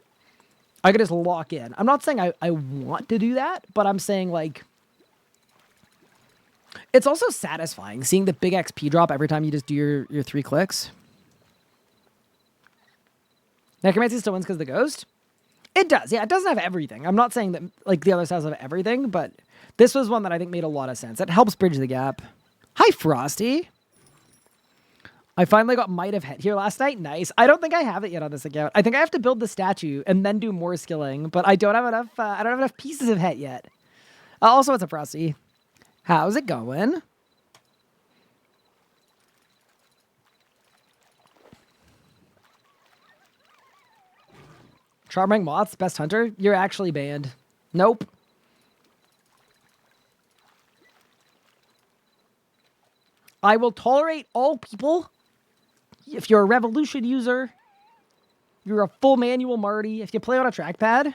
lock in. I'm not saying I want to do that, but I'm saying, like, it's also satisfying seeing the big XP drop every time you just do your 3 clicks. Necromancy still wins because of the ghost? It does. Yeah, it doesn't have everything. I'm not saying that like the other styles have everything, but this was one that I think made a lot of sense. It helps bridge the gap. Hi, Frosty. I finally got Might of Het here last night. Nice. I don't think I have it yet on this account. I think I have to build the statue and then do more skilling, but I don't have enough. I don't have enough pieces of Het yet. Also, what's up, Frosty? How's it going? Charming Moths, best hunter? You're actually banned. Nope. I will tolerate all people. If you're a Revolution user, you're a full manual Marty, if you play on a trackpad.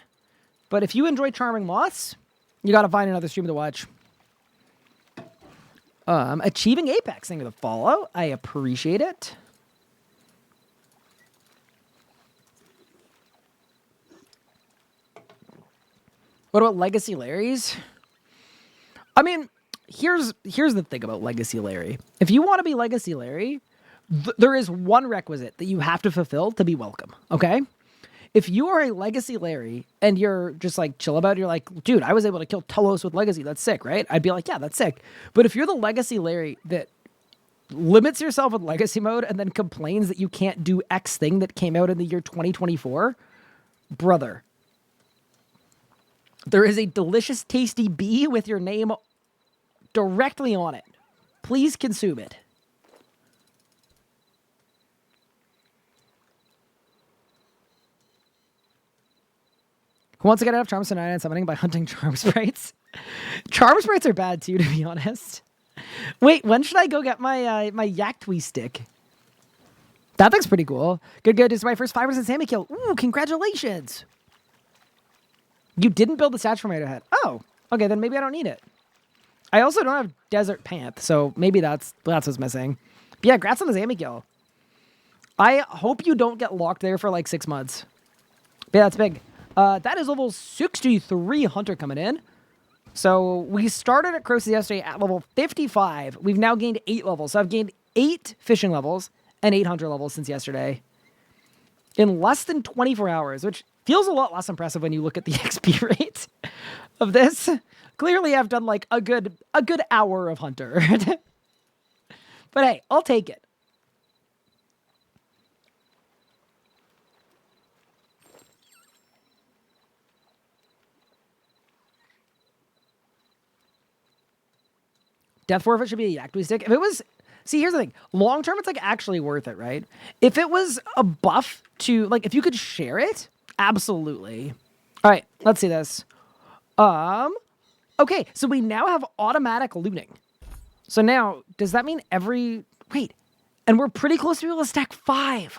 But if you enjoy Charming Moths, you gotta find another streamer to watch. Achieving Apex, thank you for the follow. I appreciate it. What about Legacy Larry's? I mean, here's the thing about Legacy Larry. If you want to be Legacy Larry, there is one requisite that you have to fulfill to be welcome, okay? If you are a Legacy Larry and you're just like chill about it, you're like, dude, I was able to kill Telos with Legacy. That's sick, right? I'd be like, yeah, that's sick. But if you're the Legacy Larry that limits yourself with Legacy mode and then complains that you can't do X thing that came out in the year 2024, brother, there is a delicious, tasty bee with your name directly on it. Please consume it. Who wants to get out of Charm Tonight and summoning by hunting Charm Sprites? Charm Sprites are bad too, to be honest. Wait, when should I go get my my Yaktwi stick? That looks pretty cool. Good, good. This is my first 5% Sammy kill. Ooh, congratulations. You didn't build the statue for my head. Oh, okay, then maybe I don't need it. I also don't have Desert Panth, so maybe that's what's missing. But yeah, congrats on the Zammy kill. I hope you don't get locked there for like 6 months. But yeah, that's big. That is level 63 Hunter coming in. So we started at Crosis yesterday at level 55. We've now gained 8 levels. So I've gained 8 fishing levels and 8 Hunter levels since yesterday. In less than 24 hours, which feels a lot less impressive when you look at the XP rate of this. Clearly, I've done like a good hour of Hunter. But hey, I'll take it. Death Forfeit should be a Yaktwi stick. If it was... See, here's the thing. Long term, it's like actually worth it, right? If it was a buff to... Like, if you could share it... Absolutely. All right, let's see this. Okay, so we now have automatic looting. So now, does that mean every... Wait, And we're pretty close to be able to stack 5.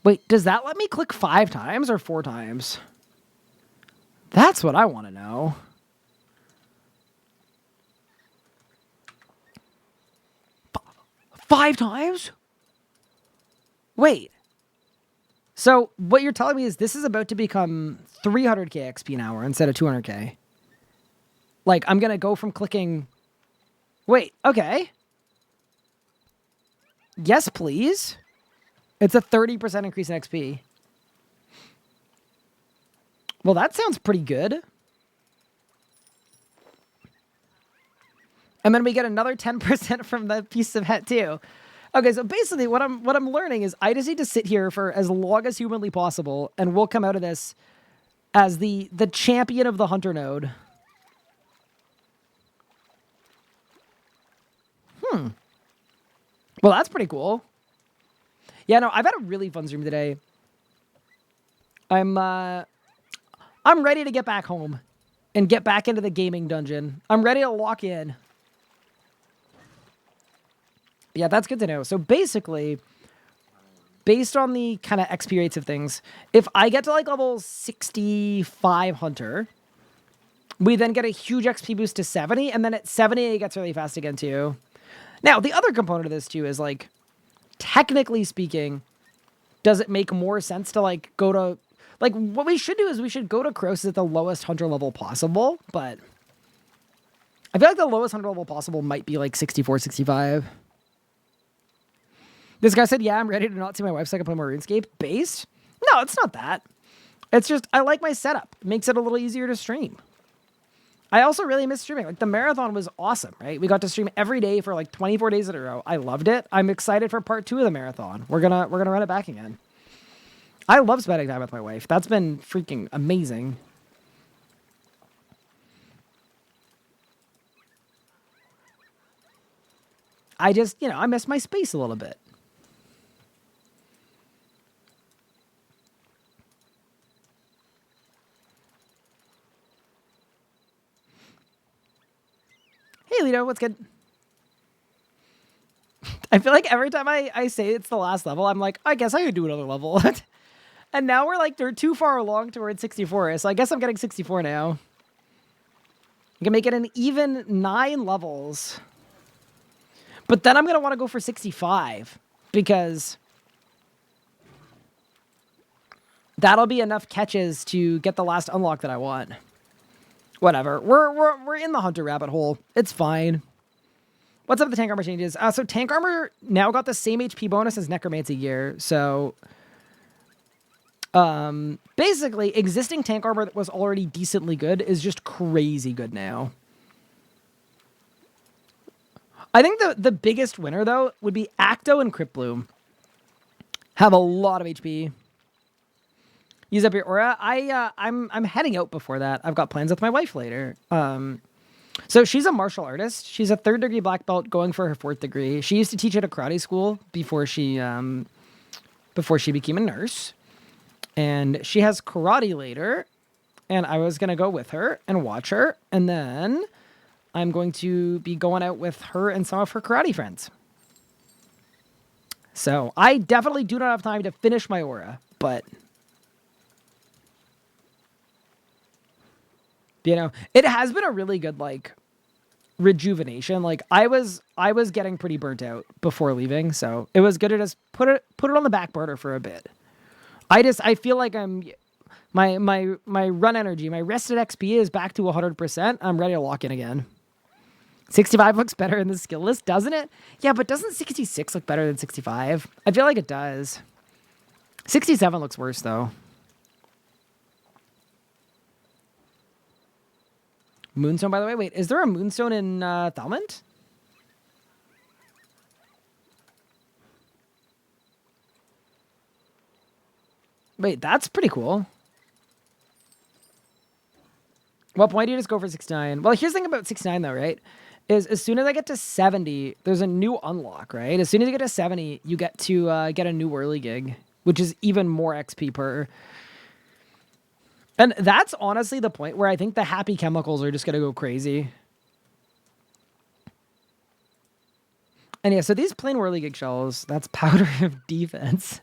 Wait, does that let me click 5 times or 4 times? That's what I want to know. Five times? Wait. So what you're telling me is this is about to become 300k XP an hour instead of 200k. Like, I'm going to go from clicking... Wait, okay. Yes, please. It's a 30% increase in XP. Well, that sounds pretty good. And then we get another 10% from the piece of het too. Okay, so basically what I'm learning is I just need to sit here for as long as humanly possible, and we'll come out of this as the champion of the hunter node. Well, that's pretty cool. Yeah, no, I've had a really fun stream today. I'm ready to get back home and get back into the gaming dungeon. I'm ready to lock in. Yeah, that's good to know. So basically, based on the kind of XP rates of things, if I get to like level 65 hunter, we then get a huge XP boost to 70, and then at 70 it gets really fast again too. Now, the other component of this too is like, technically speaking, does it make more sense to like go to, like what we should do is we should go to Crosis at the lowest hunter level possible, but I feel like the lowest hunter level possible might be like 64, 65. This guy said, yeah, I'm ready to not see my wife so I can play more RuneScape. Based? No, it's not that. It's just, I like my setup. It makes it a little easier to stream. I also really miss streaming. Like, the marathon was awesome, right? We got to stream every day for like 24 days in a row. I loved it. I'm excited for part 2 of the marathon. We're gonna run it back again. I love spending time with my wife. That's been freaking amazing. I just, you know, I miss my space a little bit. Hey, Lito, what's good? I feel like every time I say it's the last level, I'm like, I guess I could do another level. And now we're like, they're too far along towards 64, so I guess I'm getting 64 now. You can make it an even 9 levels. But then I'm going to want to go for 65, because that'll be enough catches to get the last unlock that I want. Whatever. We're in the hunter rabbit hole. It's fine. What's up with the tank armor changes? So tank armor now got the same HP bonus as necromancy gear. So basically, existing tank armor that was already decently good is just crazy good now. I think the biggest winner, though, would be Acto and Crypt Bloom. Have a lot of HP. Use up your aura. I'm heading out before that. I've got plans with my wife later. So she's a martial artist. She's a 3rd degree black belt going for her 4th degree. She used to teach at a karate school before she became a nurse. And she has karate later. And I was going to go with her and watch her. And then I'm going to be going out with her and some of her karate friends. So I definitely do not have time to finish my aura, but you know, it has been a really good, like, rejuvenation. Like, I was getting pretty burnt out before leaving, so it was good to just put it on the back burner for a bit. I feel like my run energy, my rested XP is back to 100%. I'm ready to lock in again. 65 looks better in the skill list, doesn't it? Yeah, but doesn't 66 look better than 65? I feel like it does. 67 looks worse, though. Moonstone, by the way. Wait, is there a moonstone in Thalmont? Wait, that's pretty cool. What point do you just go for 69? Well, here's the thing about 69, though, right? Is as soon as I get to 70, there's a new unlock, right? As soon as you get to 70, you get to get a new whirly gig, which is even more XP per. And that's honestly the point where I think the happy chemicals are just going to go crazy. And yeah, so these plain whirligig shells, that's powder of defense.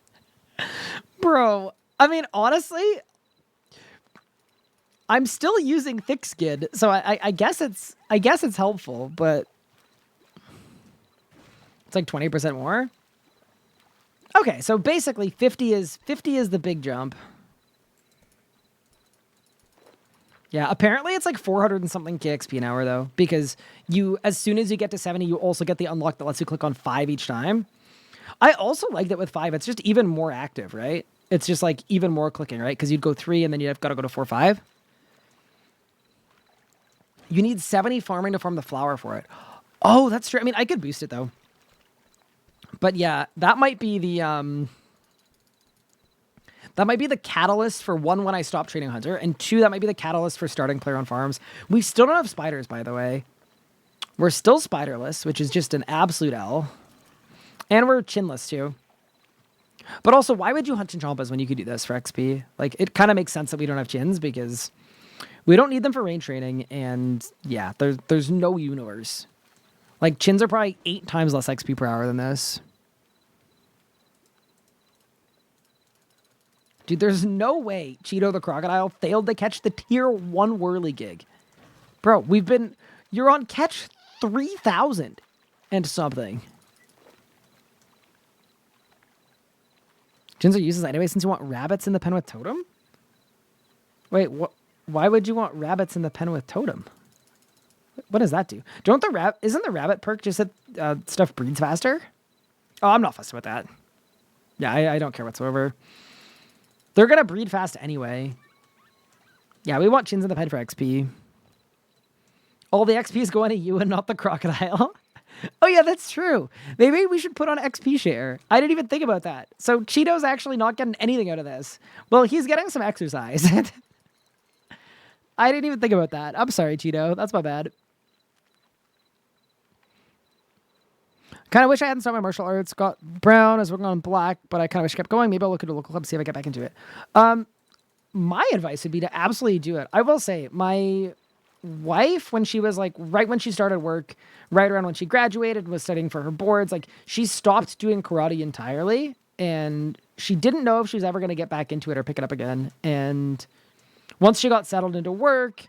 Bro, I mean, honestly, I'm still using thick skin, so I guess it's helpful, but it's like 20% more. Okay, so basically 50 is the big jump. Yeah, apparently it's like 400 and something KXP an hour though, because as soon as you get to 70, you also get the unlock that lets you click on 5 each time. I also like that with 5, it's just even more active, right? It's just like even more clicking, right? Because you'd go 3 and then you've got to go to 4, 5. You need 70 farming to farm the flower for it. Oh, that's true. I mean, I could boost it though. But yeah, that might be the catalyst for 1, when I stop trading hunter, and 2, that might be the catalyst for starting player on farms. We still don't have spiders, by the way. We're still spiderless, which is just an absolute L. And we're chinless too. But also, why would you hunt Chinchampas when you could do this for XP? Like, it kind of makes sense that we don't have chins because we don't need them for range training, and yeah, there's no universe. Like, chins are probably 8 times less XP per hour than this. Dude, there's no way Cheeto the Crocodile failed to catch the tier 1 whirligig. Bro, you're on catch 3,000 and something. Chins are useless anyway since you want rabbits in the pen with totem? Wait, what? Why would you want rabbits in the pen with totem? What does that do? Isn't the rabbit perk just that stuff breeds faster? Oh, I'm not fussed with that. Yeah, I don't care whatsoever. They're going to breed fast anyway. Yeah, we want chins in the pen for XP. All the XP is going to you and not the crocodile. Oh yeah, that's true. Maybe we should put on XP share. I didn't even think about that. So Cheeto's actually not getting anything out of this. Well, he's getting some exercise. I didn't even think about that. I'm sorry, Cheeto. That's my bad. Kind of wish I hadn't started my martial arts. Got brown. I was working on black, but I kind of wish I kept going. Maybe I'll look at a local club, see if I get back into it. My advice would be to absolutely do it. I will say, my wife, when she was like, right when she started work, right around when she graduated, was studying for her boards, like, she stopped doing karate entirely, and she didn't know if she was ever going to get back into it or pick it up again. And once she got settled into work,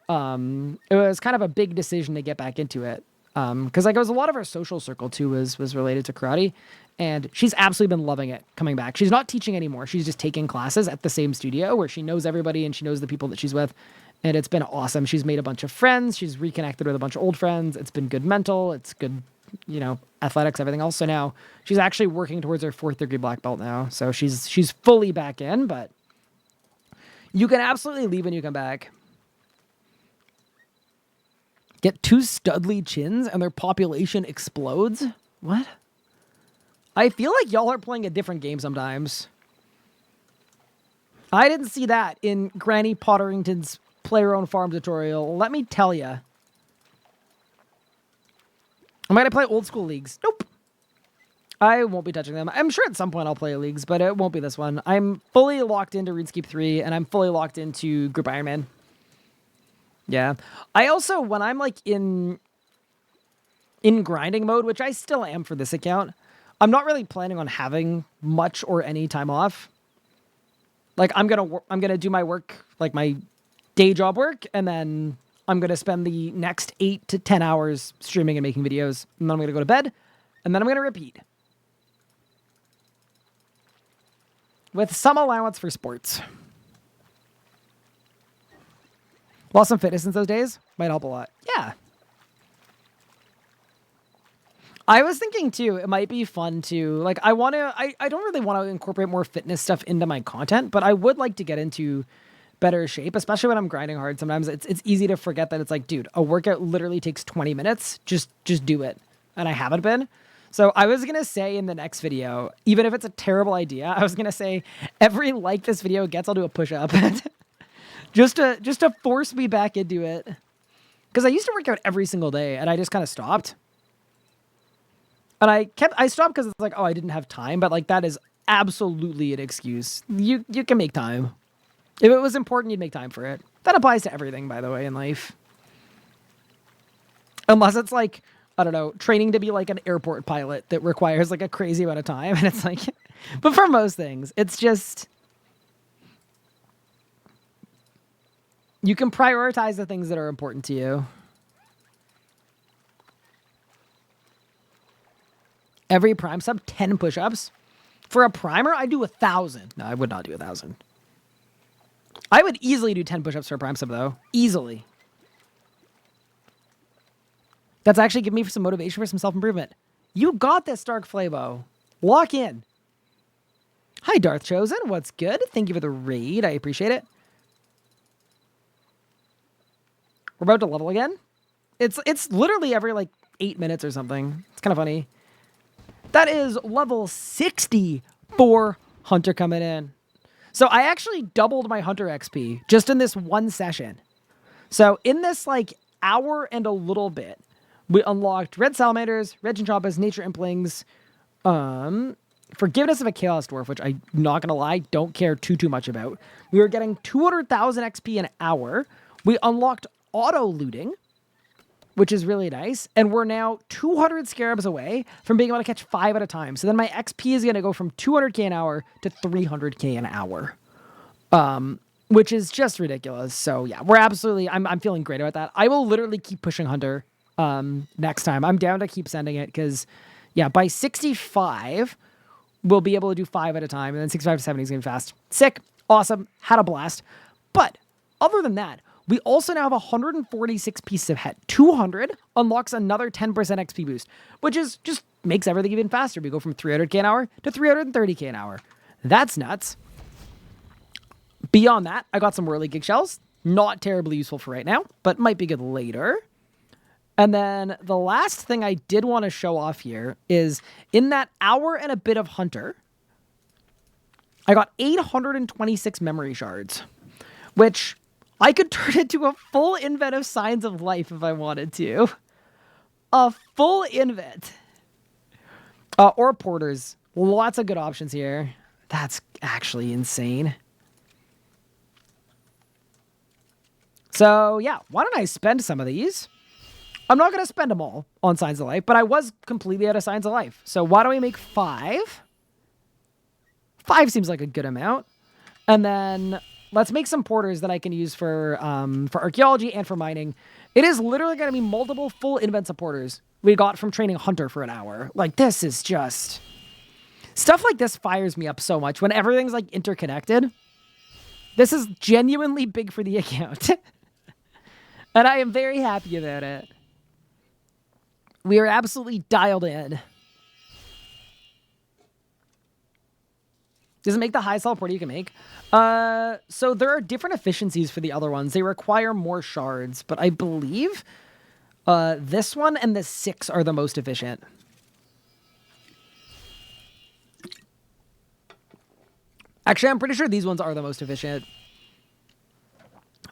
it was kind of a big decision to get back into it. Because like, it was a lot of her social circle too was related to karate, and she's absolutely been loving it coming back. She's not teaching anymore. She's just taking classes at the same studio where she knows everybody and she knows the people that she's with. And it's been awesome. She's made a bunch of friends. She's reconnected with a bunch of old friends. It's been good mental. It's good, athletics, everything else. So now she's actually working towards her 4th degree black belt now. So she's fully back in, but you can absolutely leave when you come back. Get 2 studly chins and their population explodes? What? I feel like y'all are playing a different game sometimes. I didn't see that in Granny Potterington's Play Your Own Farm tutorial. Let me tell ya. Am I going to play old school leagues? Nope. I won't be touching them. I'm sure at some point I'll play leagues, but it won't be this one. I'm fully locked into RuneScape 3, and I'm fully locked into Group Iron Man. Yeah. I also, when I'm like in grinding mode, which I still am for this account, I'm not really planning on having much or any time off. Like, I'm gonna do my work, like my day job work, and then I'm gonna spend the next 8 to 10 hours streaming and making videos, and then I'm gonna go to bed, and then I'm gonna repeat. With some allowance for sports. Lost some fitness since those days. Might help a lot. Yeah. I was thinking too, it might be fun to, like, I don't really want to incorporate more fitness stuff into my content, but I would like to get into better shape, especially when I'm grinding hard. Sometimes it's easy to forget that it's like, dude, a workout literally takes 20 minutes. Just do it. And I haven't been. So I was going to say in the next video, even if it's a terrible idea, I was going to say every like this video gets, I'll do a push-up. just to force me back into it. Because I used to work out every single day, and I just kind of stopped. And I stopped because it's like, oh, I didn't have time. But like, that is absolutely an excuse. You can make time. If it was important, you'd make time for it. That applies to everything, by the way, in life. Unless it's like I don't know, training to be like an airport pilot that requires like a crazy amount of time. And it's like, but for most things, it's just, you can prioritize the things that are important to you. Every prime sub, 10 push-ups. For a primer, I do 1,000. No, I would not do 1,000. I would easily do 10 push-ups for a prime sub, though. Easily. That's actually giving me some motivation for some self-improvement. You got this, Dark Flavo. Lock in. Hi, Darth Chosen. What's good? Thank you for the raid. I appreciate it. We're about to level again. It's literally every, like, 8 minutes or something. It's kind of funny. That is level 60 for Hunter coming in. So I actually doubled my Hunter XP just in this one session. So in this, like, hour and a little bit, we unlocked Red Salamanders, Red Chinchompas, Nature Implings, Forgiveness of a Chaos Dwarf, which I'm not going to lie, don't care too much about. We were getting 200,000 XP an hour. We unlocked auto-looting, which is really nice. And we're now 200 scarabs away from being able to catch 5 at a time. So then my XP is going to go from 200k an hour to 300k an hour, which is just ridiculous. So yeah, we're absolutely, I'm feeling great about that. I will literally keep pushing Hunter next time. I'm down to keep sending it because, yeah, by 65, we'll be able to do 5 at a time. And then 65 to 70 is going to be fast. Sick. Awesome. Had a blast. But other than that, we also now have 146 pieces of head. 200 unlocks another 10% XP boost, which is just makes everything even faster. We go from 300k an hour to 330k an hour. That's nuts. Beyond that, I got some whirly gig shells. Not terribly useful for right now, but might be good later. And then the last thing I did want to show off here is in that hour and a bit of Hunter, I got 826 memory shards, which I could turn into a full invent of Signs of Life if I wanted to. A full invent. Or porters. Lots of good options here. That's actually insane. So, yeah, why don't I spend some of these? I'm not going to spend them all on Signs of Life, but I was completely out of Signs of Life. So why don't we make 5? 5 seems like a good amount. And then let's make some porters that I can use for archaeology and for mining. It is literally going to be multiple full invent supporters we got from training Hunter for an hour. Like, this is just... Stuff like this fires me up so much when everything's, like, interconnected. This is genuinely big for the account. And I am very happy about it. We are absolutely dialed in. Does it make the highest level porter you can make? So there are different efficiencies for the other ones. They require more shards, but I believe this one and the 6 are the most efficient. Actually, I'm pretty sure these ones are the most efficient.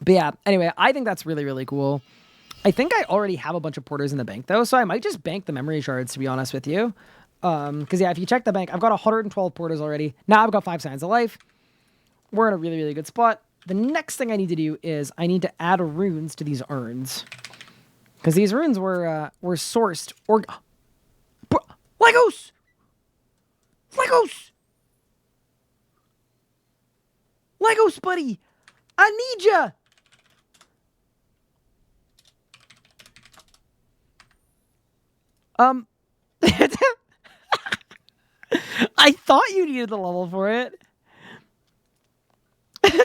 But yeah, anyway, I think that's really, really cool. I think I already have a bunch of porters in the bank, though, so I might just bank the memory shards, to be honest with you. Because, yeah, if you check the bank, I've got 112 porters already. Now I've got 5 Signs of Life. We're in a really, really good spot. The next thing I need to do is I need to add runes to these urns. Because these runes were sourced. Legos! Legos! Legos, buddy! I need ya! I thought you needed the level for it. Did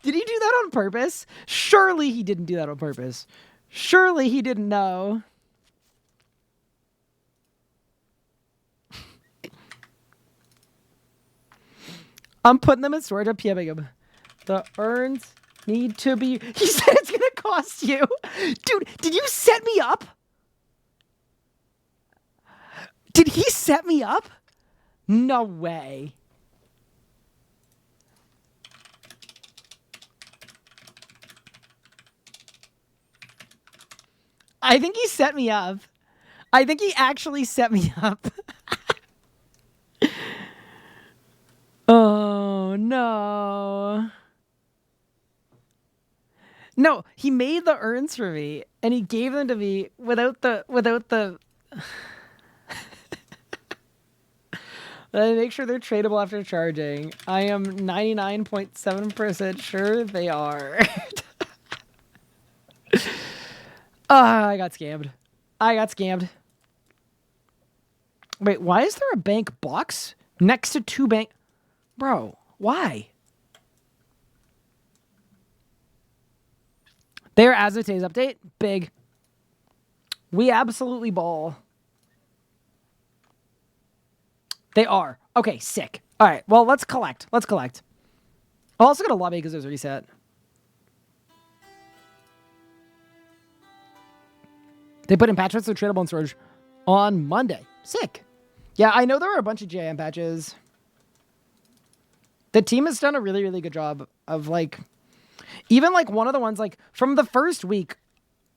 he do that on purpose? Surely he didn't do that on purpose. Surely he didn't know. I'm putting them in storage. I'm PMing him. The urns need to be... He said it's going to cost you. Dude, did you set me up? Did he set me up? No way. I think he set me up. I think he actually set me up. Oh, no. No, he made the urns for me, and he gave them to me without the. Let me make sure they're tradable after charging. I am 99.7% sure they are. I got scammed. Wait, why is there a bank box next to two bank? Bro, why? There as of today's update. Big. We absolutely ball. They are. Okay, sick. All right, well, let's collect. I'm also going to lobby because there's a reset. They put in patches that are tradable in storage on Monday. Sick. Yeah, I know there were a bunch of JM patches. The team has done a really, really good job of, like... Even, like, one of the ones, like, from the first week,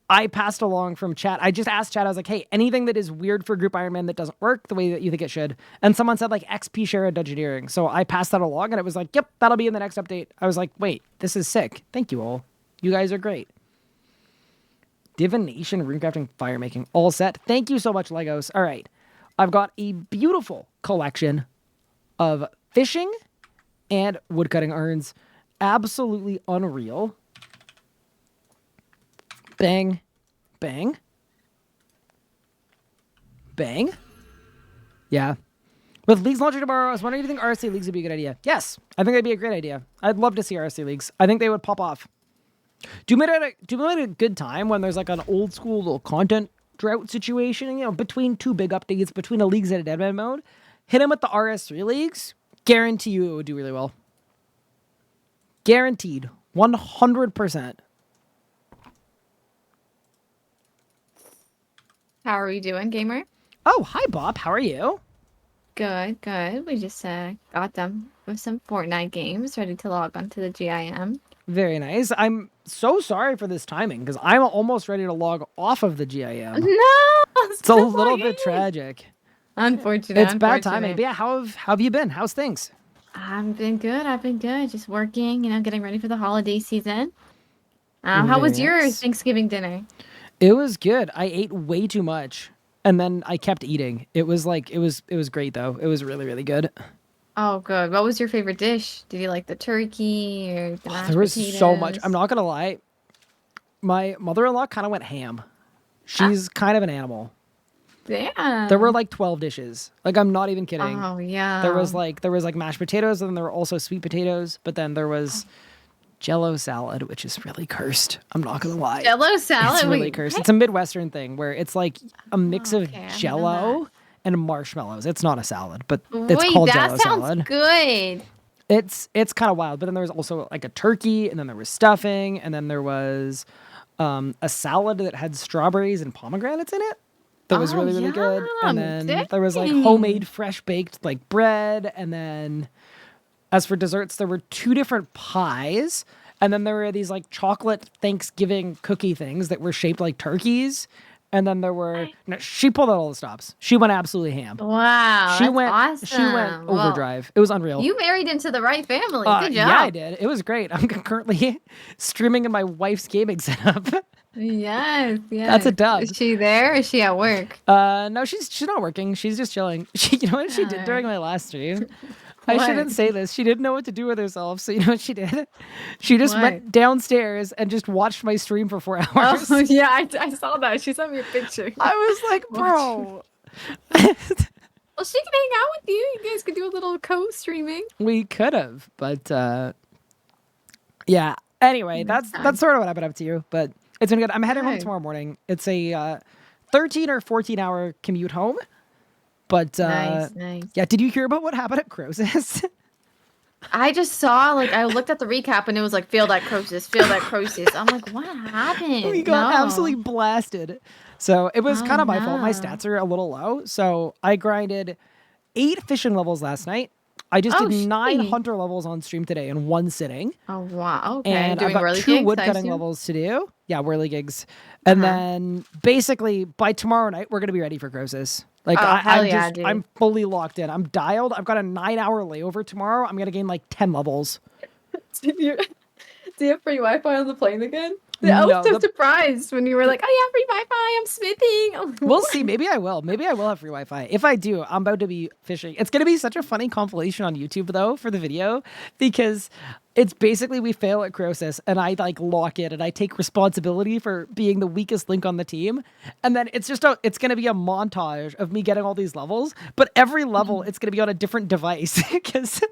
I passed along from chat. I just asked chat, I was like, hey, anything that is weird for Group Iron Man that doesn't work the way that you think it should. And someone said, like, XP share of Dungeoneering. So I passed that along, and it was like, yep, that'll be in the next update. I was like, wait, this is sick. Thank you all. You guys are great. Divination, runecrafting, firemaking, all set. Thank you so much, Legos. All right. I've got a beautiful collection of fishing and woodcutting urns. Absolutely unreal. Bang. Bang. Bang. Yeah. With leagues launching tomorrow, I was wondering if you think RSC leagues would be a good idea. Yes, I think that'd be a great idea. I'd love to see RSC leagues. I think they would pop off. Do we at a good time when there's like an old school little content drought situation, you know, between two big updates, between a leagues at a deadman mode? Hit them with the RS3 leagues. Guarantee you it would do really well. Guaranteed. 100%. How are we doing, gamer? Oh, hi, Bob. How are you? Good, good. We just got done with some Fortnite games, ready to log on to the GIM. Very nice. I'm so sorry for this timing because I'm almost ready to log off of the GIM. No! It's a little bit tragic. Unfortunate. It's bad timing. But yeah, how have you been? How's things? I've been good. Just working, getting ready for the holiday season. How was your Thanksgiving dinner? It was good. I ate way too much, and then I kept eating. It was great though. It was really, really good. Oh, good. What was your favorite dish? Did you like the turkey or the mashed There was potatoes? so much. I'm not gonna lie. My mother-in-law kind of went ham. She's kind of an animal. Damn. There were like 12 dishes. Like, I'm not even kidding. Oh, yeah. There was like mashed potatoes, and then there were also sweet potatoes, but then there was Jello salad, which is really cursed. I'm not gonna lie. Jello salad? It's really Wait, cursed. what? It's a Midwestern thing where it's like a mix of Okay, I didn't know Jello and marshmallows. It's not a salad, but it's Wait, called that Jello sounds salad. good. It's kind of wild. But then there was also like a turkey, and then there was stuffing, and then there was a salad that had strawberries and pomegranates in it. That was really, really good. And then there was like homemade fresh baked like bread. And then as for desserts, there were 2 different pies. And then there were these like chocolate Thanksgiving cookie things that were shaped like turkeys. And then there were, no, she pulled out all the stops. She went absolutely ham. Wow, She that's went awesome. overdrive. It was unreal. You married into the right family. Good job. Yeah, I did. It was great. I'm currently streaming in my wife's gaming setup. Yes. That's a dub. Is she there? Or is she at work? No, she's not working. She's just chilling. You know what she did during my last stream? I shouldn't say this. She didn't know what to do with herself. So you know what she did? She just went downstairs and just watched my stream for 4 hours. Oh, yeah, I saw that. She sent me a picture. I was like, bro. Well, she can hang out with you. You guys could do a little co-streaming. We could have, but yeah. Anyway, that's sort of what I've been up to. But it's been good. I'm heading home tomorrow morning. It's a 13 or 14 hour commute home. But nice. Yeah, did you hear about what happened at Crosis? I just saw, I looked at the recap and it was like, failed at Crosis. I'm like, what happened? We got absolutely blasted. So it was kind of my fault. My stats are a little low. So I grinded 8 fishing levels last night. I just did 9 hunter levels on stream today in one sitting. Oh, wow. Okay. And I've got 2 woodcutting levels to do. Yeah, whirly gigs. And then basically by tomorrow night, we're going to be ready for Crosis. Like, I'm fully locked in. I'm dialed. I've got a 9-hour layover tomorrow. I'm going to gain like 10 levels. Do you have free Wi-Fi on the plane again? I was No, so surprised when you were like, "Oh yeah, free Wi-Fi. I'm smithing." I'm like, we'll "What?" see. Maybe I will. Maybe I will have free Wi-Fi. If I do, I'm about to be fishing. It's gonna be such a funny compilation on YouTube though for the video because it's basically we fail at Crosis and I like lock in and I take responsibility for being the weakest link on the team. And then it's gonna be a montage of me getting all these levels, but every level it's gonna be on a different device because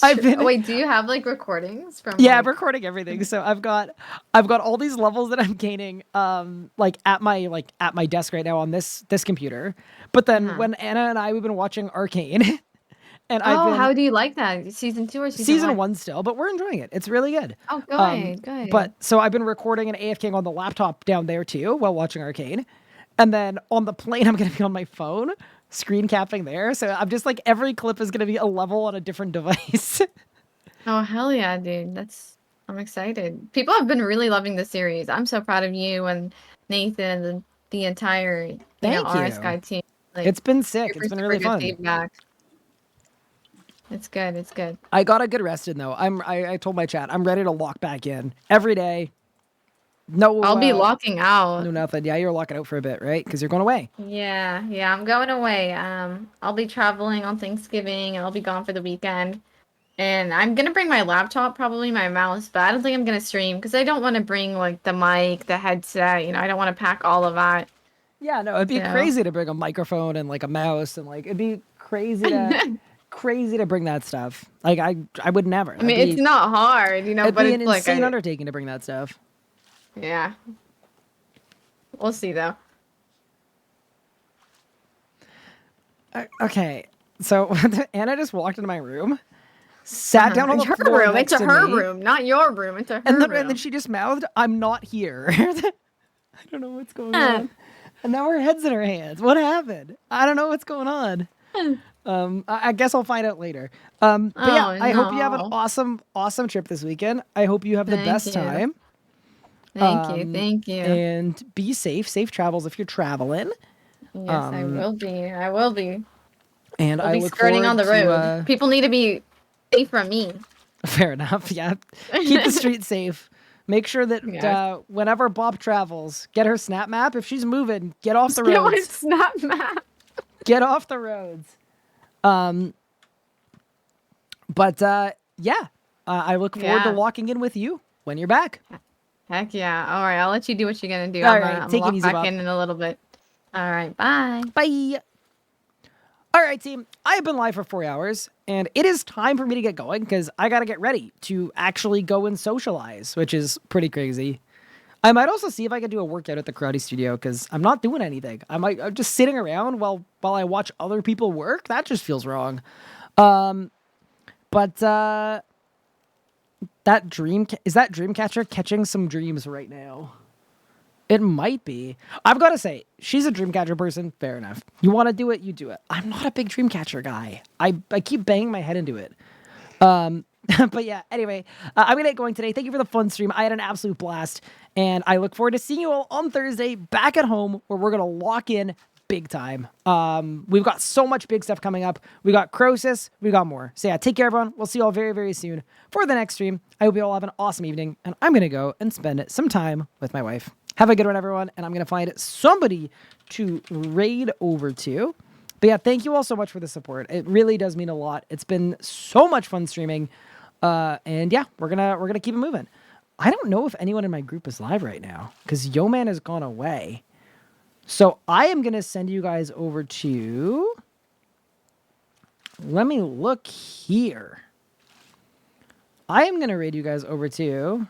I've been Wait, do you have like recordings from? yeah, like... I'm recording everything. So I've got all these levels that I'm gaining like at my desk right now on this computer. But then when Anna and we've been watching Arcane and how do you like that? Season 2 or season 1 still, but we're enjoying it. It's really good. Oh, good. But so I've been recording an AFK on the laptop down there too while watching Arcane. And then on the plane I'm going to be on my phone screen capping there. So I'm just like every clip is going to be a level on a different device. Oh, hell yeah, dude. I'm excited. People have been really loving the series. I'm so proud of you and Nathan and the entire Thank you. RSky team. Like, It's been sick. It's been really good fun. feedback. It's good. I got a good rest in though. I told my chat I'm ready to lock back in every day. No, I'll be locking out. No, nothing. Yeah, you're locking out for a bit, right? Because you're going away. Yeah, I'm going away. I'll be traveling on Thanksgiving and I'll be gone for the weekend. And I'm gonna bring my laptop, probably my mouse, but I don't think I'm gonna stream because I don't want to bring like the mic, the headset. I don't want to pack all of that. Yeah, no, it'd be crazy to bring a microphone and like a mouse and like it'd be crazy to bring that stuff. Like I would never. I mean, it's not hard, it'd but be it's an like insane undertaking to bring that stuff. Yeah. We'll see though. Okay, so Anna just walked into my room. Sat down on the her floor room. next It's to her me, room, not your room. It's her and room. then she just mouthed, "I'm not here." I don't know what's going on. And now her head's in her hands. What happened? I don't know what's going on. I guess I'll find out later. But yeah, I hope you have an awesome trip this weekend. I hope you have the best time. Thank you. And be safe. Safe travels if you're traveling. Yes, I will be. And I'll I be look skirting on the road. to, People need to be safe from me. Fair enough. Yeah. Keep the streets safe. Make sure that whenever Bob travels, get her snap map. If she's moving, get off the roads. Get snap map. Get off the roads. I look forward to locking in with you when you're back. Heck yeah. All right, I'll let you do what you're going to do. All I'm right, take it it easy, back Bob. in a little bit. All right, bye. Bye. All right, team. I have been live for 4 hours, and it is time for me to get going because I got to get ready to actually go and socialize, which is pretty crazy. I might also see if I can do a workout at the karate studio because I'm not doing anything. I'm just sitting around while I watch other people work. That just feels wrong. That Dreamcatcher catching some dreams right now? It might be. I've got to say, she's a Dreamcatcher person. Fair enough. You want to do it, you do it. I'm not a big Dreamcatcher guy. I keep banging my head into it. But yeah, anyway, I'm going to get going today. Thank you for the fun stream. I had an absolute blast. And I look forward to seeing you all on Thursday back at home where we're going to lock in big time. We've got so much big stuff coming up. We got Crosis. We got more. So yeah, take care, everyone. We'll see you all very, very soon for the next stream. I hope you all have an awesome evening. And I'm going to go and spend some time with my wife. Have a good one, everyone. And I'm going to find somebody to raid over to. But yeah, thank you all so much for the support. It really does mean a lot. It's been so much fun streaming. And yeah, we're gonna keep it moving. I don't know if anyone in my group is live right now because Yoman has gone away. So I am gonna send you guys over to. Let me look here. I am gonna raid you guys over to.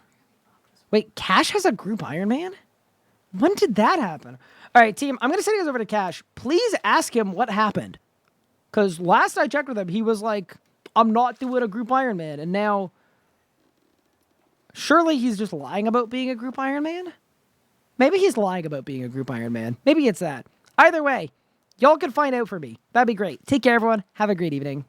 Wait, Cash has a group Iron Man? When did that happen? All right, team, I'm gonna send you guys over to Cash. Please ask him what happened. Because last I checked with him, he was like, I'm not doing a group Iron Man. And now, surely he's just lying about being a group Iron Man? Maybe he's lying about being a group Iron Man. Maybe it's that. Either way, y'all can find out for me. That'd be great. Take care, everyone. Have a great evening.